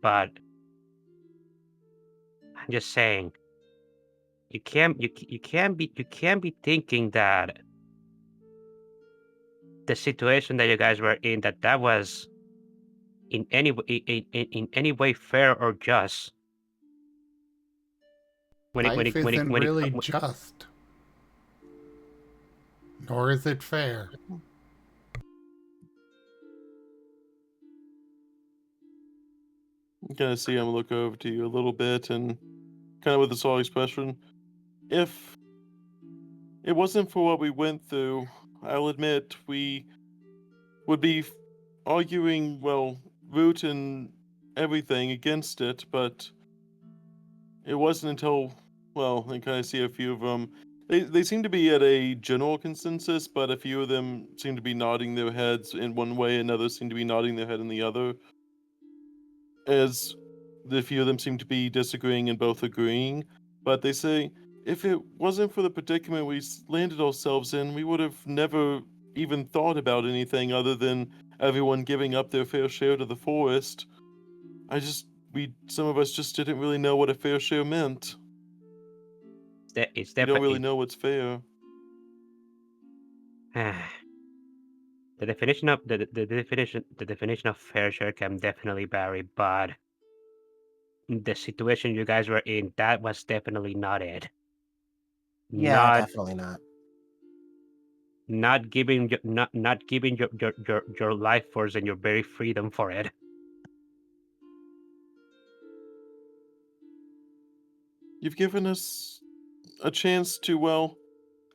but I'm just saying. You can't be thinking that the situation that you guys were in, that was in any way fair or just. Life isn't really just. Nor is it fair. You kind of see him look over to you a little bit and kind of with a soft expression. If it wasn't for what we went through, I'll admit we would be arguing, well, root and everything against it, but it wasn't until, well, I kind of see a few of them. They seem to be at a general consensus, but a few of them seem to be nodding their heads in one way, and others seem to be nodding their head in the other. As the few of them seem to be disagreeing and both agreeing, but they say, if it wasn't for the predicament we landed ourselves in, we would have never even thought about anything other than everyone giving up their fair share to the forest. Some of us just didn't really know what a fair share meant. it's We don't really definitely know what's fair. the definition of fair share can definitely vary, but the situation you guys were in, that was definitely not it. Yeah, Not definitely not. not giving not giving your life force and your very freedom for it. You've given us a chance to, well,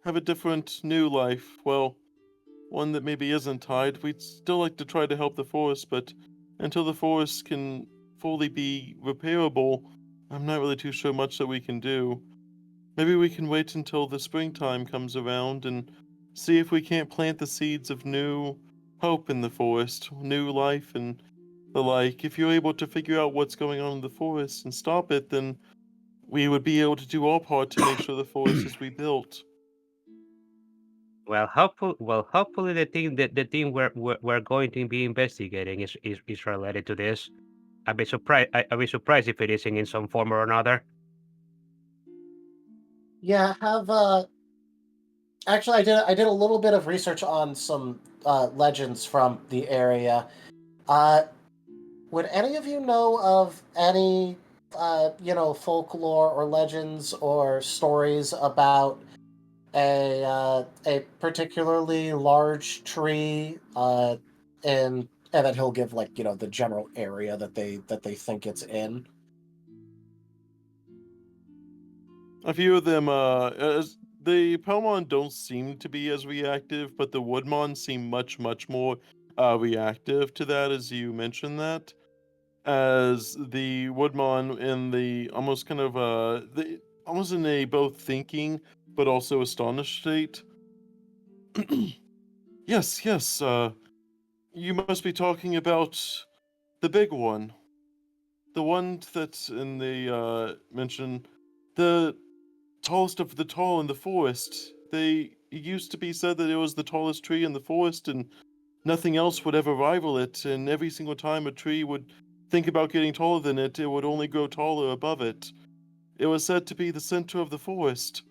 have a different new life. Well, one that maybe isn't tied. We'd still like to try to help the forest, but until the forest can fully be repairable, I'm not really too sure much that we can do. Maybe we can wait until the springtime comes around and see if we can't plant the seeds of new hope in the forest, new life and the like. If you're able to figure out what's going on in the forest and stop it, then we would be able to do our part to make sure the forest is rebuilt. Hopefully the thing we're going to be investigating is related to this. I'd be surprised if it isn't in some form or another. Yeah, have actually I did a little bit of research on some legends from the area. Would any of you know of any folklore or legends or stories about a particularly large tree and then he'll give like the general area that they think it's in. A few of them, the Palmon don't seem to be as reactive, but the Woodmon seem much, much more reactive to that, as you mentioned that. As the Woodmon in the almost kind of, almost in a both thinking but also astonished state. Yes, yes, you must be talking about the big one. The one that's in the, mention, the tallest of the tall in the forest. It used to be said that it was the tallest tree in the forest and nothing else would ever rival it, and every single time a tree would think about getting taller than it, it would only grow taller above it. It was said to be the center of the forest.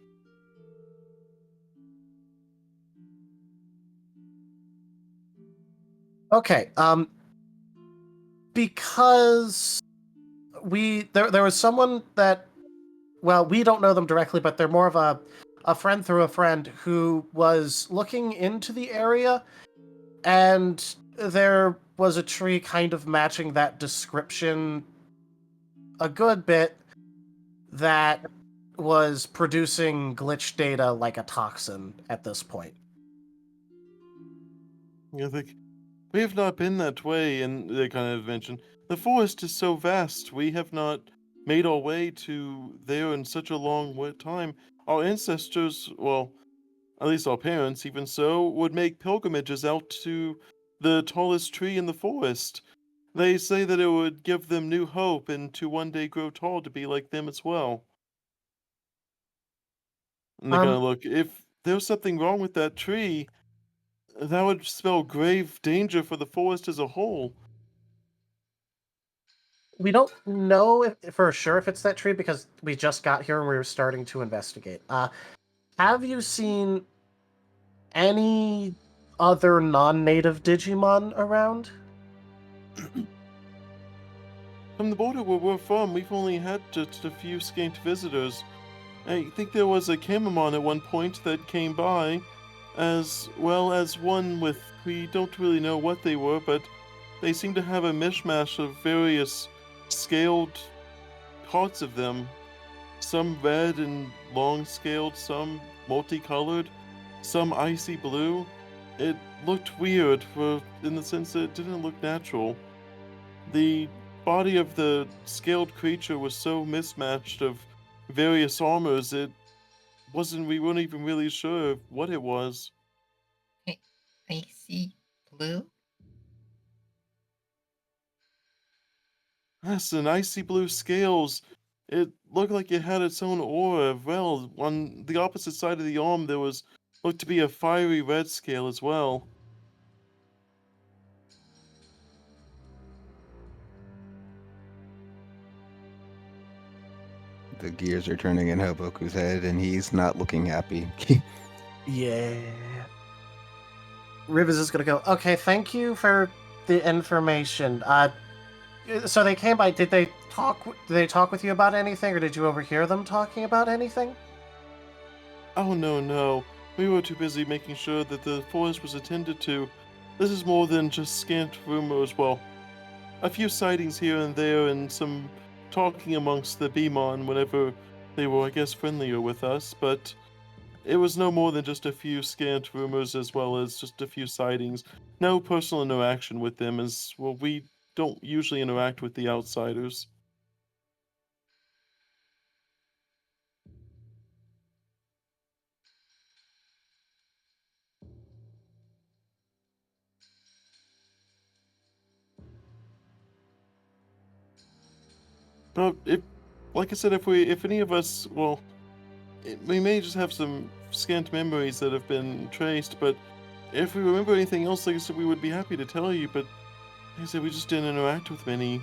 Okay, because there was someone that, well, we don't know them directly, but they're more of a friend through a friend who was looking into the area, and there was a tree kind of matching that description a good bit that was producing glitch data like a toxin at this point. You think, we have not been that way, and they kind of mention, the forest is so vast, we have not made our way to there in such a long time. Our ancestors, well, at least our parents, even so, would make pilgrimages out to the tallest tree in the forest. They say that it would give them new hope and to one day grow tall to be like them as well. And they kind of Um, look, if there was something wrong with that tree, that would spell grave danger for the forest as a whole. we don't know for sure if it's that tree because we just got here and we were starting to investigate. Have you seen any other non-native Digimon around? From the border where we're from, we've only had just a few scant visitors. I think there was a Camamon at one point that came by, as well as one with, we don't really know what they were, but they seem to have a mishmash of various scaled parts of them. Some red and long scaled, some multicolored, some icy blue. It looked weird in the sense that it didn't look natural. The body of the scaled creature was so mismatched of various armors, we weren't even really sure what it was. I see blue. Yes, and icy blue scales. It looked like it had its own aura. Well, on the opposite side of the arm, there was looked to be a fiery red scale as well. The gears are turning in Haboku's head, and he's not looking happy. Yeah. Rhiv is just gonna go, okay, thank you for the information. So they came by, did they talk with you about anything, or did you overhear them talking about anything? Oh no. We were too busy making sure that the forest was attended to. This is more than just scant rumors. Well, a few sightings here and there, and some talking amongst the Beemon whenever they were, I guess, friendlier with us, but it was no more than just a few scant rumors as well as just a few sightings. No personal interaction with them, as well, we don't usually interact with the outsiders. But like I said, if any of us, well, we may just have some scant memories that have been traced, but if we remember anything else, like I said, we would be happy to tell you, but like I said, we just didn't interact with many.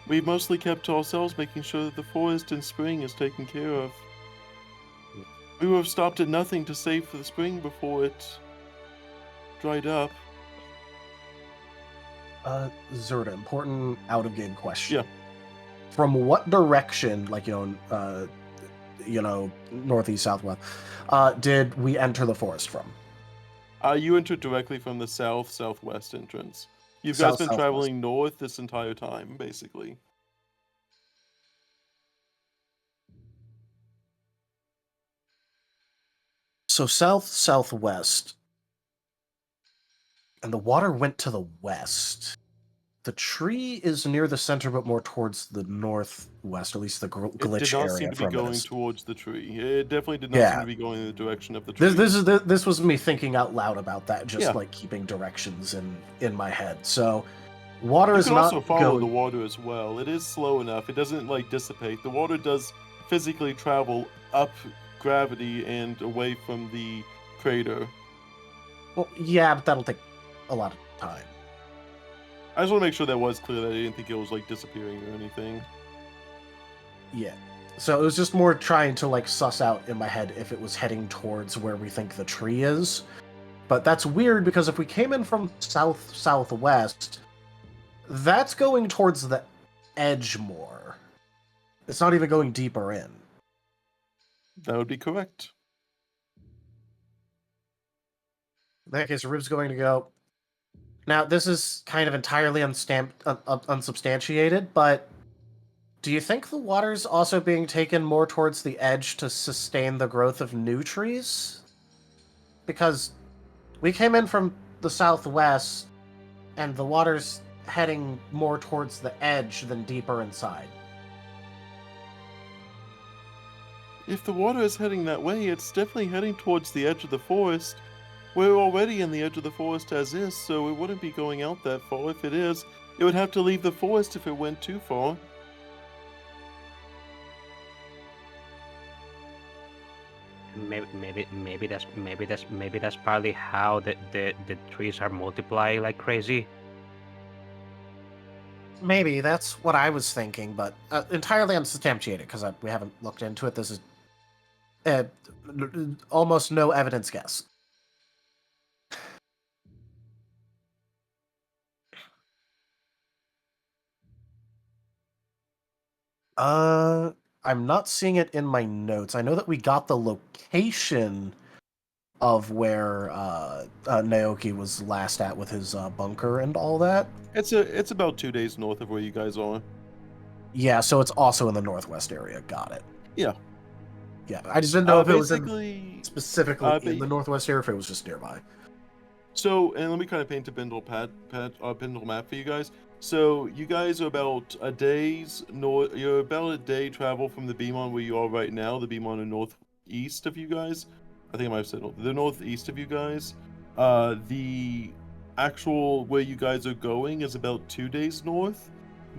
We mostly kept to ourselves, making sure that the forest in spring is taken care of. We would have stopped at nothing to save for the spring before it dried up. Zerda, important out-of-game question. Yeah. From what direction, like, northeast, southwest, did we enter the forest from? You entered directly from the southwest entrance. You guys been Southwest. traveling north this entire time, basically. So southwest, and the water went to the west. The tree is near the center, but more towards the northwest. At least the glitch It did not area seem to be from going it is. towards the tree. It definitely did not seem to be going in the direction of the tree. This was me thinking out loud about that, just Yeah. like keeping directions in my head. So water You is can not also follow the going. water as well. It is slow enough. It doesn't like dissipate. The water does physically travel up gravity and away from the crater. Well, yeah, but that'll take a lot of time. I just want to make sure that was clear that I didn't think it was like disappearing or anything. Yeah. So it was just more trying to like suss out in my head if it was heading towards where we think the tree is. But that's weird because if we came in from southwest, that's going towards the edge more. It's not even going deeper in. That would be correct. In that case, Riv's going to go. Now, this is kind of entirely unsubstantiated, but do you think the water's also being taken more towards the edge to sustain the growth of new trees? Because we came in from the southwest, and the water's heading more towards the edge than deeper inside. If the water is heading that way, it's definitely heading towards the edge of the forest. We're already in the edge of the forest as is, so it wouldn't be going out that far. If it is, it would have to leave the forest if it went too far. Maybe that's partly how the trees are multiplying like crazy. Maybe that's what I was thinking, but entirely unsubstantiated because we haven't looked into it. This is almost no evidence guess. I'm not seeing it in my notes. I know that we got the location of where Naoki was last at with his bunker and all that. It's about 2 days north of where you guys are. Yeah, so it's also in the northwest area. Got it. Yeah. Yeah, I just didn't know if it was specifically in but- the northwest area, or if it was just nearby. So, and let me kind of paint a Bindle map for you guys. So, you guys are about a day's north. You're about a day travel from the Beemon where you are right now. The Beemon are northeast of you guys. I think I might have said they're northeast of you guys. The actual where you guys are going is about 2 days north,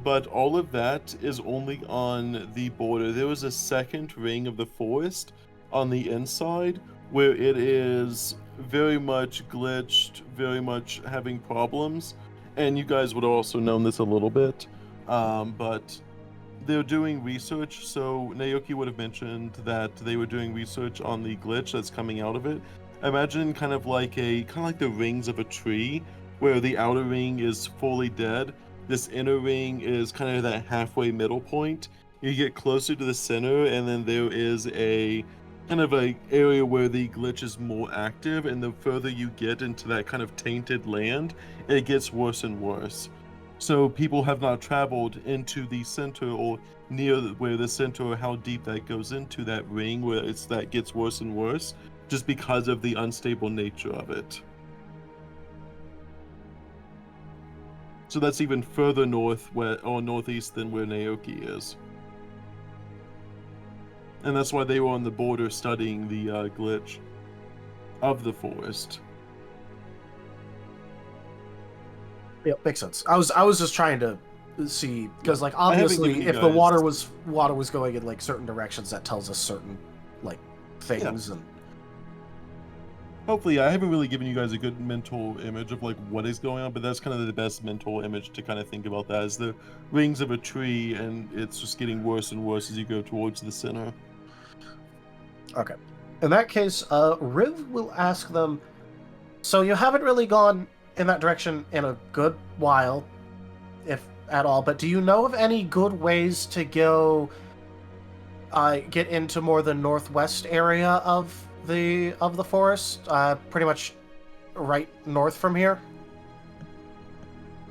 but all of that is only on the border. There was a second ring of the forest on the inside where it is very much glitched, very much having problems, and you guys would have also known this a little bit, but they're doing research. So Naoki would have mentioned that they were doing research on the glitch that's coming out of it. Imagine kind of like the rings of a tree, where the outer ring is fully dead. This inner ring is kind of that halfway middle point. You get closer to the center, and then there is a kind of a area where the glitch is more active, and the further you get into that kind of tainted land, it gets worse and worse. So people have not traveled into the center or near where the center or how deep that goes into that ring where that gets worse and worse, just because of the unstable nature of it. So that's even further north or northeast than where Naoki is. And that's why they were on the border studying the glitch of the forest. Yeah, makes sense. I was just trying to see because, like, obviously, if the guys... water was going in like certain directions, that tells us certain like things. And hopefully, I haven't really given you guys a good mental image of like what is going on, but that's kind of the best mental image to kind of think about. That is the rings of a tree, and it's just getting worse and worse as you go towards the center. Okay, in that case, Rhiv will ask them. So you haven't really gone in that direction in a good while, if at all. But do you know of any good ways to go get into more the northwest area of the forest? Pretty much right north from here.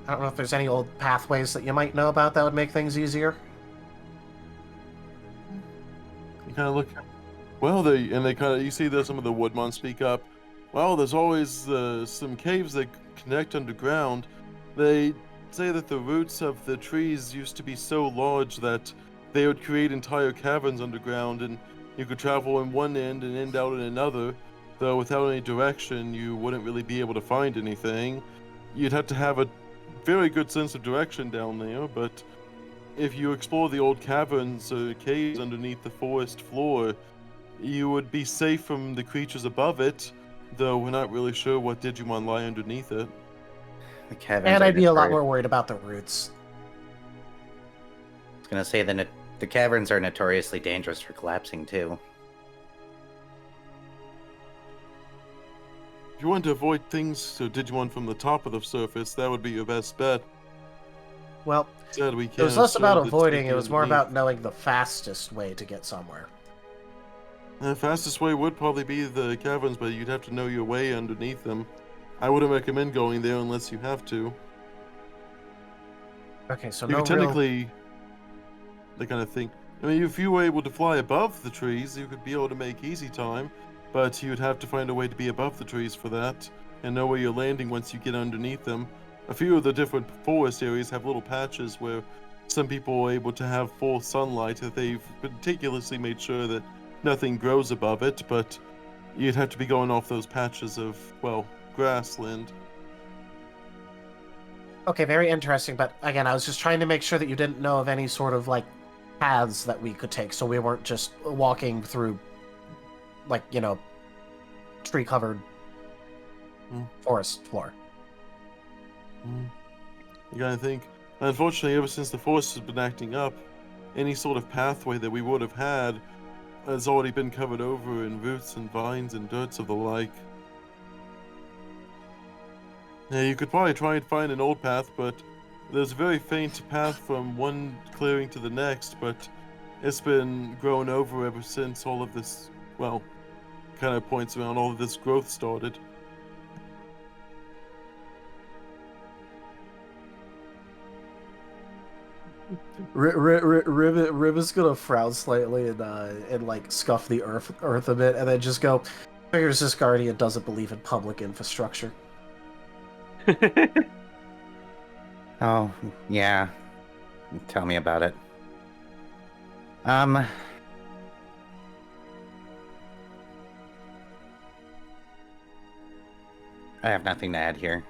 I don't know if there's any old pathways that you might know about that would make things easier. You kind of look. Well, you see some of the woodmen speak up. Well, there's always some caves that connect underground. They say that the roots of the trees used to be so large that they would create entire caverns underground, and you could travel in one end and end out in another, though without any direction you wouldn't really be able to find anything. You'd have to have a very good sense of direction down there, but if you explore the old caverns or caves underneath the forest floor, you would be safe from the creatures above it, though we're not really sure what Digimon lie underneath it. The caverns And are I'd be a lot notorious. more worried about the roots. I was gonna say the caverns are notoriously dangerous for collapsing too. If you want to avoid things to Digimon from the top of the surface, that would be your best bet. Well, Instead, we it was can't less about assume that avoiding, it sneaking was more underneath. about knowing the fastest way to get somewhere. The fastest way would probably be the caverns, but you'd have to know your way underneath them. I wouldn't recommend going there unless you have to. Okay, so You no could technically, the kind of thing. I mean, if you were able to fly above the trees, you could be able to make easy time, but you'd have to find a way to be above the trees for that, and know where you're landing once you get underneath them. A few of the different forest areas have little patches where some people are able to have full sunlight, that they've meticulously made sure that nothing grows above it, but you'd have to be going off those patches of, well, grassland. Okay, very interesting, but again, I was just trying to make sure that you didn't know of any sort of, like, paths that we could take, so we weren't just walking through, like, you know, tree-covered forest floor. You gotta think. Unfortunately, ever since the forest has been acting up, any sort of pathway that we would have had has already been covered over in roots and vines and dirts of the like. Yeah, you could probably try and find an old path, but there's a very faint path from one clearing to the next, but it's been grown over ever since all of this, well, kind of points around all of this growth started. Rib is gonna frown slightly and like scuff the earth a bit, and then just go, figures this guardian doesn't believe in public infrastructure. Oh, yeah. Tell me about it. I have nothing to add here.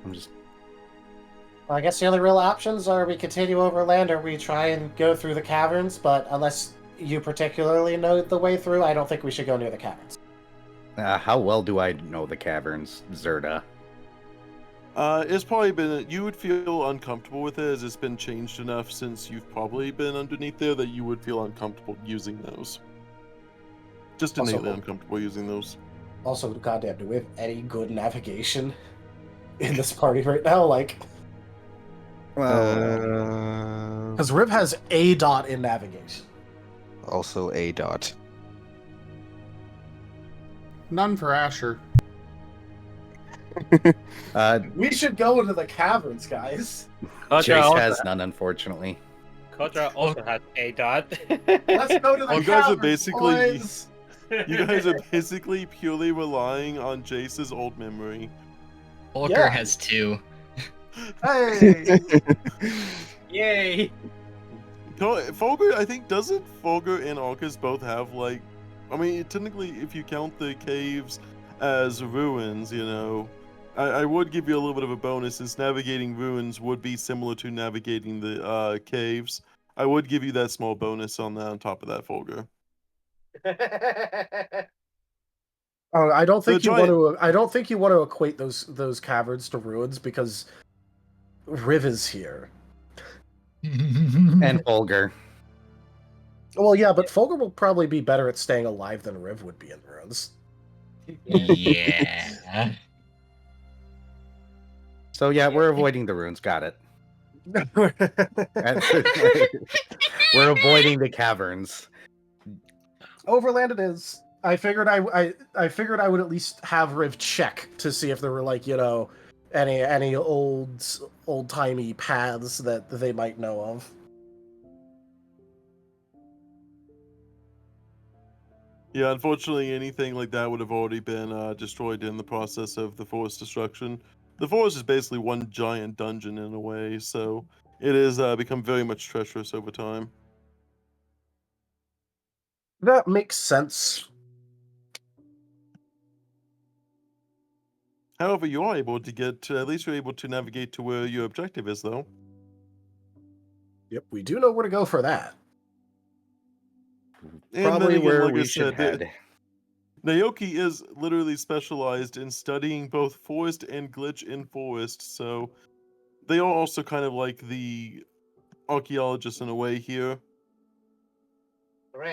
Well, I guess the only real options are we continue overland or we try and go through the caverns, but unless you particularly know the way through, I don't think we should go near the caverns. How well do I know the caverns, Zerda? It's probably been, you would feel uncomfortable with it as it's been changed enough since you've probably been underneath there that you would feel uncomfortable using those. Just Also- innately uncomfortable using those. Also, goddamn, do we have any good navigation in this party right now? Like, because Rhiv has a dot in navigation. Also a dot. None for Asher. We should go into the caverns, guys. Jace also, has none, unfortunately. Kotora also has a dot. Let's go to the You guys are caverns, basically- boys. You guys are basically purely relying on Jace's old memory. Volker Yeah. has 2. Hey, Yay! Fulgur, I think, doesn't Fulgur and Arcus both have, like, I mean, technically, if you count the caves as ruins, you know, I would give you a little bit of a bonus, since navigating ruins would be similar to navigating the caves. I would give you that small bonus on that, on top of that, Fulgur. oh, I don't think The you want to. I don't think you want to equate those caverns to ruins because Rhiv is here. And Olger. Well, yeah, but Fulgur will probably be better at staying alive than Rhiv would be in ruins. Yeah. So yeah, we're avoiding the runes. Got it. We're avoiding the caverns. Overland it is. I figured I figured I would at least have Rhiv check to see if there were, like, you know, any old timey paths that they might know of. Yeah, unfortunately, anything like that would have already been destroyed in the process of the forest destruction. The forest is basically one giant dungeon in a way, so it has become very much treacherous over time. That makes sense. However, you are able to get, at least you're able to navigate to where your objective is, though. Yep, we do know where to go for that. And then Probably again, where like I we should said, head. Naoki is literally specialized in studying both forest and glitch in forest, so they are also kind of like the archaeologists in a way here.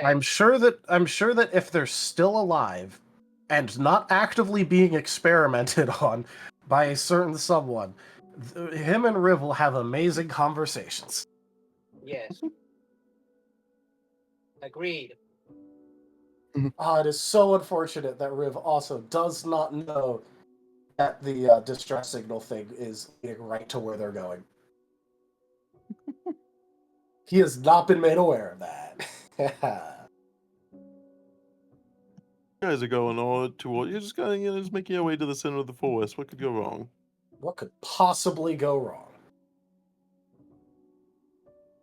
I'm sure that if they're still alive and not actively being experimented on by a certain someone, him and Rhiv will have amazing conversations. Yes. Agreed. It is so unfortunate that Rhiv also does not know that the distress signal thing is leading right to where they're going. He has not been made aware of that. You guys are going all toward, you're just kind of, you know, just making your way to the center of the forest. What could go wrong? What could possibly go wrong?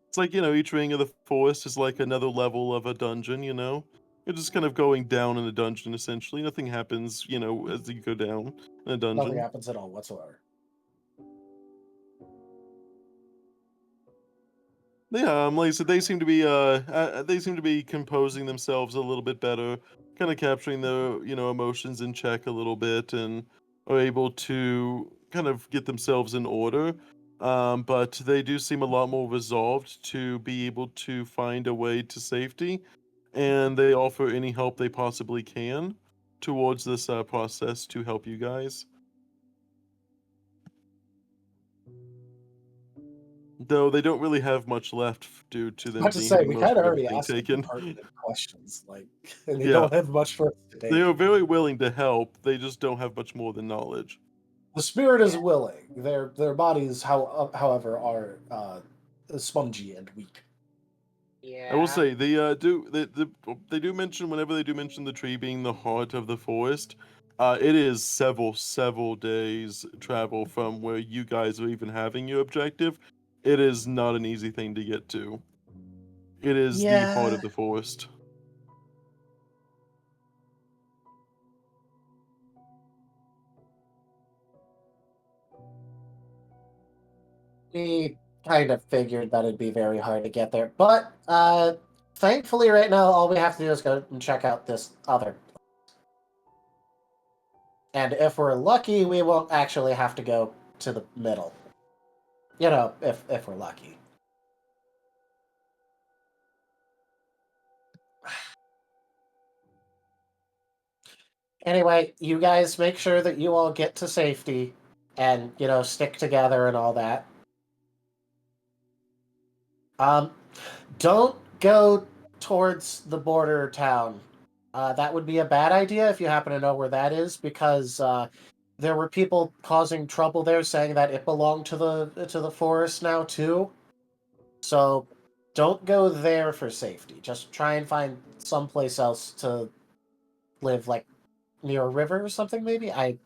It's like, you know, each ring of the forest is like another level of a dungeon, you know? You're just kind of going down in a dungeon, essentially. Nothing happens, you know, as you go down in a dungeon. Nothing happens at all whatsoever. Yeah, like I said, they seem to be composing themselves a little bit better, kind of capturing their, you know, emotions in check a little bit, and are able to kind of get themselves in order. But they do seem a lot more resolved to be able to find a way to safety, and they offer any help they possibly can towards this process to help you guys. Though they don't really have much left due to them I have to being say, we most kind of of already everything asked them taken. pertinent questions, like, and they Yeah. don't have much for us to They take. are very willing to help. They just don't have much more than knowledge. The spirit is willing. Their bodies, however, are spongy and weak. Yeah. I will say they do mention, whenever they do mention the tree being the heart of the forest, it is several days travel from where you guys are even having your objective. It is not an easy thing to get to. It is the heart Yeah. of the forest. We kind of figured that it'd be very hard to get there, but thankfully, right now, all we have to do is go and check out this other. And if we're lucky, we won't actually have to go to the middle. You know, if we're lucky. Anyway, you guys make sure that you all get to safety and, you know, stick together and all that. Don't go towards the border town. That would be a bad idea if you happen to know where that is, because there were people causing trouble there, saying that it belonged to the forest now too. So don't go there for safety. Just try and find someplace else to live, like near a river or something. Maybe. Hey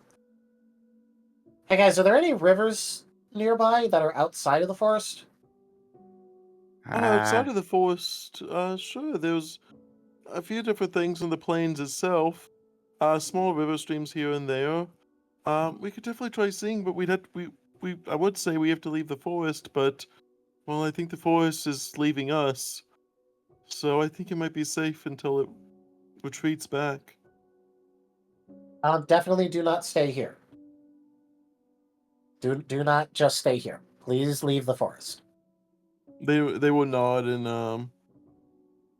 guys, are there any rivers nearby that are outside of the forest? Outside of the forest, sure, there's a few different things in the plains itself. Small river streams here and there. We could definitely try seeing, but I would say we have to leave the forest, but, well, I think the forest is leaving us. So I think it might be safe until it retreats back. Definitely do not stay here. Do not just stay here. Please leave the forest. They will nod, and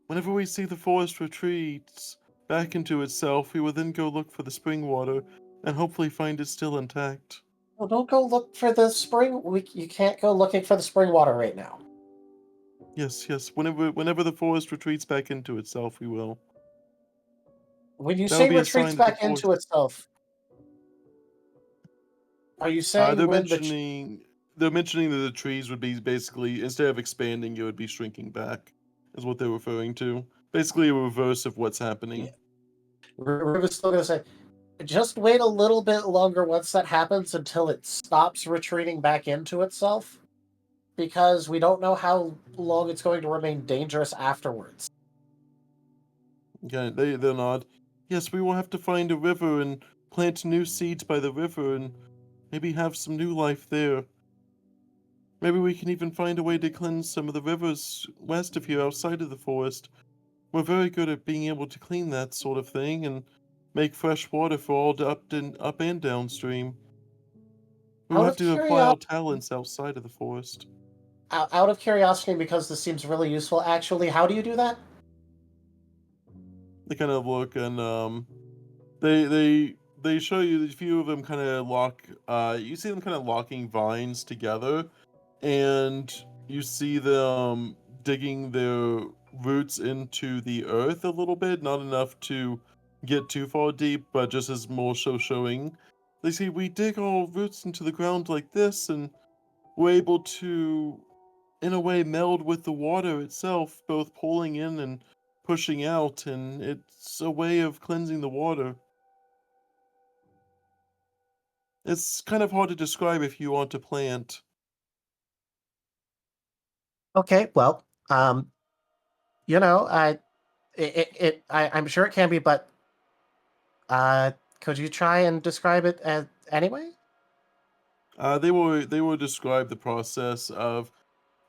whenever we see the forest retreats back into itself, we will then go look for the spring water and hopefully find it still intact. Well, don't go look for the spring. You can't go looking for the spring water right now. Yes, yes. Whenever the forest retreats back into itself, we will. When you That'll say be a retreats sign that the back into forest. itself, are you saying They're when mentioning that the trees would be basically, instead of expanding, it would be shrinking back, is what they're referring to. Basically, a reverse of what's happening. Yeah. Riv is still going to say, just wait a little bit longer once that happens until it stops retreating back into itself, because we don't know how long it's going to remain dangerous afterwards. Okay, they nod. Yes, we will have to find a river and plant new seeds by the river and maybe have some new life there. Maybe we can even find a way to cleanse some of the rivers west of here outside of the forest. We're very good at being able to clean that sort of thing and make fresh water for all the up and downstream. We will Out have of to apply our curiosity, talents outside of the forest. out of curiosity, because this seems really useful, actually, how do you do that? They kind of look and they show you a few of them kind of lock. You see them kind of locking vines together, and you see them digging their roots into the earth a little bit, not enough to get too far deep, but just as more so showing. They see we dig our roots into the ground like this, and we're able to, in a way, meld with the water itself, both pulling in and pushing out, and it's a way of cleansing the water. It's kind of hard to describe if you want to plant. Okay, well, you know, I'm sure it can be, but uh, could you try and describe it anyway? They will describe the process of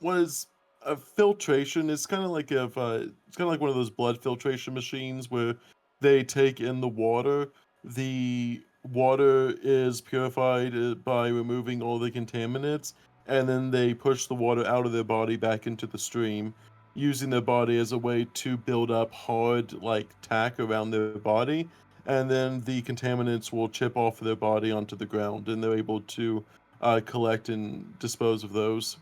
what is a filtration. It's kind of like one of those blood filtration machines where they take in the water. The water is purified by removing all the contaminants, and then they push the water out of their body back into the stream, using their body as a way to build up hard like tack around their body, and then the contaminants will chip off their body onto the ground, and they're able to collect and dispose of those.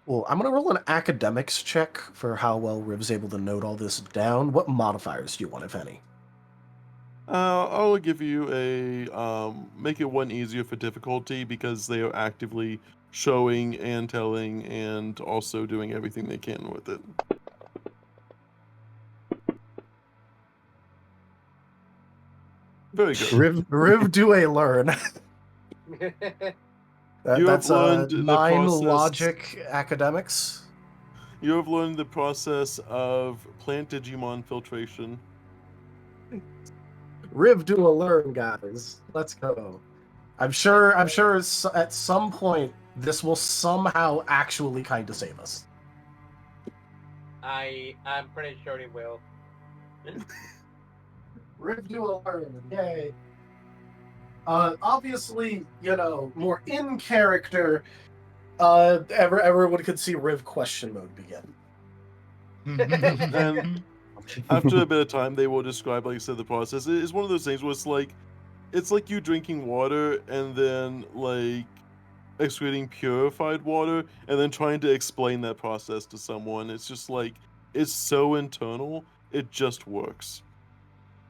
Well, I'm gonna roll an academics check for how well Riv's able to note all this down. What modifiers do you want, if any? I'll give you a make it one easier for difficulty because they are actively showing and telling and also doing everything they can with it. Very good. Riv do a learn. You have That's learned the 9 process. logic academics. You have learned the process of plant Digimon filtration. Riv do a learn, guys. Let's go. I'm sure at some point this will somehow actually kind of save us. I'm pretty sure it will. Riv do a learn. Yay. Obviously, more in character, everyone could see Rhiv question mode begin. And after a bit of time, they will describe, like I said, the process. It's one of those things where it's like you drinking water and then like excreting purified water and then trying to explain that process to someone. It's just like it's so internal, it just works.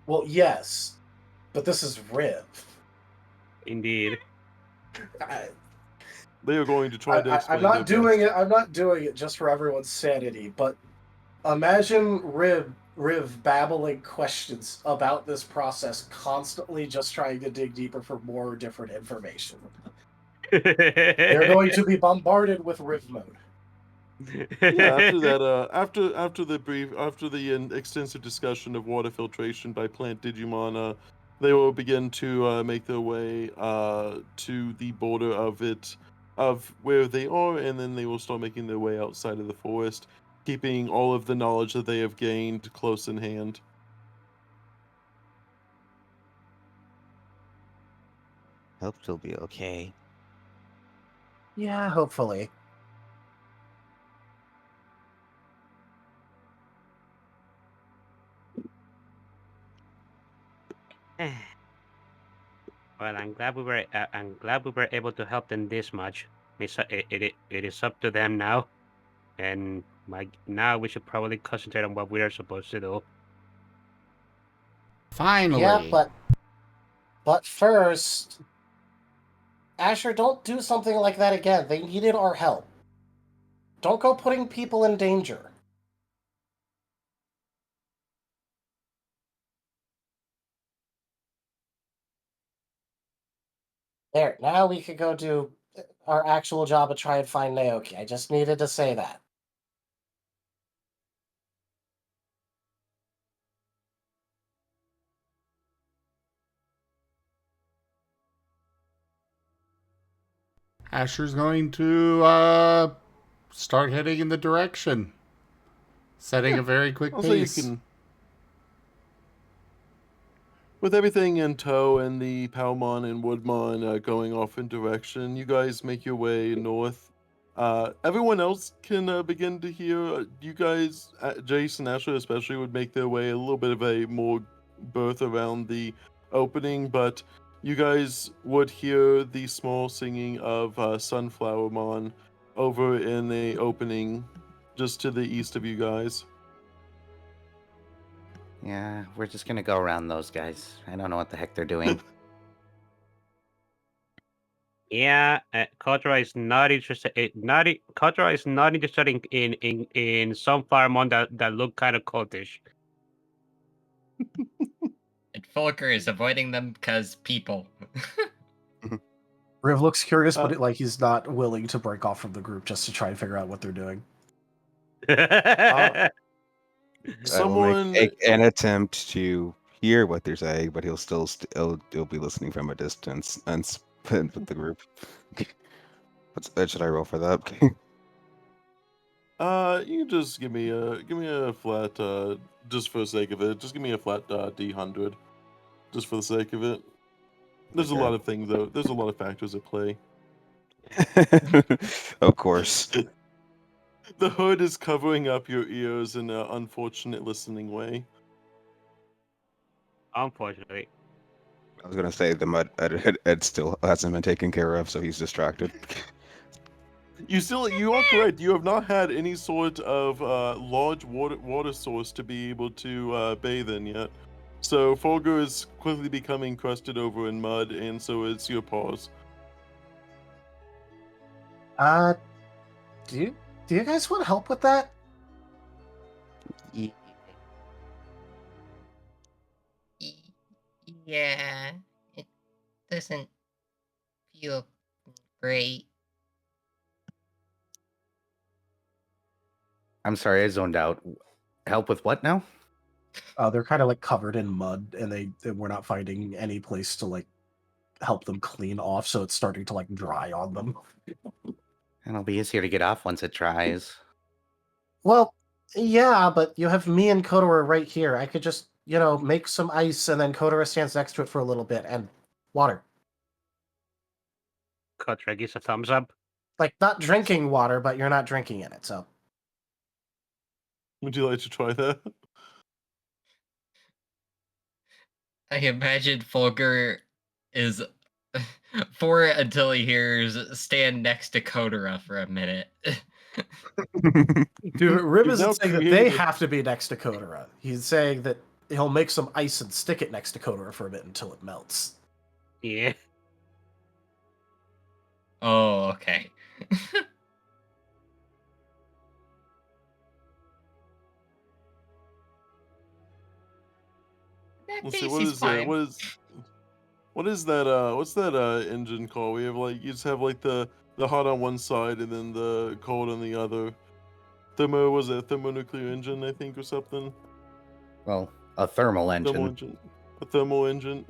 Well, yes, but this is Rhiv. Indeed. They are going to try to explain. I'm not doing it. I'm not doing it just for everyone's sanity. But imagine Rhiv babbling questions about this process, constantly just trying to dig deeper for more different information. They're going to be bombarded with Rhiv mode. Yeah, after that, after the extensive discussion of water filtration by plant Digimon, they will begin to make their way to the border of where they are, and then they will start making their way outside of the forest, keeping all of the knowledge that they have gained close in hand. Hope she'll be okay. Yeah, hopefully. Well, I'm glad we were able to help them this much. It is up to them now, and now we should probably concentrate on what we are supposed to do. Finally. Yeah, but first, Asher, don't do something like that again. They needed our help. Don't go putting people in danger. There, now we could go do our actual job and try and find Naoki. I just needed to say that. Asher's going to start heading in the direction, setting a very quick Also, you pace. can, with everything in tow and the Palmon and Woodmon going off in direction, you guys make your way north. Everyone else can begin to hear. You guys, Jace and Asher especially, would make their way a little bit of a more berth around the opening, but you guys would hear the small singing of Sunflowermon over in the opening just to the east of you guys. Yeah, we're just gonna go around those guys. I don't know what the heck they're doing. Yeah, Kotora is not interested. Kotora is not interested in some firemen that look kind of cultish. And Folker is avoiding them because people. Rhiv looks curious, but like he's not willing to break off from the group just to try and figure out what they're doing. Someone make an attempt to hear what they're saying, but he'll be listening from a distance and split with the group. Should I roll for that? You can just give me a flat, just for the sake of it. Just give me a flat D100, just for the sake of it. There's a Okay. lot of things though. There's a lot of factors at play. Of course. The hood is covering up your ears in an unfortunate listening way. Unfortunately. I was gonna say the mud Ed still hasn't been taken care of, so he's distracted. You are correct. You have not had any sort of large water source to be able to bathe in yet. So Folger is quickly becoming crusted over in mud, and so is your paws. Do you guys want help with that? Yeah, it doesn't feel great. I'm sorry, I zoned out. Help with what now? They're kind of like covered in mud, and we're not finding any place to like help them clean off, so it's starting to like dry on them. And it'll be easier to get off once it dries. Well, yeah, but you have me and Kotora right here. I could just, make some ice, and then Kotora stands next to it for a little bit, and water. Kotora gives a thumbs up. Like, not drinking water, but you're not drinking in it, so. Would you like to try that? I imagine Fulgur is for it until he hears stand next to Kotora for a minute. Dude, Rhiv You've now isn't saying that they created- have to be next to Kotora. He's saying that he'll make some ice and stick it next to Kotora for a bit until it melts. Yeah. Oh, okay. Let's see, what is that? What is that? What's that engine called? We have like you just have like the hot on one side and then the cold on the other. Thermonuclear engine, I think, or something. Well, a thermal engine. A thermal engine.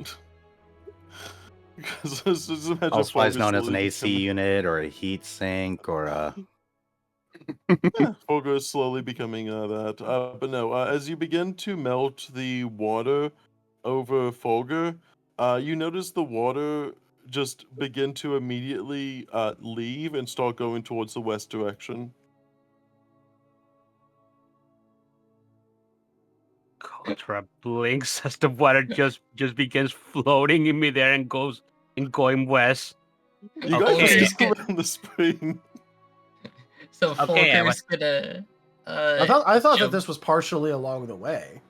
Because just imagine Otherwise Fulgur known as an slowly AC unit or a heat sink or a. Fulgur is slowly becoming that. But no, as you begin to melt the water over Fulgur, you notice the water just begin to immediately leave and start going towards the west direction. Kotora blinks as the water just begins floating in midair and going west. You guys Okay. are Fulgur's still gonna, around the spring. so Okay, Fulgur's gonna. I thought that jump- this was partially along the way.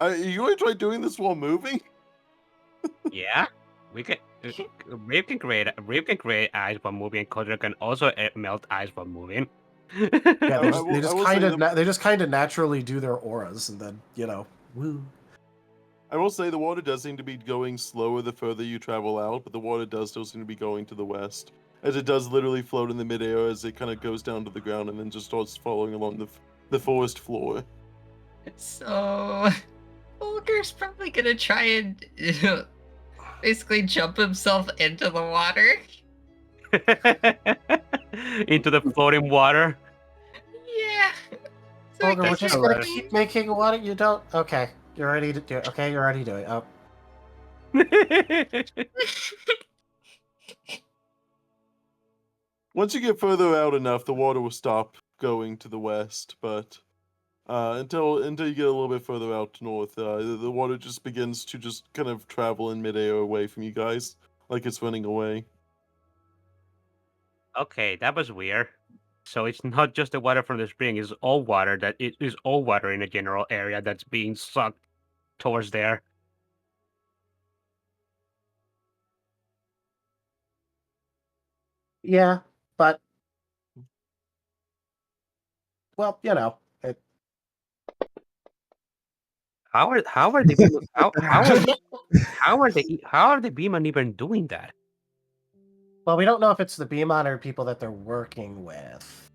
You want to try doing this while moving? Yeah, we can. Rhiv can create ice while moving, and Kotora can also melt ice while moving. Yeah, I will say they just kind of naturally do their auras, and then woo. I will say the water does seem to be going slower the further you travel out, but the water does still seem to be going to the west, as it does literally float in the midair as it kind of goes down to the ground and then just starts following along the forest floor. So Fulgur's probably gonna try and basically jump himself into the water. Into the floating water. Yeah. So Fulgur, we're That's just all gonna right. keep making water. You don't. Okay, you're ready to do it. Okay, you're already doing it. Oh, Once you get further out enough, the water will stop going to the west, but until you get a little bit further out north, the water just begins to just kind of travel in midair away from you guys, like it's running away. Okay, that was weird. So it's not just the water from the spring; it's all water it is all water in a general area that's being sucked towards there. yeah, but well, it. How are the how are the Beeman even doing that? Well, we don't know if it's the Beamon or people that they're working with.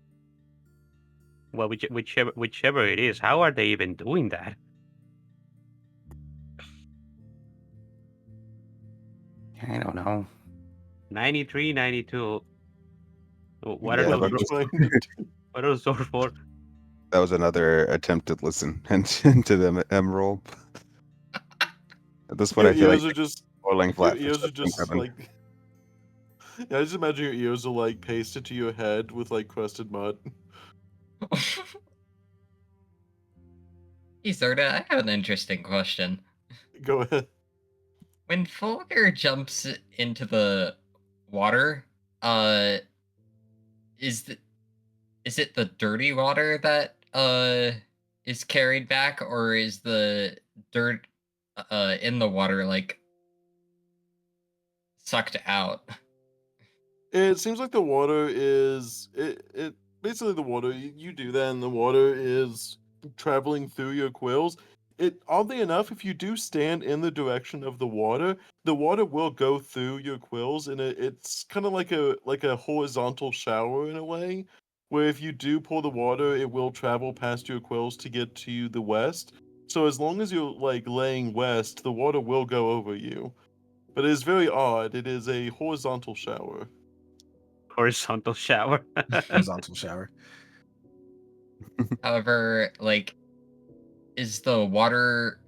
Well, whichever it is, how are they even doing that? I don't know. 93, 92. What Yeah, are but those? trying to What are those for? That was another attempt to listen into the Emerald. At this point, I feel your like ears are just falling flat. your for ears are just something, like. Yeah, I just imagine your ears are like pasted to your head with like crusted mud. Isorda, I have an interesting question. Go ahead. When Fulgur jumps into the water, is it the dirty water that is carried back, or is the dirt in the water like sucked out? It seems like the water is it basically the water you do that and the water is traveling through your quills. It oddly enough, if you do stand in the direction of the water will go through your quills and it's kind of like a horizontal shower in a way, where if you do pull the water, it will travel past your quills to get to the west. So as long as you're like laying west, the water will go over you. But it is very odd. It is a horizontal shower. Horizontal shower. Horizontal shower. However, like, is the water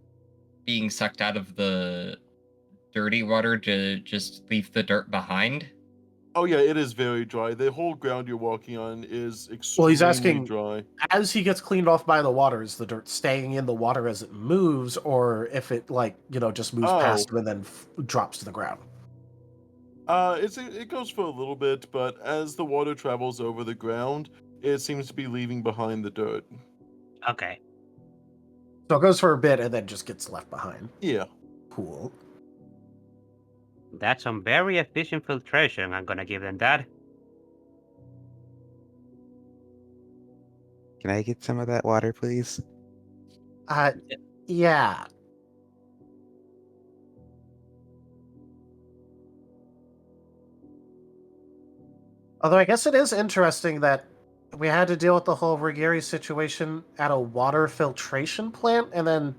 being sucked out of the dirty water to just leave the dirt behind? Oh yeah, it is very dry. The whole ground you're walking on is extremely Well, he's asking, dry. as he gets cleaned off by the water, is the dirt staying in the water as it moves, or if it, like, just moves past him and then drops to the ground? It goes for a little bit, but as the water travels over the ground, it seems to be leaving behind the dirt. Okay. So it goes for a bit and then just gets left behind. Yeah. Cool. That's some very efficient filtration. I'm gonna give them that. Can I get some of that water, please? Yeah. Although I guess it is interesting that we had to deal with the whole Rigiri situation at a water filtration plant, and then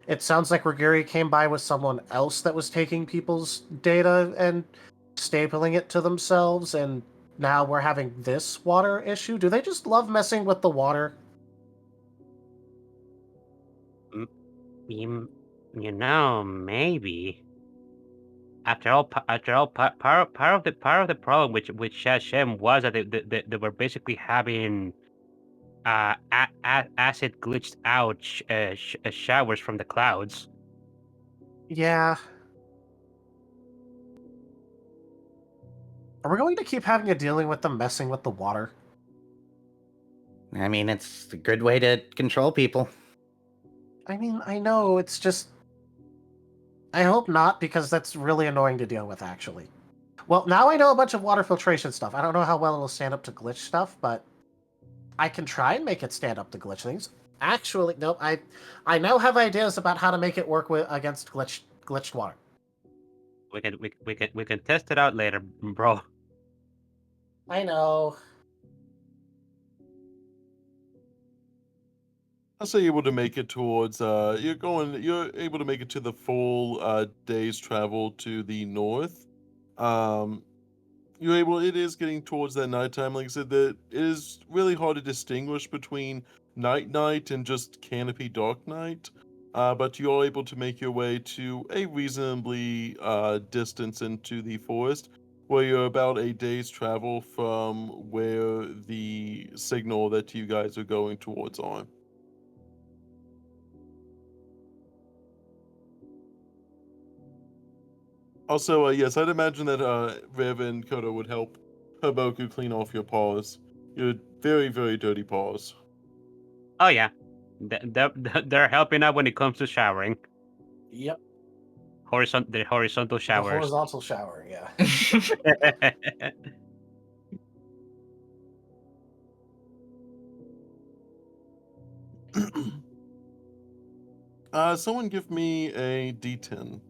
it sounds like Rigiri came by with someone else that was taking people's data and stapling it to themselves, and now we're having this water issue. Do they just love messing with the water? Maybe. After all, part of the problem with Shashem was that they were basically having acid glitched out showers from the clouds. Yeah. Are we going to keep having a dealing with them messing with the water? I mean, it's a good way to control people. I mean, I know, it's just... I hope not, because that's really annoying to deal with, actually. Well, now I know a bunch of water filtration stuff. I don't know how well it'll stand up to glitch stuff, but I can try and make it stand up to glitch things. Actually, no, I now have ideas about how to make it work against glitched water. We can test it out later, bro. I know. I'll say you're able to make it towards you're able to make it to the full day's travel to the north. It is getting towards that nighttime. Like I said, that it is really hard to distinguish between night and just canopy dark night. But you are able to make your way to a reasonably distance into the forest, where you're about a day's travel from where the signal that you guys are going towards are. Also, yes, I'd imagine that Rhiv and Koto would help Haboku clean off your paws. Your very, very dirty paws. Oh yeah, they're helping out when it comes to showering. Yep. The horizontal The showers. horizontal shower, yeah. Someone give me a D10.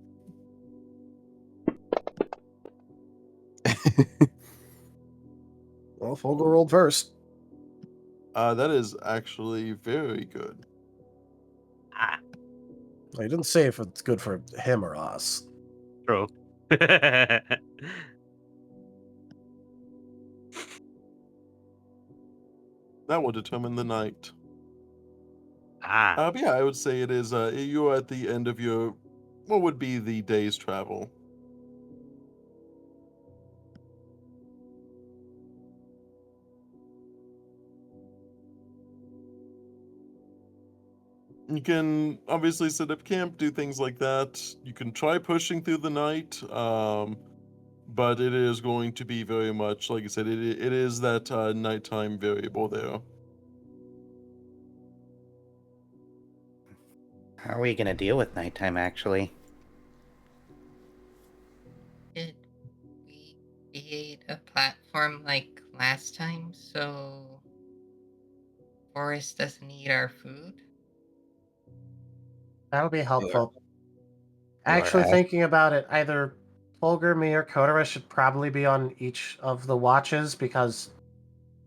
Well, Fogel rolled first. That is actually very good. Ah, I didn't say if it's good for him or us. true. That will determine the night. Ah, But yeah, I would say it is. You're at the end of your what would be the day's travel. You can obviously set up camp, do things like that. You can try pushing through the night, but it is going to be very much, like I said, it is that nighttime variable there. How are we going to deal with nighttime, actually? Did we create a platform like last time so Forest doesn't eat our food? That'll be helpful. You Actually, are thinking about it, either Fulgur, me, or Kotora should probably be on each of the watches, because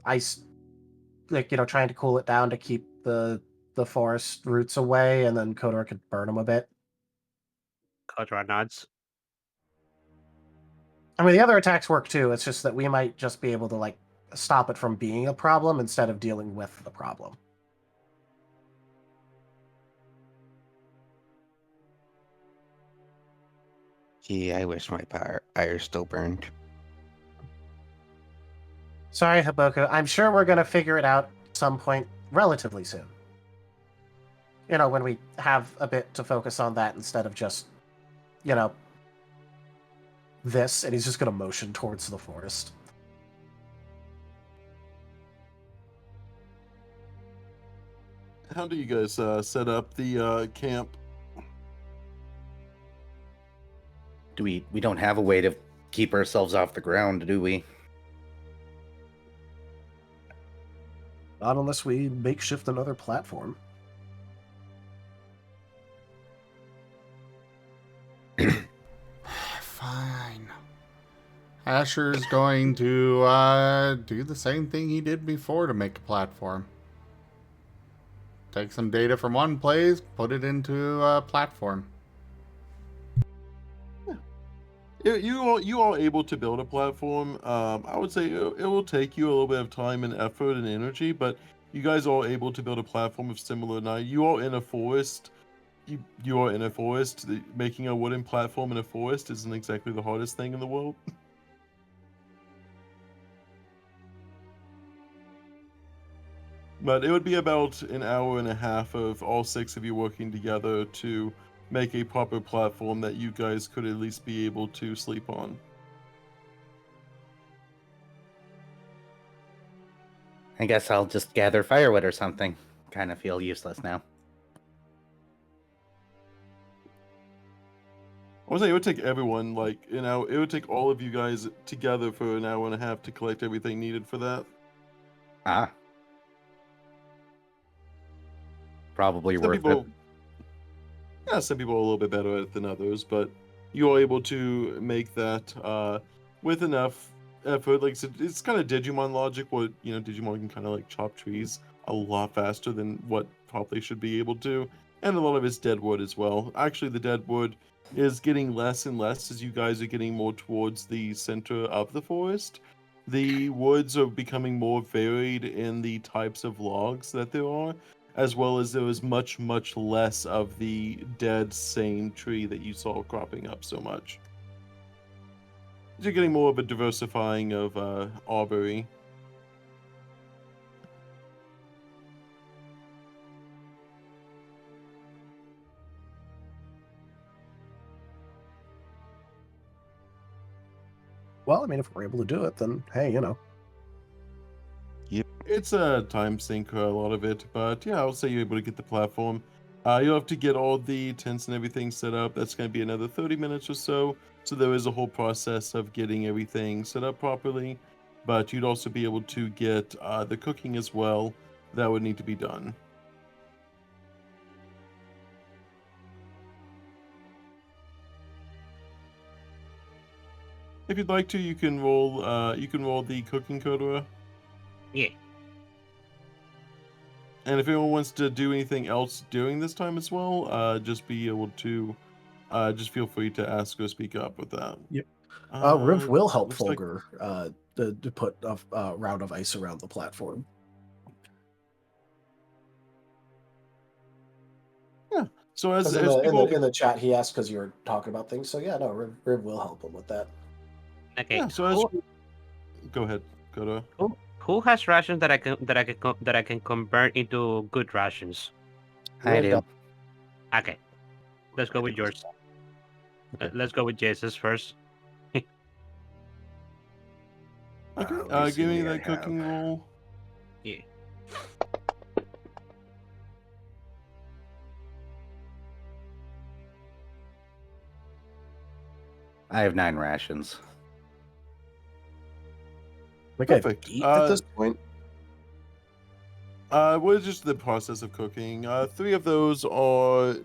trying to cool it down to keep the forest roots away, and then Kotora could burn them a bit. Kotora nods. I mean, the other attacks work too. It's just that we might just be able to stop it from being a problem instead of dealing with the problem. Yeah, I wish my fire still burned. Sorry, Haboku. I'm sure we're gonna figure it out at some point relatively soon. You know, when we have a bit to focus on that instead of just, you know, this. And he's just gonna motion towards the forest. How do you guys set up the camp? We don't have a way to keep ourselves off the ground, do we? Not unless we makeshift another platform. Fine. Asher's going to do the same thing he did before to make a platform. Take some data from one place, put it into a platform. You are able to build a platform. I would say it will take you a little bit of time and effort and energy, but you guys are able to build a platform of similar night. You are in a forest. You are in a forest. Making a wooden platform in a forest isn't exactly the hardest thing in the world. But it would be about an hour and a half of all 6 of you working together to make a proper platform that you guys could at least be able to sleep on. I guess I'll just gather firewood or something. Kind of feel useless now. I would say it would take everyone, like, you know, it would take all of you guys together for an hour and a half to collect everything needed for that. Ah. Probably Some worth people, it. yeah, some people are a little bit better at it than others, but you are able to make that with enough effort. Like, it's kind of Digimon logic, where, you know, Digimon can kind of like chop trees a lot faster than what probably should be able to, and a lot of it's dead wood as well. Actually, the dead wood is getting less and less as you guys are getting more towards the center of the forest. The woods are becoming more varied in the types of logs that there are, as well as there was much, much less of the dead same tree that you saw cropping up so much. You're getting more of a diversifying of arbory. Well, I mean, if we're able to do it, then hey, you know. It's a time sink, a lot of it, but yeah, I'll say you're able to get the platform. You'll have to get all the tents and everything set up. That's going to be another 30 minutes or so. So there is a whole process of getting everything set up properly, but you'd also be able to get the cooking as well. That would need to be done. If you'd like to, you can roll the cooking Kotora. Yeah. And if anyone wants to do anything else during this time as well, just be able to, just feel free to ask or speak up with that. Yep. Rhiv will help looks like- Fulgur to put a round of ice around the platform. Yeah. So as In people, the chat, he asked because you were talking about things. So yeah, no, Rhiv will help him with that. Okay. yeah. So as go ahead, Kotora. Who has rations that I can convert into good rations? I do. Okay. Let's go with yours. Let's go with Jason's first. Okay. let me Give me see, I that cooking have- roll. Yeah. I have 9 rations. Like Perfect. I eat at this point. What is just the process of cooking? 3 of those are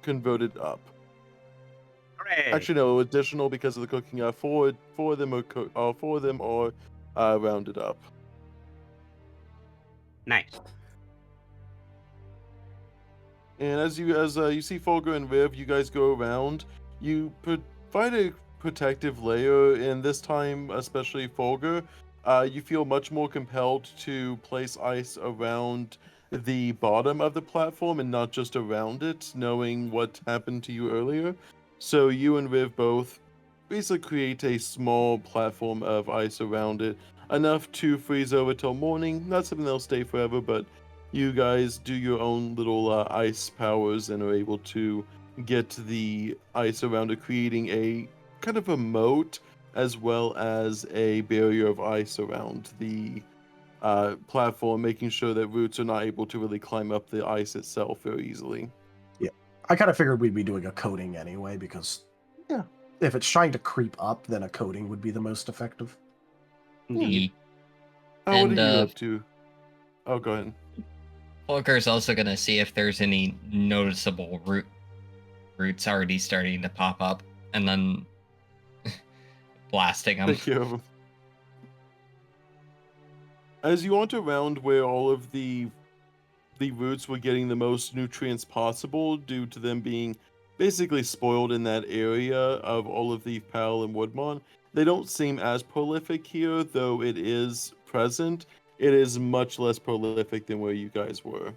converted up. Hooray! Actually, no, additional because of the cooking. 4 of them are rounded up. Nice. And as you see Fulgur and Rhiv, you guys go around. You provide a protective layer, and this time, especially Fulgur, you feel much more compelled to place ice around the bottom of the platform and not just around it, knowing what happened to you earlier. So you and Rhiv both basically create a small platform of ice around it, enough to freeze over till morning. Not something that'll stay forever, but you guys do your own little ice powers and are able to get the ice around it, creating a kind of a moat as well as a barrier of ice around the platform, making sure that roots are not able to really climb up the ice itself very easily. I kind of figured we'd be doing a coating anyway, because Yeah. if it's trying to creep up, then a coating would be the most effective. The What And, are you up to? Oh, go ahead. Volker's also gonna see if there's any noticeable roots already starting to pop up, and then blasting them. Take care of them. As you went around where all of the roots were getting the most nutrients possible due to them being basically spoiled in that area of all of the Pal and Woodmon, they don't seem as prolific here, though it is present. It is much less prolific than where you guys were.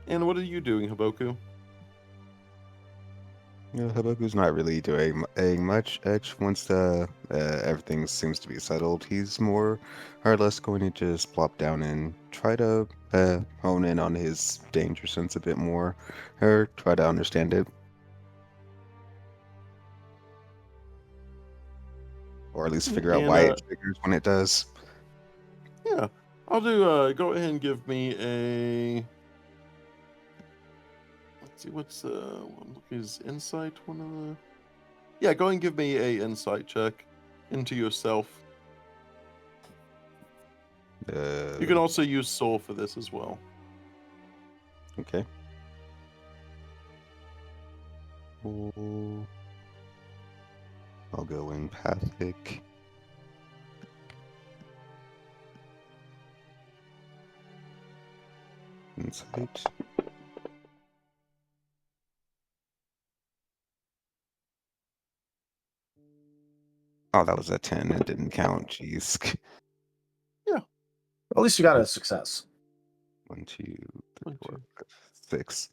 And what are you doing, Haboku? Haboku's not really doing much. Once everything seems to be settled, he's more or less going to just plop down and try to hone in on his danger sense a bit more, or try to understand it, or at least figure out why it triggers when it does. Yeah, I'll do. Go ahead and give me a. Let's see, what's is insight one of the? Yeah, go ahead and give me a insight check into yourself. You can also use soul for this as well. Okay. I'll go empathic. Insight. Oh, that was a 10. It didn't count. Jeez. Yeah. At least you got a success. 1, 2, 3, 4, 5, 6.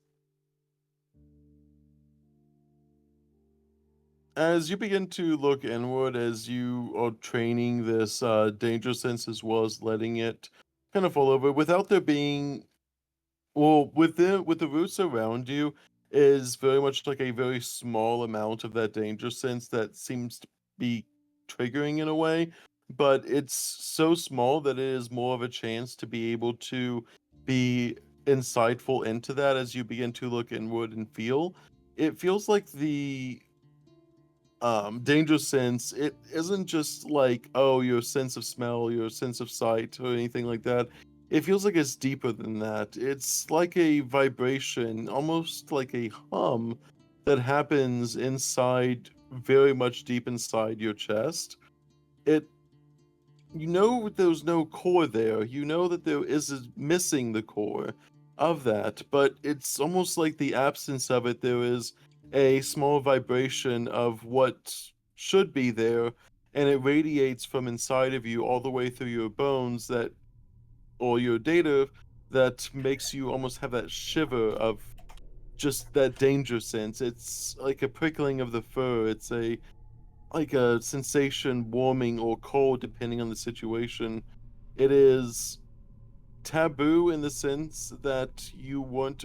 As you begin to look inward, as you are training this danger sense as well as letting it kind of fall over, without there being, well, with the roots around you, is very much like a very small amount of that danger sense that seems to be triggering in a way, but it's so small that it is more of a chance to be able to be insightful into that as you begin to look inward and feel. It feels like the danger sense, it isn't just like, oh, your sense of smell, your sense of sight, or anything like that. It feels like it's deeper than that. It's like a vibration, almost like a hum that happens inside, very much deep inside your chest. You know there's no core there. You know that there is missing the core of that, but it's almost like the absence of it. There is a small vibration of what should be there, and it radiates from inside of you all the way through your bones or your data, that makes you almost have that shiver of just that danger sense. It's like a prickling of the fur. It's like a sensation, warming or cold, depending on the situation. It is taboo in the sense that you weren't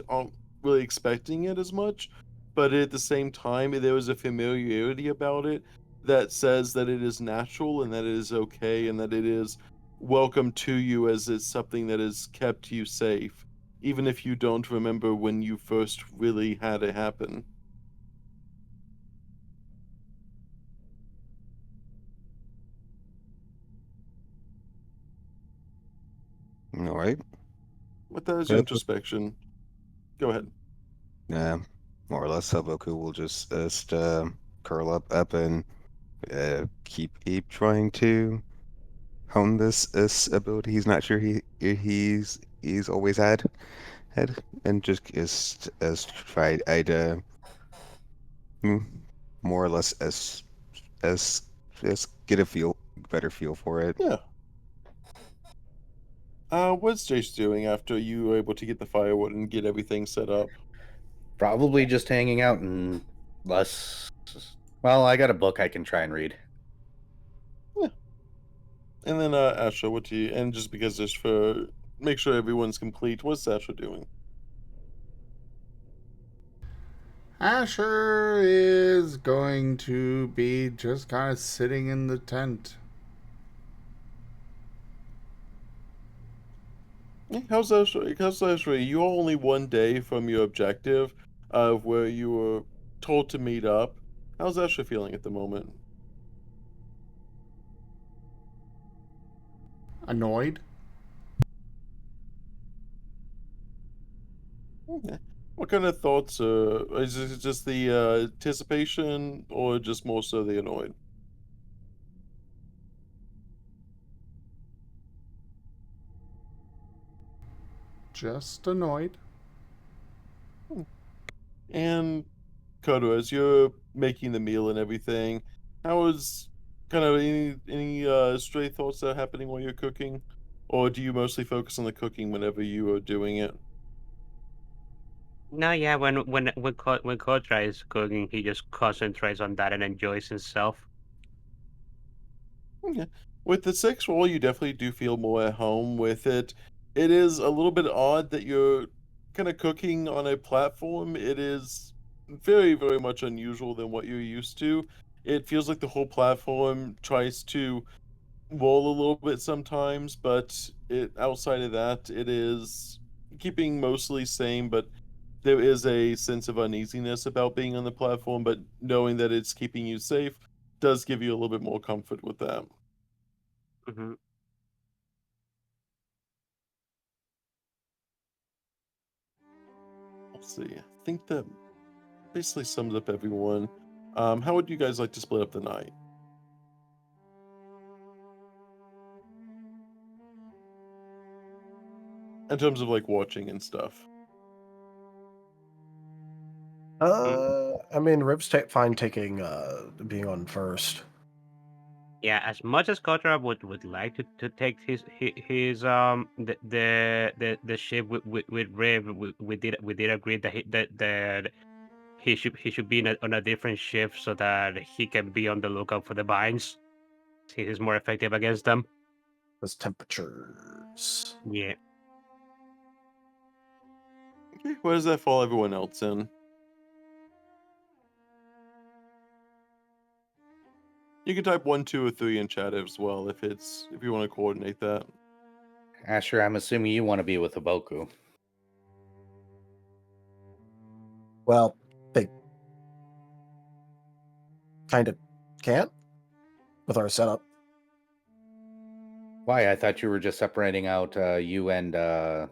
really expecting it as much, but at the same time, there is a familiarity about it that says that it is natural and that it is okay and that it is welcome to you, as it's something that has kept you safe, even if you don't remember when you first really had it happen. All right. With that as your introspection, go ahead. Yeah, more or less, Haboku will just curl up and keep trying to hone this ability. He's not sure he's always had, and just is as tried more or less as just get a better feel for it. Yeah. What's Jace doing after you were able to get the firewood and get everything set up? Probably just hanging out and less. Well, I got a book I can try and read. And then Asha, what do you? And just because just for make sure everyone's complete, what's Asha doing? Asher is going to be just kind of sitting in the tent. How's Asha? How's Asha? You're only one day from your objective of where you were told to meet up. How's Asha feeling at the moment? Annoyed? Okay. What kind of thoughts? Is it just the anticipation, or just more so the annoyed? Just annoyed. And Koto, as you're making the meal and everything, how is kind of any stray thoughts that are happening while you're cooking, or do you mostly focus on the cooking whenever you are doing it? No, yeah. When Kotra is cooking, he just concentrates on that and enjoys himself. Okay. With the sixth roll, you definitely do feel more at home with it. It is a little bit odd that you're kind of cooking on a platform. It is very, very much unusual than what you're used to. It feels like the whole platform tries to roll a little bit sometimes, but it outside of that, it is keeping mostly same, but there is a sense of uneasiness about being on the platform, but knowing that it's keeping you safe does give you a little bit more comfort with that. Hmm. Let's see. I think that basically sums up everyone. How would you guys like to split up the night? In terms of like watching and stuff. I mean, Rib's fine taking being on first. Yeah, as much as Kotra would like to take his the ship with Rhiv, we did agree that he should be on a different shift so that he can be on the lookout for the vines. He is more effective against them. Those temperatures. Yeah. Okay, where does that fall everyone else in? You can type 1, 2, or 3 in chat as well if you want to coordinate that. Asher, I'm assuming you want to be with Haboku. Well, they kind of can't with our setup. Why? I thought you were just separating out you and Yeah,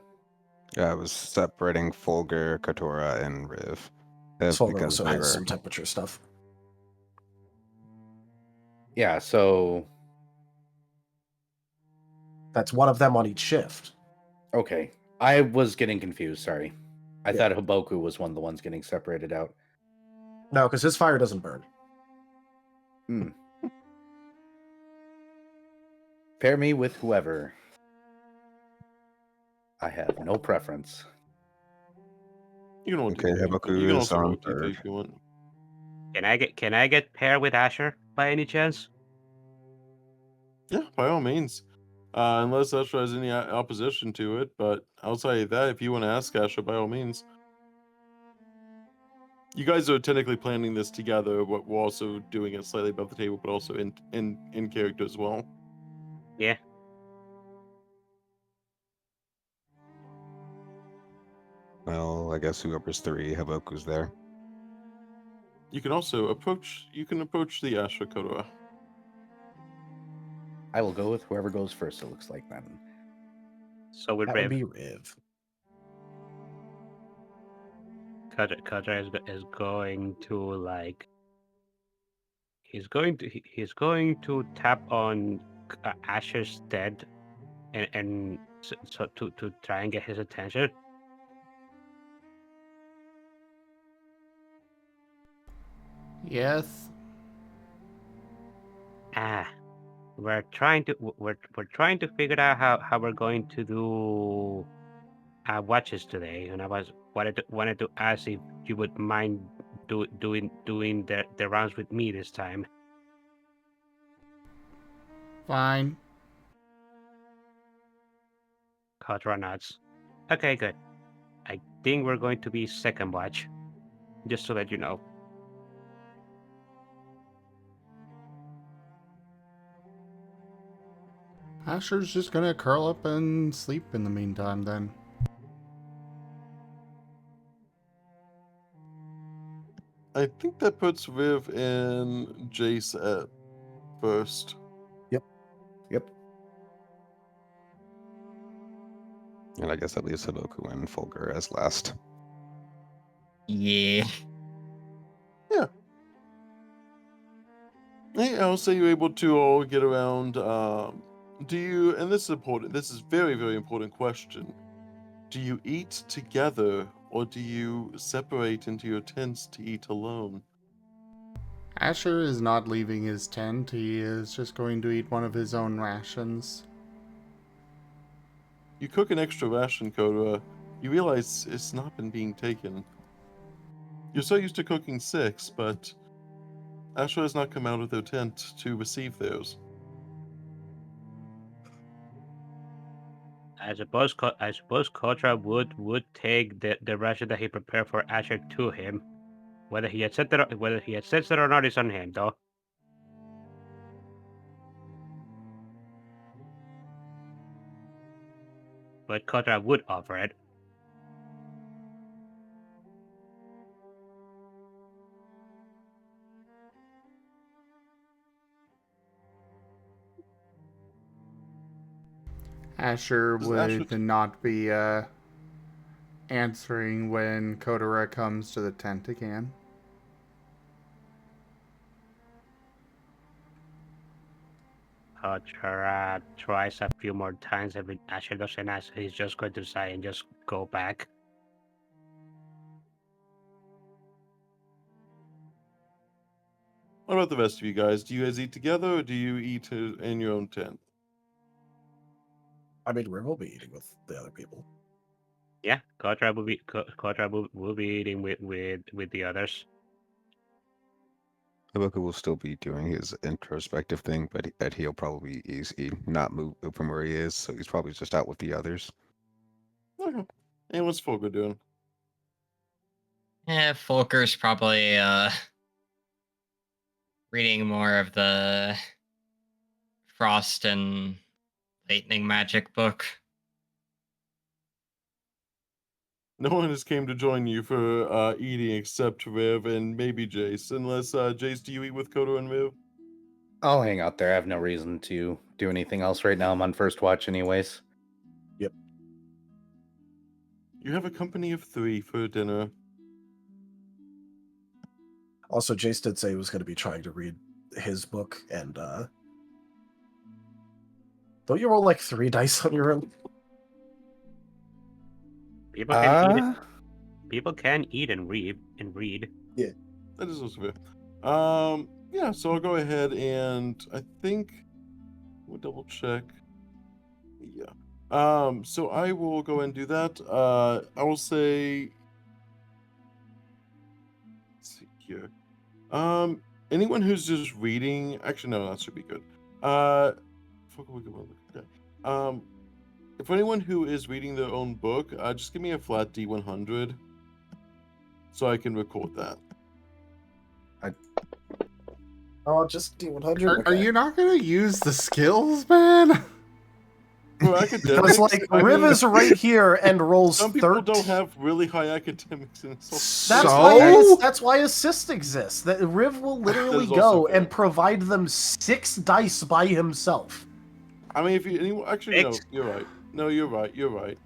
I was separating Folger, Kotora, and Rhiv. Solver Because also they has were. some temperature stuff. yeah, so That's one of them on each shift. okay. I was getting confused, sorry. I Yeah. thought Haboku was one of the ones getting separated out. No, because his fire doesn't burn. Pair me with whoever. I have no preference. You can all Okay, do Haboku you can is also on rotate third. if you want. Can I get paired with Asher by any chance? Yeah, by all means. Unless Asha has any opposition to it, but outside of that, if you want to ask Asha, by all means. You guys are technically planning this together, but we're also doing it slightly above the table, but also in character as well. Yeah. Well, I guess whoever's 3, Haboku's there. You can also approach the Asha Kotora. I will go with whoever goes first, it looks like then. So with That would Rhiv. be Riv. Kotra is going to like he's going to tap on Asher's dead and so to try and get his attention. Yes. We're trying to figure out how we're going to do watches today, and I was wanted to ask if you would mind doing the rounds with me this time. Fine. Kotora nods. Okay, good. I think we're going to be second watch. Just to let you know. Asher's just gonna curl up and sleep in the meantime then. I think that puts Rhiv and Jace at first. Yep. And I guess that leaves Haboku and Fulgur as last. Yeah. Hey, Elsa, you're able to all get around. Do you, and this is important, this is very, very important question. Do you eat together or do you separate into your tents to eat alone? Asher is not leaving his tent. He is just going to eat one of his own rations. You cook an extra ration, Kotora. You realize it's not been being taken. You're so used to cooking 6, but Asher has not come out of their tent to receive theirs. I suppose Kotora would take the ration that he prepared for Asher to him. Whether he accepts it or not is on him, though. But Kotora would offer it. Asher Does would Asher- not be answering when Kotora comes to the tent again. Kotora tries a few more times. If Asher doesn't answer, he's just going to sigh and just go back. What about the rest of you guys? Do you guys eat together or do you eat in your own tent? I mean, Rhiv will be eating with the other people. Yeah, Kotora will be eating with the others. Haboku will still be doing his introspective thing, but he'll probably easy not move from where he is, so he's probably just out with the others. Okay. And what's Fulgur doing? Yeah, Fulker's probably reading more of the Frost and Lightning Magic book. No one has came to join you for eating except Rhiv and maybe Jace. Unless, Jace, do you eat with Kotora and Rhiv? I'll hang out there. I have no reason to do anything else right now. I'm on first watch anyways. You have a company of 3 for dinner. Also, Jace did say he was going to be trying to read his book, and don't you roll like 3 dice on your own? People can eat. People can eat and read. That is also fair. Yeah, so I'll go ahead and I think we'll double check. Yeah. So I will go and do that. I will say, let's see here. Anyone who's just reading, actually no, that should be good. Okay. For anyone who is reading their own book, just give me a flat D100 so I can record that. Oh, just D100? Are you not going to use the skills, man? For academics, Because, like, I Rhiv mean, is right here and rolls some people 13. don't have really high academics in That's why assist exists. That Rhiv will literally That is also go fair. and provide them 6 dice by himself. I mean, if you actually no, you're right. No, you're right. You're right.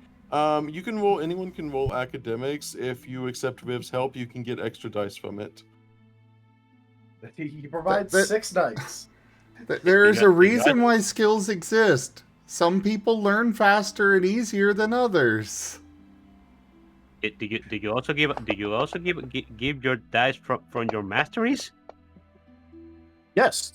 You can roll. Anyone can roll academics. If you accept Riv's help, you can get extra dice from it. He provides That- 6 dice. There's a reason why skills exist. Some people learn faster and easier than others. Do you also give your dice from your masteries? Yes.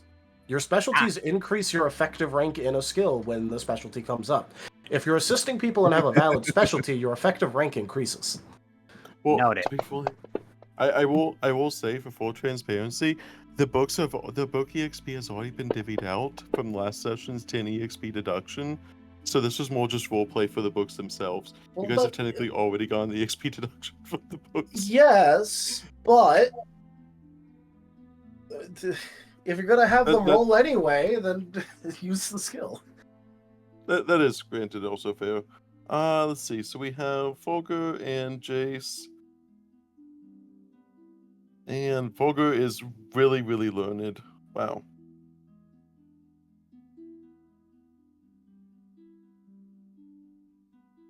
Your specialties increase your effective rank in a skill when the specialty comes up. If you're assisting people and have a valid specialty, your effective rank increases. Well, Noted. to be fully, I will say for full transparency, the book EXP has already been divvied out from last session's 10 EXP deduction. So this was more just roleplay for the books themselves. Well, You guys have but- technically already gotten the EXP deduction from the books. Yes, but if you're gonna have them That- roll anyway, then use the skill. That is granted also fair. Let's see. So we have Folger and Jace. And Folger is really, really learned. Wow.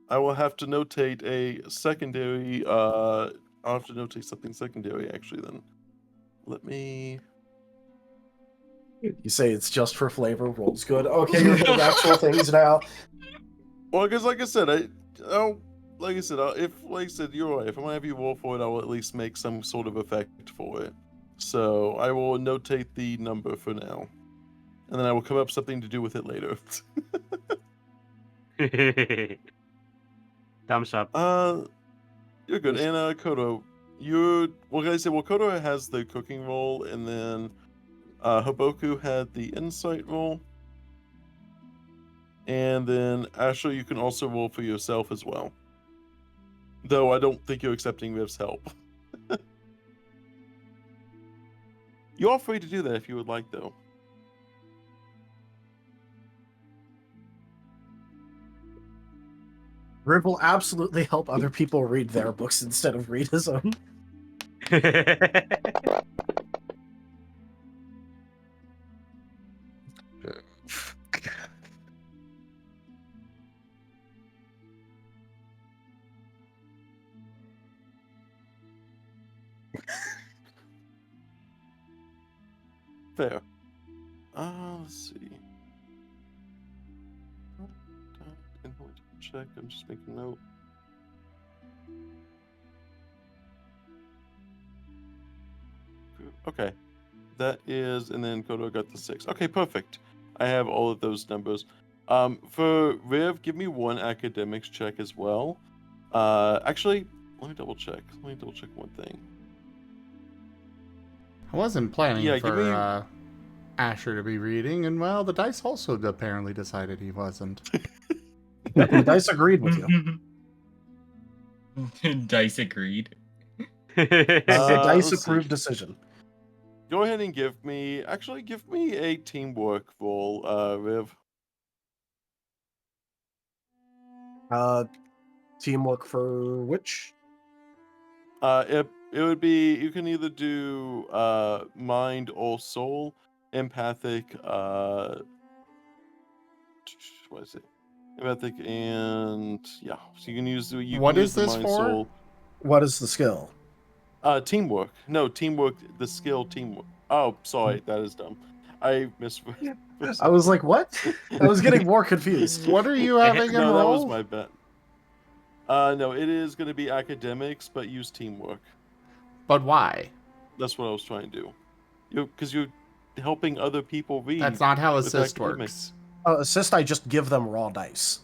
I will have to notate a secondary, I'll have to notate something secondary actually then. Let me... You say it's just for flavor, rolls good. Okay, you're hitting actual things now. Well, because like I said, like I said, you're right. If I'm gonna have you roll for it, I will at least make some sort of effect for it. So I will notate the number for now. And then I will come up with something to do with it later. Thumbs up. You're good. And Koto, Koto has the cooking roll, and then Haboku had the insight roll. And then Asher, you can also roll for yourself as well. Though I don't think you're accepting Riv's help. You're all free to do that if you would like, though. Rib will absolutely help other people read their books instead of read his own. Fair. Let's see. Check. I'm just making a note. Okay. That is, and then Koto got the 6. Okay, perfect. I have all of those numbers. For Rhiv, give me one academics check as well. Actually, let me double check. One thing. I wasn't planning Yeah, for give me- Asher to be reading, and well, the dice also apparently decided he wasn't. The dice agreed with you. Dice agreed. The dice let's see. approved decision. Go ahead and give me a teamwork roll, Rhiv. Teamwork for which? It would be, you can either do mind or soul, empathic, what is it? Empathic and yeah. So you can use the What is the this mind for? soul. What is the skill? Teamwork. No, teamwork. The skill teamwork. Oh, sorry, that is dumb. I misread. I was like, what? I was getting more confused. What are you having him No, that was roll? my bet. No, it is going to be academics, but use teamwork. But why? That's what I was trying to do. Because you're helping other people read. That's not how with assist academics. works. Assist, I just give them raw dice.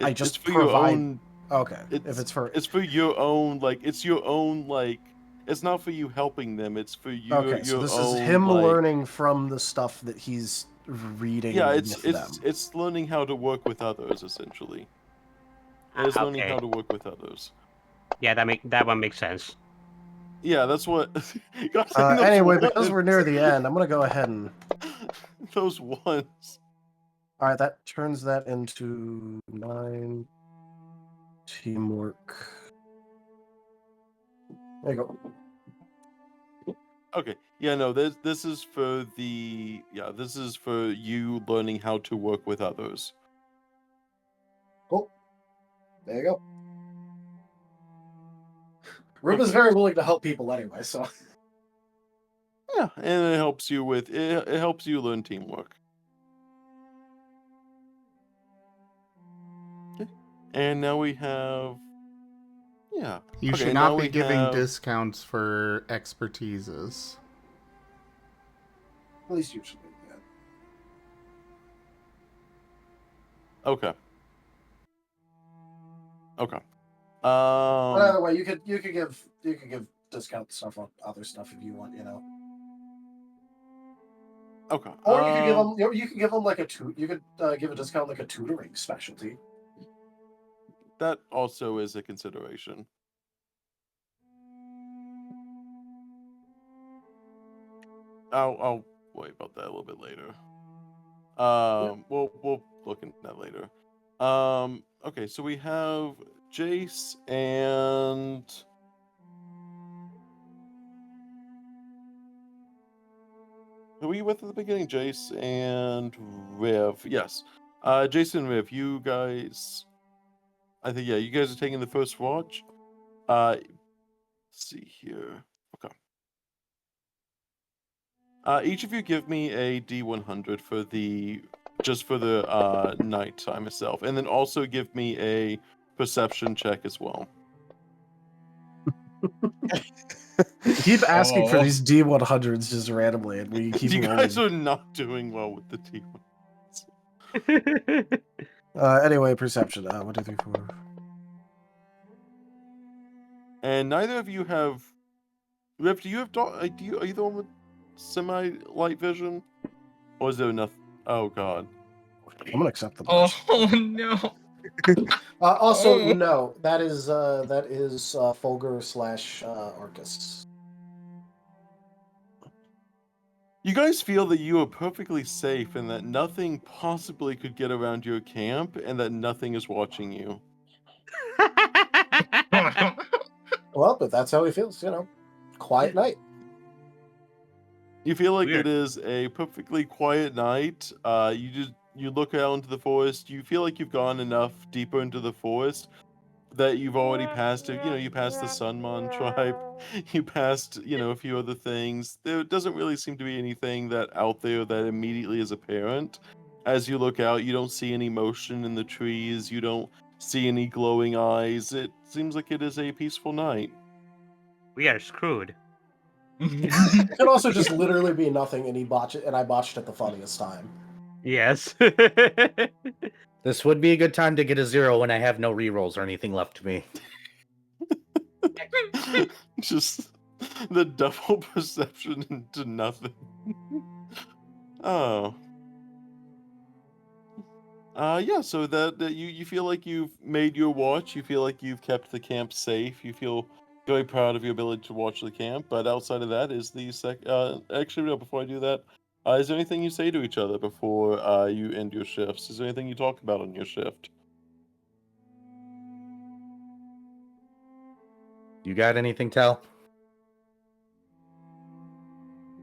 I just it's for your provide. own. Okay, if it's for. It's for your own, like, it's your own, like, it's not for you helping them, it's for you. Okay, so this is him learning from the stuff that he's reading. Yeah, with them. it's learning how to work with others, essentially. It's learning Okay. how to work with others. Yeah, that one makes sense. Yeah, that's what. Anyway, because we're near the end, I'm gonna go ahead and. Those ones. All right, that turns that into 9 teamwork. There you go. Okay. Yeah, no, this is for the. Yeah, this is for you learning how to work with others. Cool. There you go. Rib is very willing to help people anyway, so. Yeah, and it helps you with it helps you learn teamwork. Okay. And now we have. Yeah. You Okay, should now not be we giving have- discounts for expertises. At least you should be, yeah. Okay. Okay. But either way, you could give discount stuff on other stuff if you want, you know. Okay. Or you could give them like you could give a discount like a tutoring specialty. That also is a consideration. I'll worry about that a little bit later. We'll look into that later. Okay, so we have Jace and who were you with at the beginning? Jace and Rhiv. Yes. Jace and Rhiv, you guys. I think you guys are taking the first watch. Let's see here. Okay. Each of you give me a D100 for the nighttime itself, and then also give me a perception check as well. You keep asking for Oh. these D100s just randomly, and we keep You rolling. guys are not doing well with the D100s. Anyway, perception. 1, 2, 3, 4. And neither of you have. Riv, do you have? Are you the one with semi-light vision, or is there nothing? Oh God. I'm gonna accept the Oh punch. no. Also, Oh. no. That is Fulgur / Arcus. You guys feel that you are perfectly safe and that nothing possibly could get around your camp and that nothing is watching you. Well, but that's how he feels, you know. Quiet night. You feel like Weird. it is a perfectly quiet night. You look out into the forest. You feel like you've gone enough deeper into the forest that you've already passed it. You passed the Sunmon tribe. You passed, a few other things. There doesn't really seem to be anything out there that immediately is apparent. As you look out, you don't see any motion in the trees. You don't see any glowing eyes. It seems like it is a peaceful night. We are screwed. It could also just literally be nothing, and I botched at the funniest time. Yes. This would be a good time to get a 0 when I have no rerolls or anything left to me. Just the double perception into nothing. Oh. Yeah, so that you feel like you've made your watch, you feel like you've kept the camp safe, you feel very proud of your ability to watch the camp, but outside of that is actually, no, before I do that, is there anything you say to each other before you end your shifts? Is there anything you talk about on your shift? You got anything, Tal?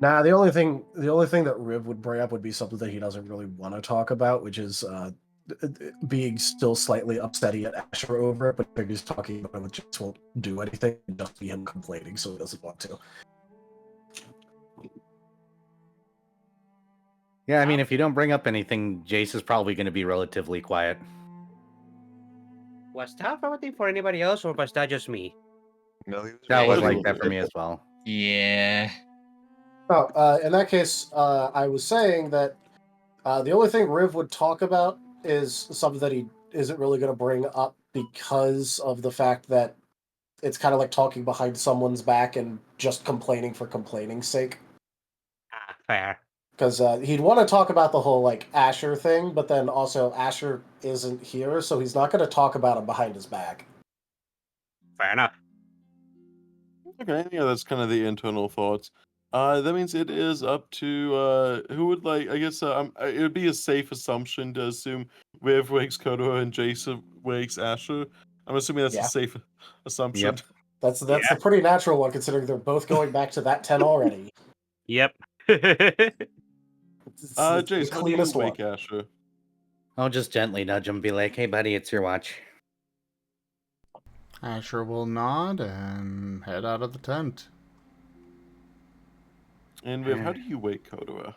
Nah, the only thing that Rhiv would bring up would be something that he doesn't really want to talk about, which is being still slightly upsetty at Asher over it, but if he's talking about it, just won't do anything, just be him complaining, so he doesn't want to. Yeah, I mean, if you don't bring up anything, Jace is probably going to be relatively quiet. Was that forwarding for anybody else, or was that just me? No, he was That was Right. like that for me as well. Yeah. Oh, in that case, I was saying that the only thing Rhiv would talk about is something that he isn't really going to bring up because of the fact that it's kind of like talking behind someone's back and just complaining for complaining's sake. Ah, fair. Because he'd want to talk about the whole like Asher thing, but then also Asher isn't here, so he's not going to talk about him behind his back. Fair enough. Okay, yeah, that's kind of the internal thoughts. That means it is up to who would like. I guess it would be a safe assumption to assume Riv wakes Kotora and Jason wakes Asher. I'm assuming that's Yeah. a safe assumption. Yep. That's a pretty natural one, considering they're both going back to that 10 already. Yep. It's Jace, the how do you cleanest wake one. Asher? I'll just gently nudge him and be like, hey, buddy, it's your watch. Asher will nod and head out of the tent. And Riv, how do you wake Kotora?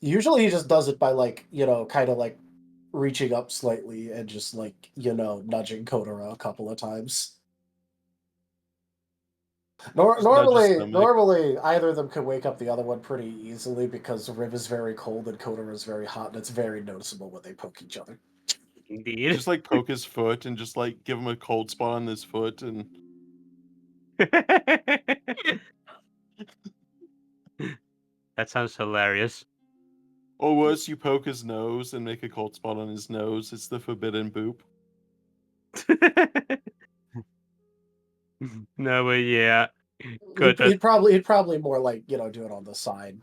Usually he just does it by like, kind of like reaching up slightly and just like, nudging Kotora a couple of times. Just nudge his stomach. Normally, either of them could wake up the other one pretty easily because Rhiv is very cold and Kotora is very hot, and it's very noticeable when they poke each other. Indeed. Just like poke his foot and just like give him a cold spot on his foot and That sounds hilarious. or worse, you poke his nose and make a cold spot on his nose. It's the forbidden boop. No, but yeah. He'd probably more like do it on the side,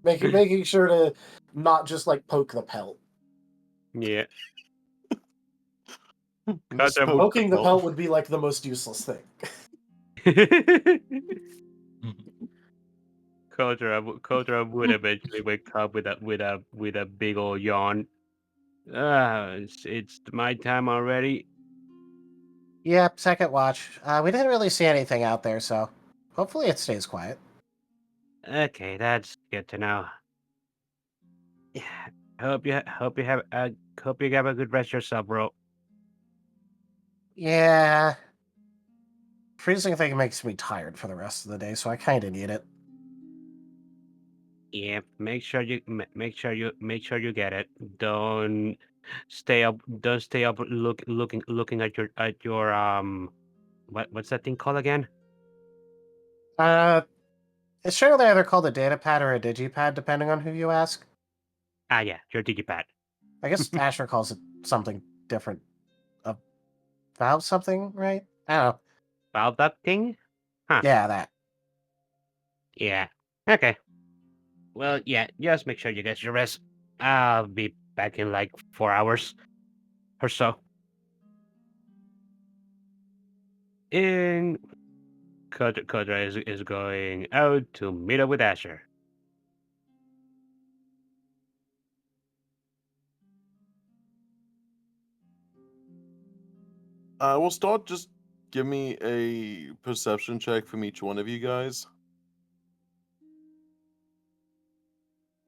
making sure to not just like poke the pelt. Yeah. Just Kotora poke Poking the pelt would be like the most useless thing. Kotora would eventually wake up with a big old yawn. It's my time already. Yep, second watch. We didn't really see anything out there, so hopefully it stays quiet. Okay, that's good to know. Yeah, hope you have a good rest yourself, bro. Yeah. Freezing thing makes me tired for the rest of the day, so I kind of need it. Yeah, make sure you get it. Don't stay up. Looking at your what's that thing called again? It's generally either called a data pad or a digipad, depending on who you ask. Ah, yeah, your digipad. I guess Asher calls it something different. A valve something, right? I don't know. About that thing? Huh. Yeah, that. Yeah. Okay. Well, yeah, just make sure you get your rest. I'll be back in like 4 hours or so. And Kotora is going out to meet up with Asher. We'll start. Just give me a perception check from each one of you guys.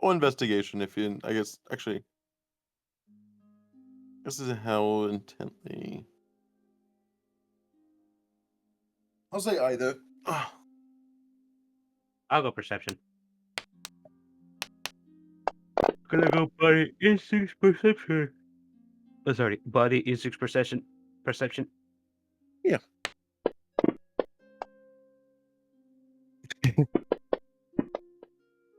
Or investigation if you, I guess, actually. This is how intently. I'll say either. I'll go perception. Gonna go body instincts perception. Oh, sorry, body instincts perception. Perception. Yeah.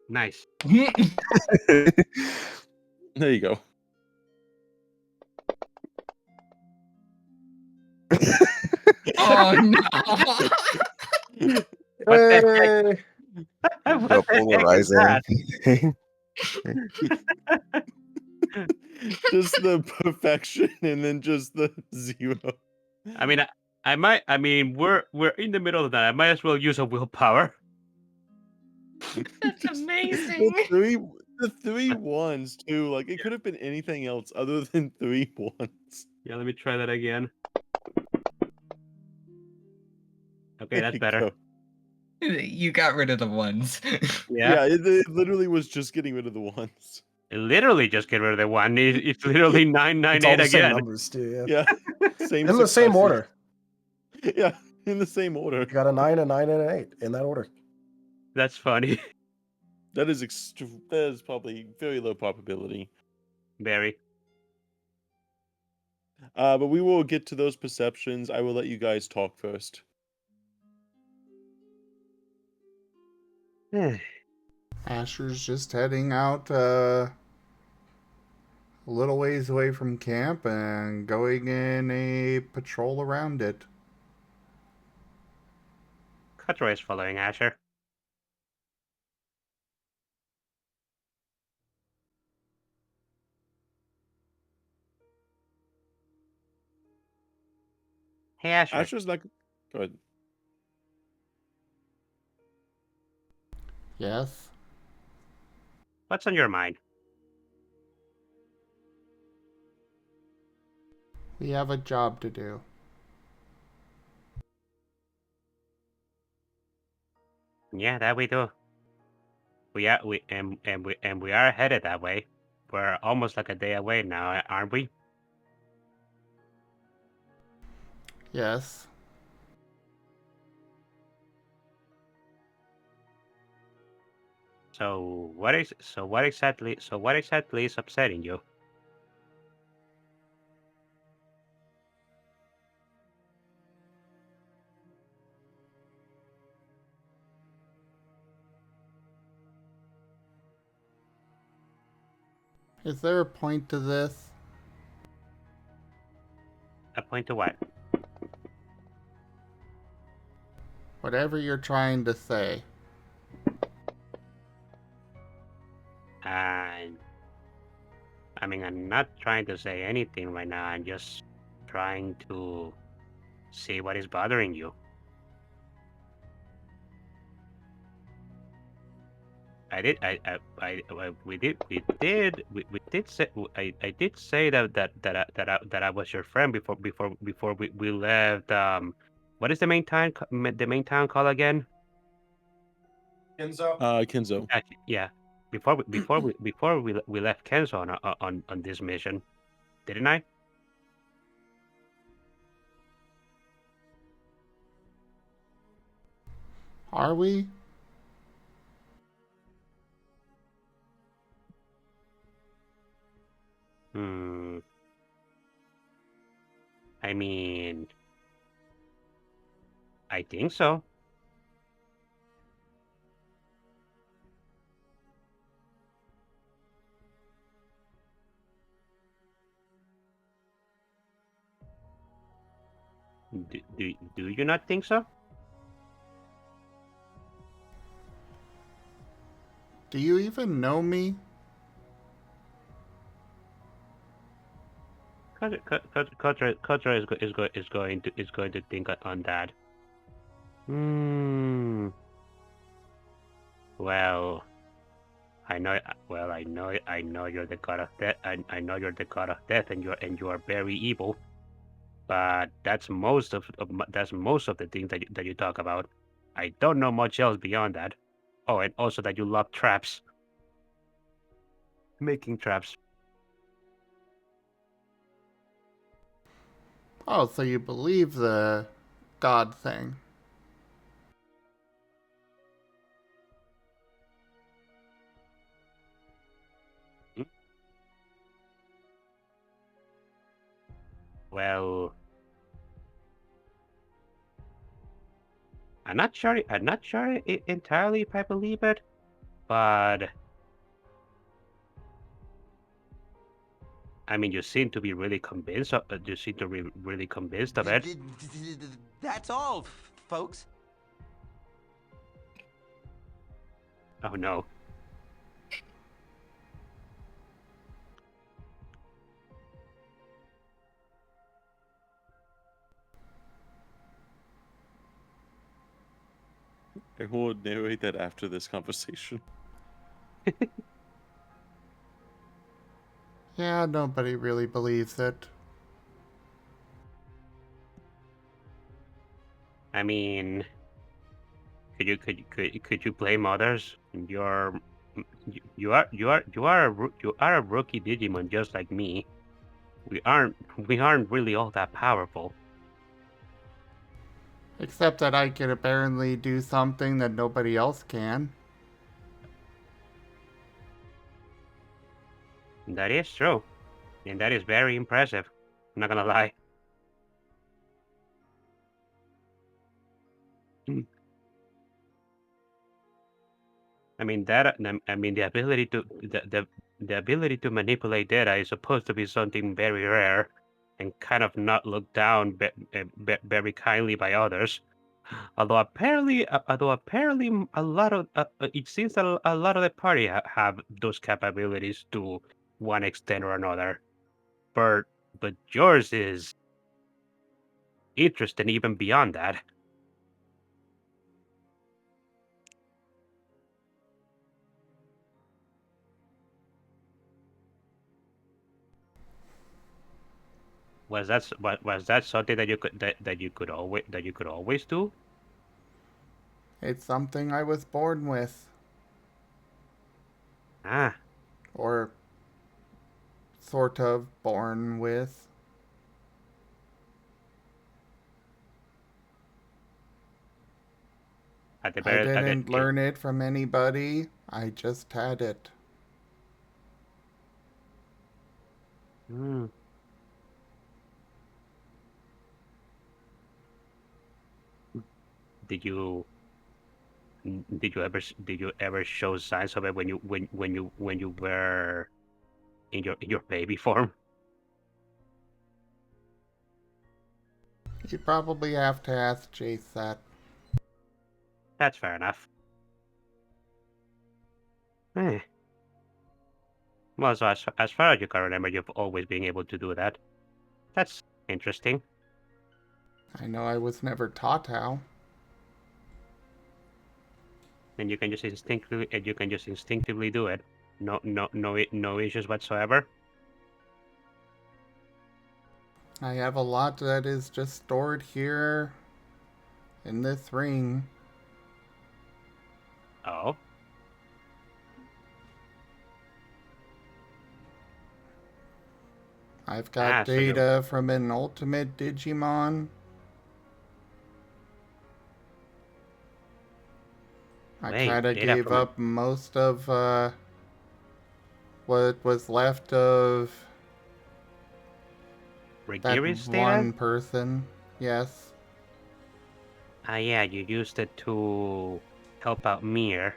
Nice. There you go. Oh no! What the heck? The What the heck is that? polarizing. Just the perfection and then just the 0. I mean, I mean, we're in the middle of that. I might as well use a willpower. That's amazing. The three ones too. Like it could have been anything else other than 3 ones. Yeah, let me try that again. Okay, There that's you better. go. You got rid of the ones. Yeah, It literally was just getting rid of the ones. literally just get rid of the one. It's literally It's all 998 the same again. numbers too. Yeah. Yeah, same In the same successes. order. Yeah, in the same order. You got a 9, a 9, and an 8 in that order. That's funny. That is probably very low probability. Very. But we will get to those perceptions. I will let you guys talk first. Asher's just heading out a little ways away from camp and going in a patrol around it. Kotora is following Asher. Hey, Asher. Asher's not. Go ahead. Yes? What's on your mind? We have a job to do. Yeah, that we do. We are headed that way. We're almost like a day away now, aren't we? Yes. So what exactly is upsetting you? Is there a point to this? A point to what? Whatever you're trying to say. And I mean, I'm not trying to say anything right now. I'm just trying to see what is bothering you. We did say I did say that I was your friend before we left. What is the main town called again? Kenzo? Kenzo. Yeah, before we left Kenzo on this mission, didn't I? Are we? Hmm. I mean, I think so. Do you not think so? Do you even know me? Kotora is going to think on that. Hmm. Well, I know you're the god of death. I know you're the god of death, and you are very evil. But that's most of the things that you talk about. I don't know much else beyond that. Oh, and also that you love traps, making traps. Oh, so you believe the God thing. Hmm? Well, I'm not sure entirely if I believe it, but I mean, you seem to be really convinced. You seem to be really convinced of it. That's all, folks. Oh no. I will narrate that after this conversation. Yeah, nobody really believes it. I mean, could you blame others? You are a rookie Digimon just like me. We aren't really all that powerful. Except that I can apparently do something that nobody else can. That is true, and that is very impressive. I'm not gonna lie. Hmm. I mean the ability to the ability to manipulate data is supposed to be something very rare, and kind of not looked down very kindly by others. Although apparently a lot of it seems that a lot of the party have those capabilities to one extent or another, but yours is interesting even beyond that. Was that something that you could always do? It's something I was born with. Ah, Or sort of born with. at the I very didn't learn it from anybody. I just had it. Hmm. Did you did you ever show signs of it when you were in your baby form? You probably have to ask Jace that. That's fair enough. Eh. Well, so as far as you can remember, you've always been able to do that. That's interesting. I know I was never taught how. And you can just instinctively do it. No issues whatsoever. I have a lot that is just stored here in this ring. Oh. I've got So you're data from an ultimate Digimon. I wait, kind of data gave from a up most of what was left of that Rigiri's data? one person. Yes. Ah, yeah, you used it to help out Mir.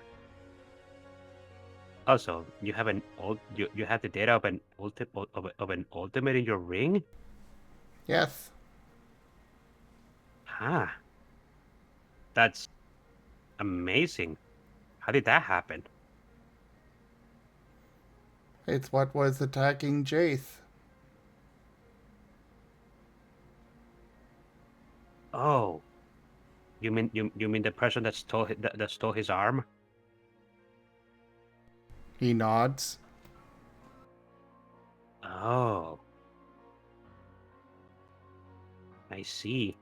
Also, you have you have the data of an ultimate in your ring? Yes. Ah, that's amazing. How did that happen? It's what was attacking Jace. Oh, you mean the person that stole his arm? He nods. Oh, I see.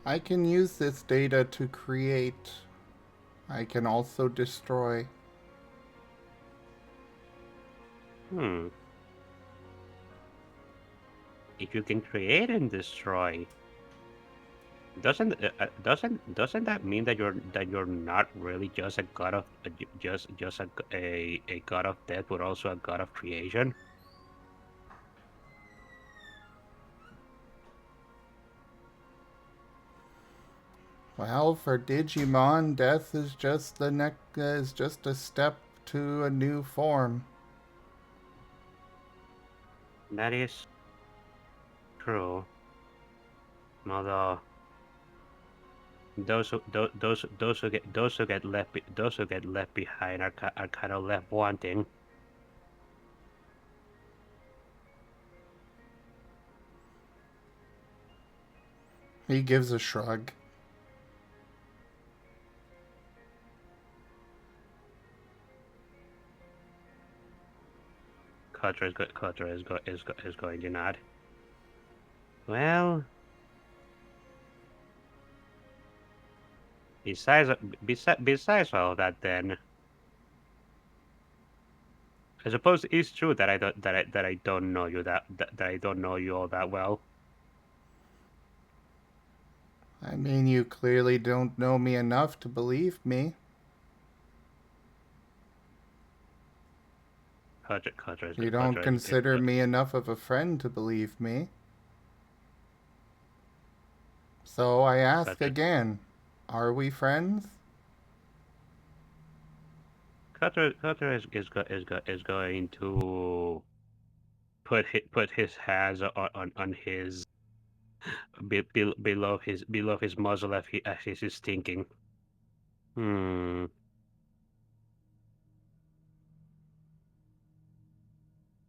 I can use this data to create. I can also destroy. Hmm. If you can create and destroy, doesn't that mean that you're not really just a god of just a god of death, but also a god of creation? Well, for Digimon, death is just is just a step to a new form. That is true. Although those who get left behind are kind of left wanting. He gives a shrug. Kotora is going to nod. Well, besides all that, then I suppose it's true that I don't know you that I don't know you all that well. I mean, you clearly don't know me enough to believe me. You don't consider me enough of a friend to believe me. So I ask again, are we friends? Kotora is going to put his hands on his below his muzzle as he's thinking. Hmm.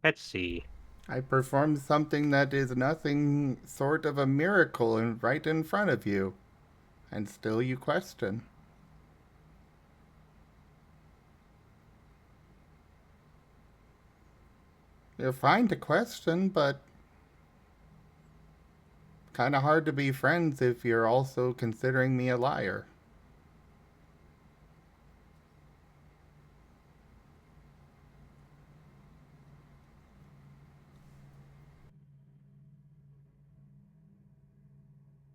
Let's see. I performed something that is nothing sort of a miracle right in front of you. And still you question. You're fine to question, but kind of hard to be friends if you're also considering me a liar.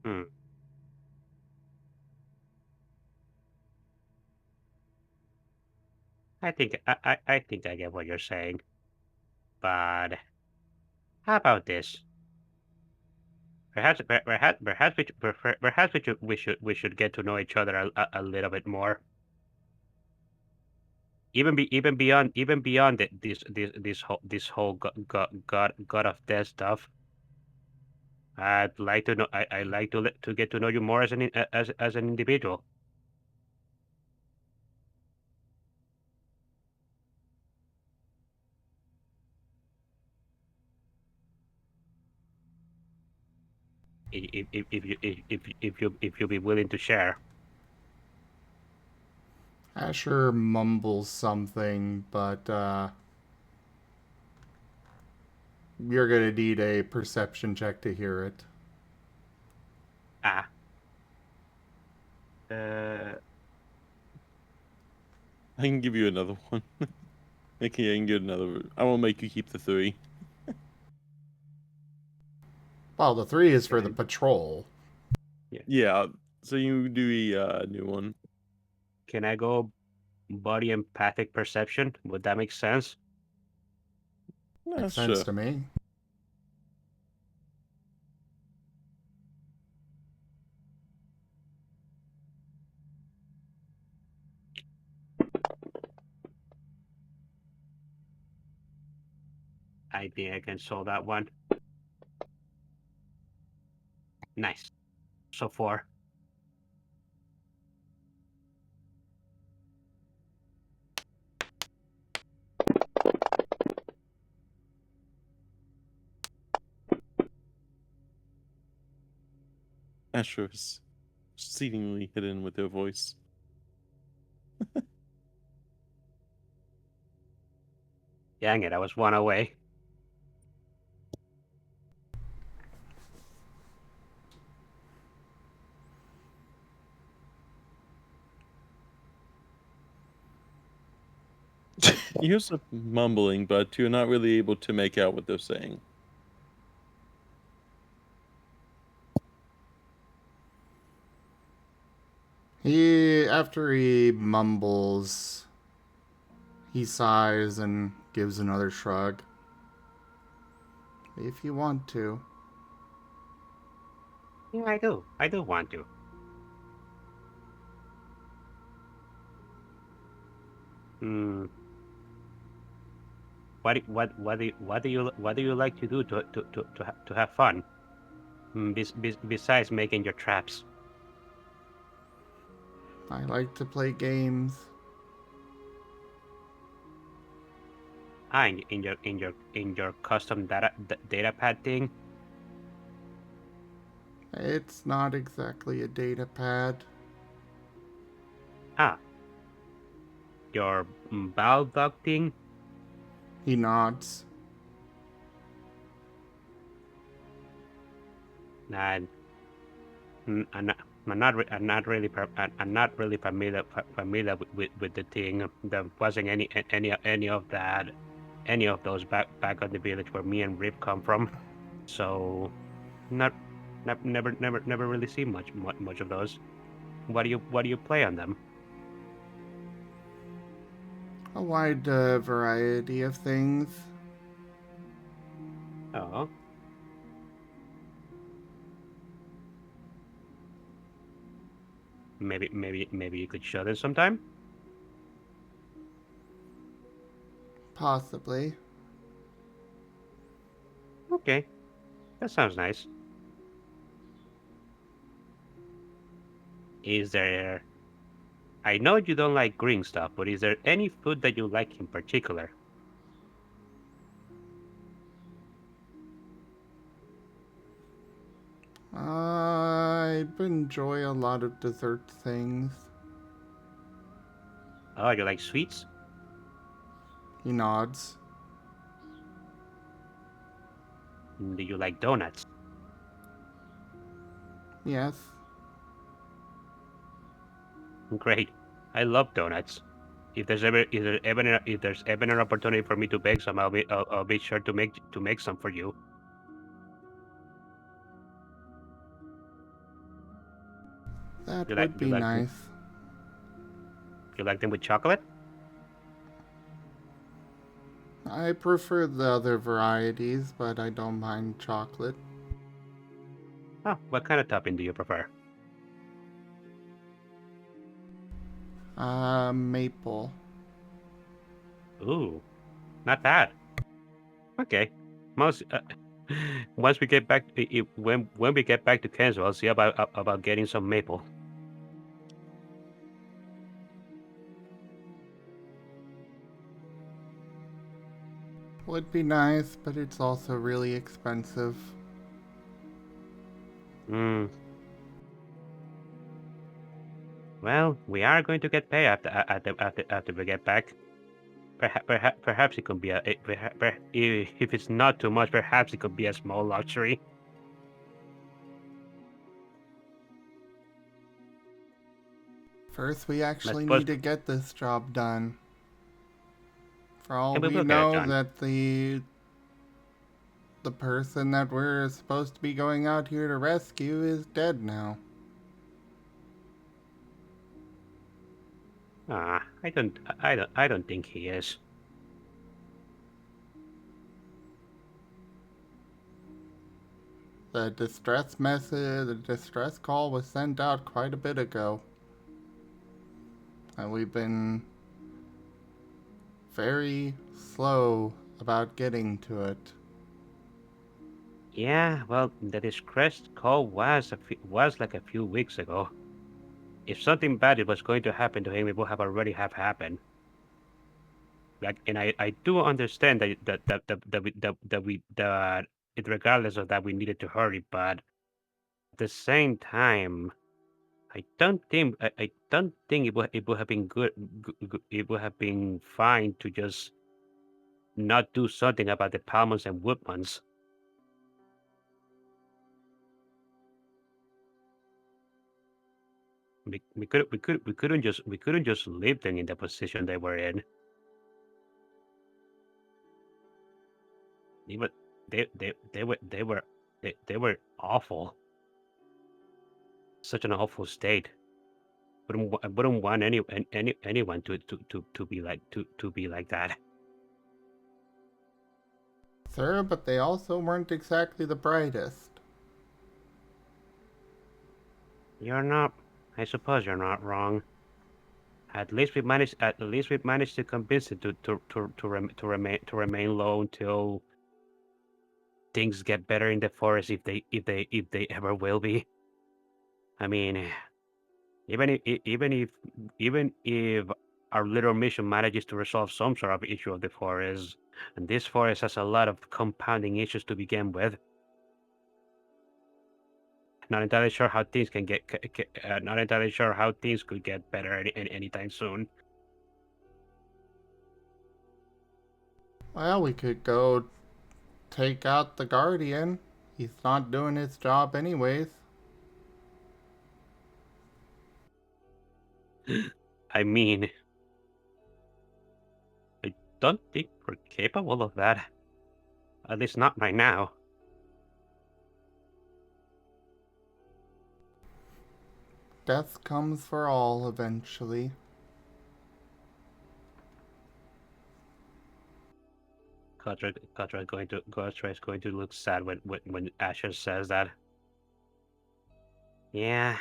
Hmm. I think I get what you're saying. But how about this? Perhaps we should get to know each other a little bit more. Even beyond this whole god of death stuff. I'd like to know. I like to get to know you more as as an individual. If you'll be willing to share. Asher mumbles something, but you're gonna need a perception check to hear it. Ah. I can give you another one. Okay, I can get another. I won't make you keep the 3. Well, the 3 is for Okay. the patrol. Yeah, so you do a new one. Can I go body empathic perception? Would that make sense? Makes Sure. sense to me. I think I can solve that one. Nice. So far. Asher is exceedingly hidden with her voice. Dang it, I was one away. You hear some mumbling, but you're not really able to make out what they're saying. After he mumbles, he sighs and gives another shrug. If you want to. Yeah, I do. I do want to. Hmm. What do you like to do to have fun? Besides making your traps. I like to play games. Ah, in your custom data pad thing. It's not exactly a data pad. Ah, your bowel dog thing. He nods. And I'm not really familiar with the thing. There wasn't any of that, any of those back on the village where me and Rhiv come from. So, never really seen much of those. What do you play on them? A wide variety of things. Oh. Maybe you could show them sometime. Possibly. Okay, that sounds nice. Is there? I know you don't like green stuff, but is there any food that you like in particular? I enjoy a lot of dessert things. Oh, you like sweets? He nods. Do you like donuts? Yes. Great. I love donuts. If there's ever an opportunity for me to bake some, I'll be sure to make some for you. That You would be like them? nice. You like them with chocolate? I prefer the other varieties, but I don't mind chocolate. Oh, what kind of topping do you prefer? Maple. Ooh, not bad. Okay. Most once we get back, when we get back to Kansas, I'll see about getting some maple. Would be nice, but it's also really expensive. Hmm. Well, we are going to get paid after we get back. Perhaps it could be if it's not too much, perhaps it could be a small luxury. First, we actually suppose- need to get this job done. For all And we we will get it know, done. that the person that we're supposed to be going out here to rescue is dead now. I don't think he is. The distress call was sent out quite a bit ago. And we've been very slow about getting to it. Yeah, well, the distress call was like a few weeks ago. If something bad was going to happen to him, it would have already have happened. Like, and I do understand that regardless of that we needed to hurry, but at the same time, I don't think it would have been it would have been fine to just not do something about the Palmons and Woodmans. We couldn't just leave them in the position they were in. Even they were awful. Such an awful state. I wouldn't want anyone to be like that. Sir, but they also weren't exactly the brightest. I suppose you're not wrong. At least we managed to convince it to remain low until things get better in the forest, if they ever will be. I mean, even if our little mission manages to resolve some sort of issue of the forest, and this forest has a lot of compounding issues to begin with. Not entirely sure how things can get. Not entirely sure how things could get better anytime soon. Well, we could go take out the Guardian. He's not doing his job anyways. I mean, I don't think we're capable of that. At least not right now. Death comes for all eventually. Kotora is going to look sad when Asher says that. Yeah,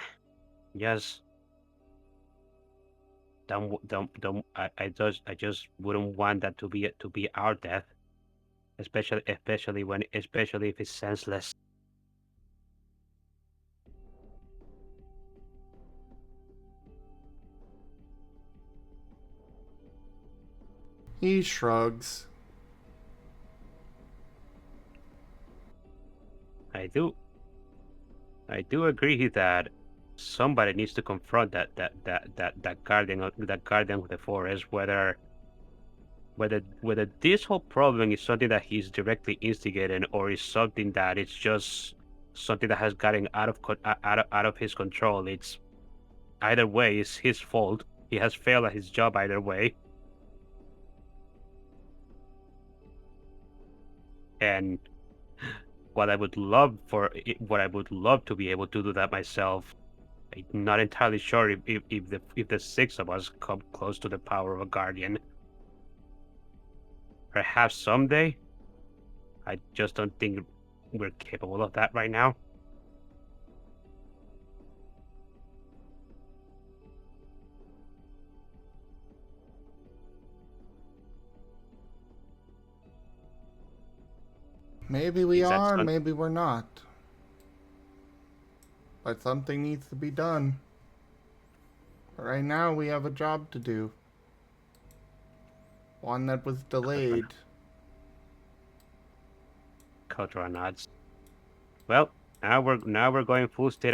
just don't. I just wouldn't want that to be our death, especially if it's senseless. He shrugs. I do agree that somebody needs to confront that guardian of the forest, whether this whole problem is something that he's directly instigating, or is something that it's just something that has gotten out of his control. It's either way, it's his fault. He has failed at his job either way. And what I would love to be able to do that myself. I'm not entirely sure if the six of us come close to the power of a guardian. Perhaps someday. I just don't think we're capable of that right now. Maybe we Is that are, some- maybe we're not. But something needs to be done. Right now, we have a job to do. One that was delayed. Kotora nods. Well, now we're going full steam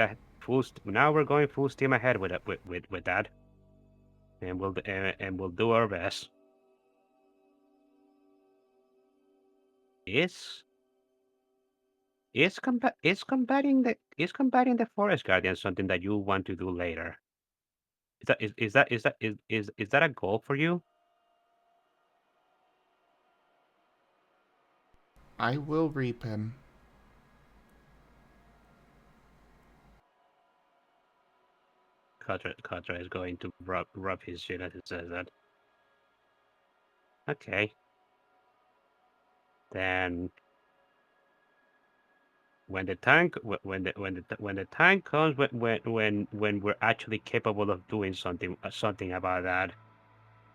ahead with that, and we'll do our best. Is combating the forest guardian something that you want to do later? Is that a goal for you? I will reap him. Kotora is going to rub his chin as he says that. Okay. Then when the time comes when we're actually capable of doing something about that,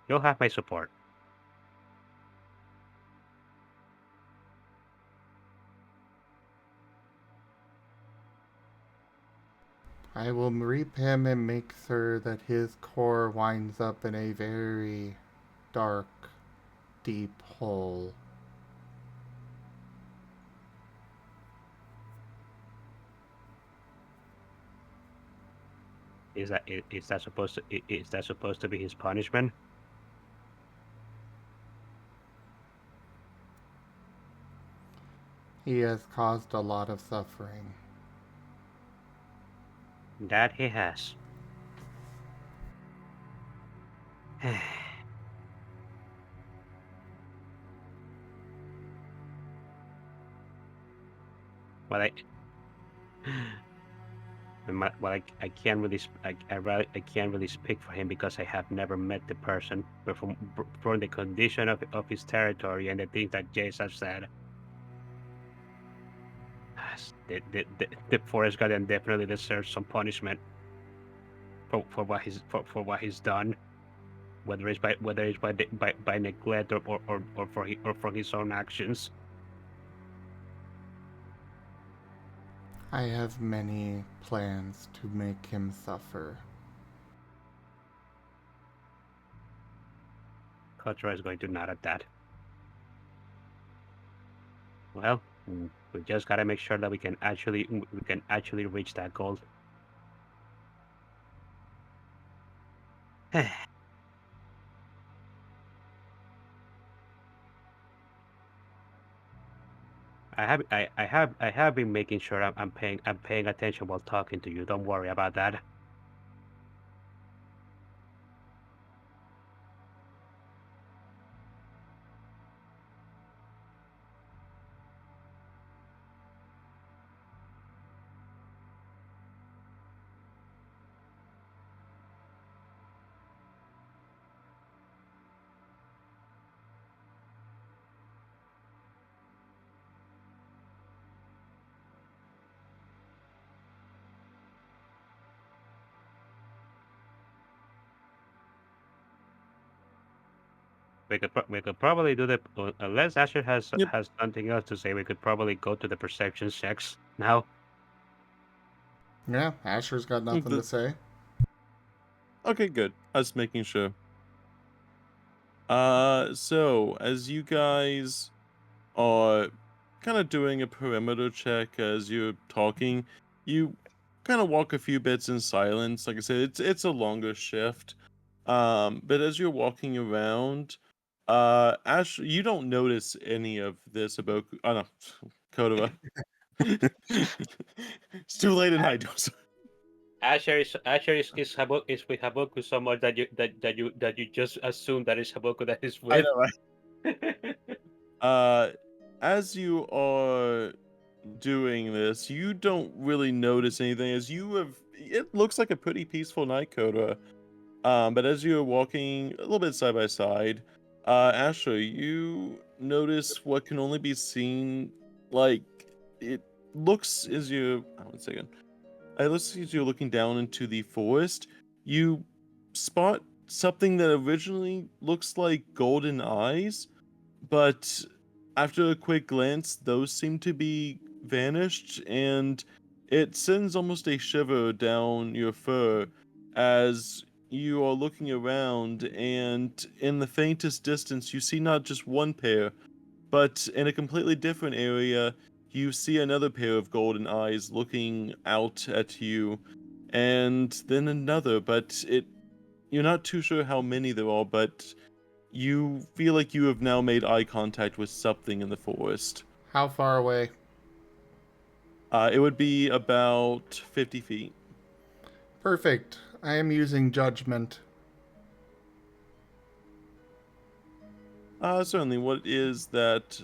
you'll have my support. I will reap him and make sure that his core winds up in a very dark, deep hole. Is that supposed to be his punishment? He has caused a lot of suffering. That he has. Well, I can't really I can't really speak for him because I have never met the person. But from the condition of his territory and the things that Jace has said, the forest guardian definitely deserves some punishment for what he's done, whether it's by neglect or for his own actions. I have many plans to make him suffer. Kotora is going to nod at that. Well, we just gotta make sure that we can actually reach that goal. I have been making sure I'm paying attention while talking to you. Don't worry about that. We could probably do the unless Asher has something else to say. We could probably go to the perception checks now. Yeah, Asher's got nothing to say. Okay, good. I was making sure. So as you guys are kind of doing a perimeter check as you're talking, you kind of walk a few bits in silence. Like I said, it's a longer shift. But as you're walking around, Ash, you don't notice any of this about no, Kotora. It's too late at night. Asher is with Haboku so much that you just assume that it's Haboku that is with. I know, right? As you are doing this, you don't really notice anything as it looks like a pretty peaceful night, Kotora. But as you're walking a little bit side by side, Asher, you notice what can only be seen, like, it looks as you... One second. It looks as you're looking down into the forest, you spot something that originally looks like golden eyes, but after a quick glance, those seem to be vanished, and it sends almost a shiver down your fur as you are looking around, and in the faintest distance, you see not just one pair, but in a completely different area, you see another pair of golden eyes looking out at you, and then another, but you're not too sure how many there are, but you feel like you have now made eye contact with something in the forest. How far away? It would be about 50 feet. Perfect. I am using judgment. Certainly. What is that?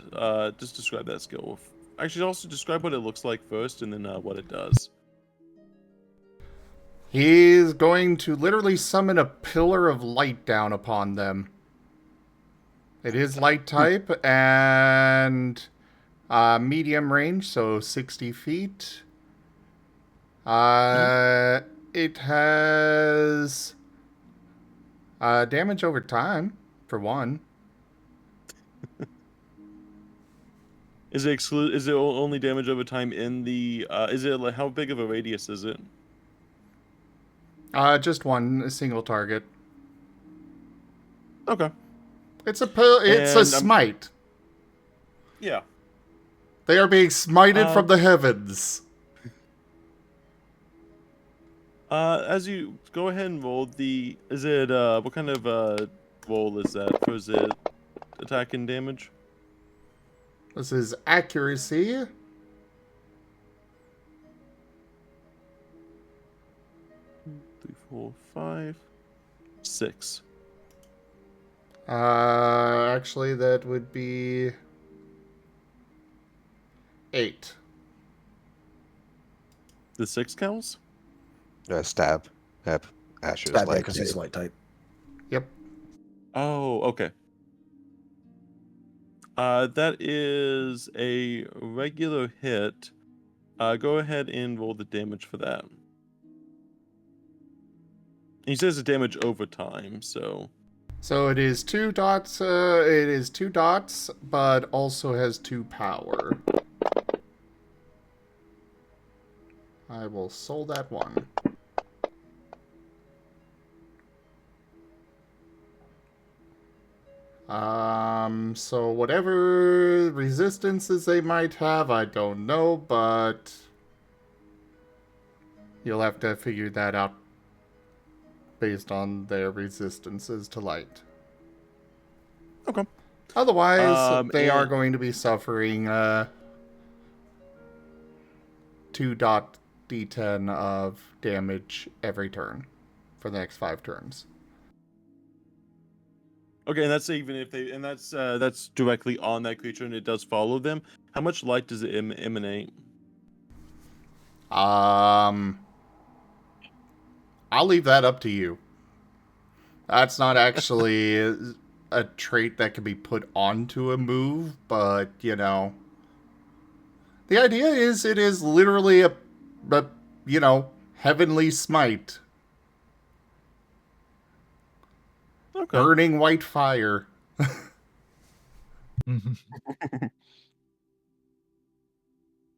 Just describe that skill. Actually, also describe what it looks like first, and then what it does. He's going to literally summon a pillar of light down upon them. It is light type and medium range, so 60 feet. It has damage over time, for one. Is it only damage over time in the? Is it like, how big of a radius is it? Just one, a single target. Okay. It's a smite. Yeah. They are being smited from the heavens. As you go ahead and roll is it what kind of roll is that? Or is it attack and damage? This is accuracy. 3, 4, 5, 6. Actually, that would be 8. The 6 counts? Stab. Asher's Stab, light. because he's light type. Yep. Oh, okay. That is a regular hit. Go ahead and roll the damage for that. He says the damage over time, so... So it is 2 dots, it is 2 dots, but also has 2 power. I will soul that one. So whatever resistances they might have, I don't know, but you'll have to figure that out based on their resistances to light. Okay. Otherwise, they are going to be suffering 2 d10 of damage every turn for the next 5 turns. Okay, and that's even if they, and that's directly on that creature, and it does follow them. How much light does it emanate? I'll leave that up to you. That's not actually a trait that can be put onto a move, but, you know. The idea is it is literally a heavenly smite. Okay. Burning white fire.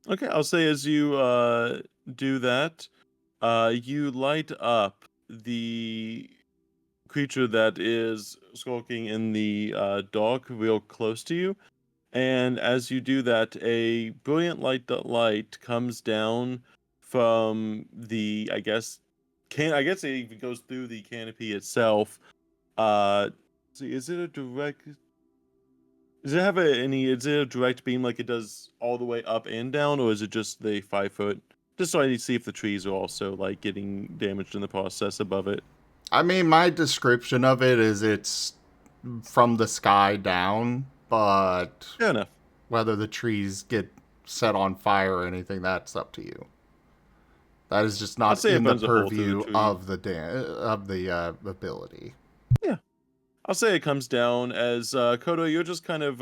Okay, I'll say as you do that, you light up the creature that is skulking in the dark real close to you, and as you do that, a brilliant light comes down from the, I guess it even goes through the canopy itself. See, is it a direct? Does it have is it a direct beam like it does all the way up and down, or is it just the 5 foot? Just so I need to see if the trees are also like getting damaged in the process above it. I mean, my description of it is it's from the sky down, but Fair enough. whether the trees get set on fire or anything, that's up to you. That is just not say it in the burns a hole through the purview tree. of the ability. I'll say it comes down as Koto, you're just kind of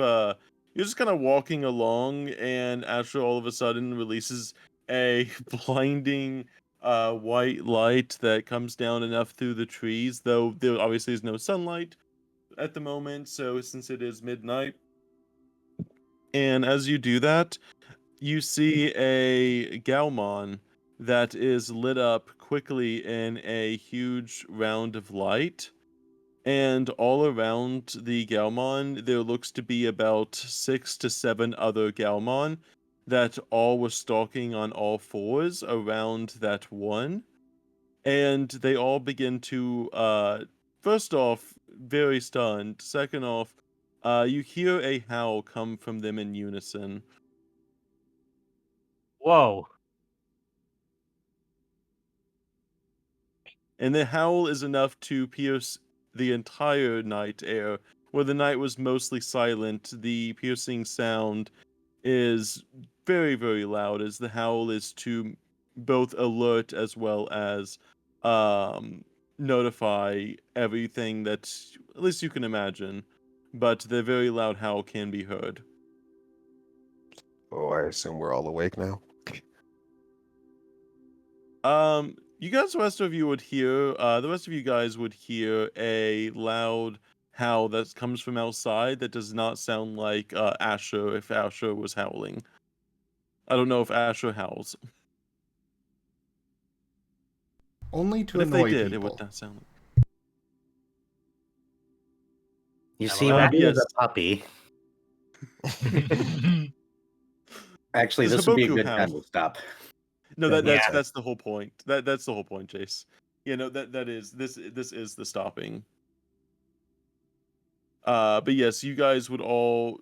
walking along, and Astro all of a sudden releases a blinding white light that comes down enough through the trees, though there obviously is no sunlight at the moment, so since it is midnight. And as you do that, you see a Galmon that is lit up quickly in a huge round of light. And all around the Galmon, there looks to be about 6 to 7 other Galmon that all were stalking on all fours around that one. And they all begin to, first off, very stunned. Second off, you hear a howl come from them in unison. Whoa. And the howl is enough to pierce the entire night air. Where the night was mostly silent, the piercing sound is very, very loud, as the howl is to both alert as well as notify everything that at least you can imagine. But the very loud howl can be heard. Oh, I assume we're all awake now. You guys, the rest of you would hear, the rest of you guys would hear a loud howl that comes from outside that does not sound like Asher if Asher was howling. I don't know if Asher howls. Only to But if they annoy did, it people. would not sound like. You see, Hello? maybe as Yes. a puppy. Actually, Does this would be a Haboku good howl? time to stop. No, Yeah. that's the whole point. That's the whole point, Jace. You know, that is this is the stopping. But yes, you guys would all,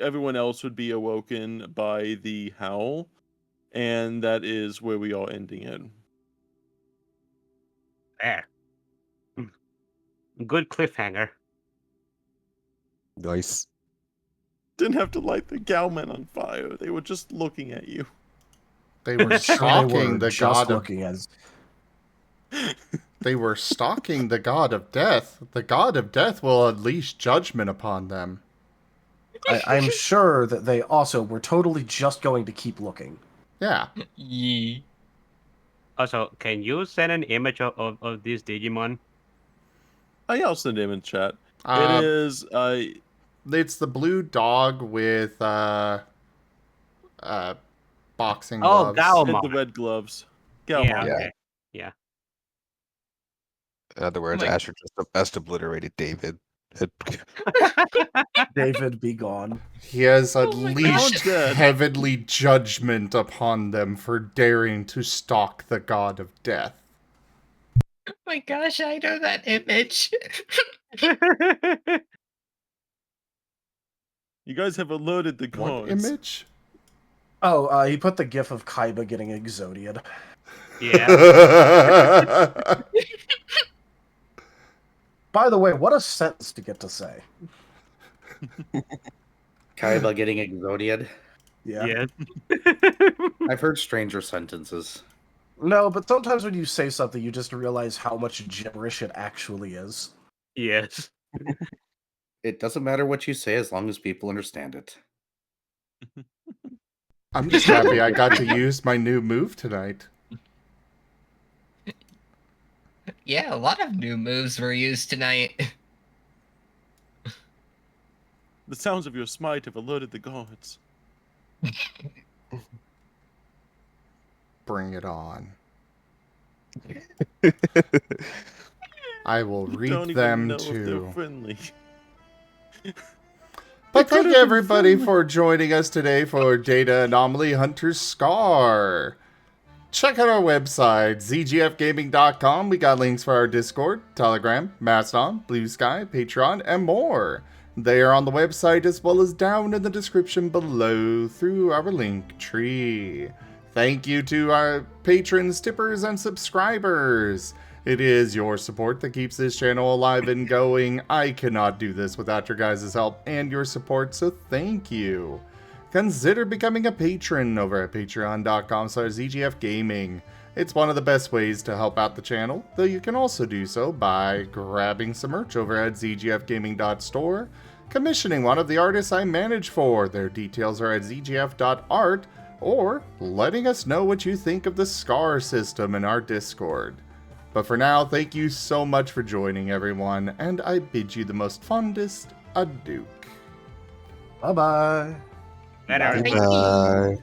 everyone else would be awoken by the howl, and that is where we are ending it. There. Good cliffhanger. Nice. Didn't have to light the Galmen on fire. They were just looking at you. They were They stalking were the just god of. looking as They were stalking the god of death. The god of death will unleash judgment upon them. I'm sure that they also were totally just going to keep looking. Yeah. Yee. Also, can you send an image of this Digimon? Yeah, I'll send him in chat. Uh, It is It's the blue dog with boxing Oh, gloves. Galmon. the red gloves. Yeah, Galmon. Yeah. okay. Yeah. In other words, my- Asher just best obliterated David. David, be gone. He has Oh my unleashed God. heavenly judgment upon them for daring to stalk the god of death. My gosh, I know that image. You guys have alerted the What gods. image? Oh, he put the gif of Kaiba getting exodied. Yeah. By the way, what a sentence to get to say. Kaiba getting exodied. Yeah. Yeah. I've heard stranger sentences. No, but sometimes when you say something, you just realize how much gibberish it actually is. Yes. It doesn't matter what you say as long as people understand it. I'm just happy I got to use my new move tonight. Yeah, a lot of new moves were used tonight. The sounds of your smite have alerted the gods. Bring it on. I will You read don't even them know if they're too. friendly. But They thank could've you been everybody friendly. for joining us today for Data Anomaly Hunter's Scar. Check out our website, zgfgaming.com. We got links for our Discord, Telegram, Mastodon, Blue Sky, Patreon, and more. They are on the website as well as down in the description below through our link tree. Thank you to our patrons, tippers, and subscribers. It is your support that keeps this channel alive and going. I cannot do this without your guys' help and your support, so thank you. Consider becoming a patron over at patreon.com/zgfgaming. It's one of the best ways to help out the channel, though you can also do so by grabbing some merch over at zgfgaming.store, commissioning one of the artists I manage for, their details are at zgf.art, or letting us know what you think of the SCAR system in our Discord. But for now, thank you so much for joining, everyone, and I bid you the most fondest adieu. Bye-bye. Later. Thank you. Bye.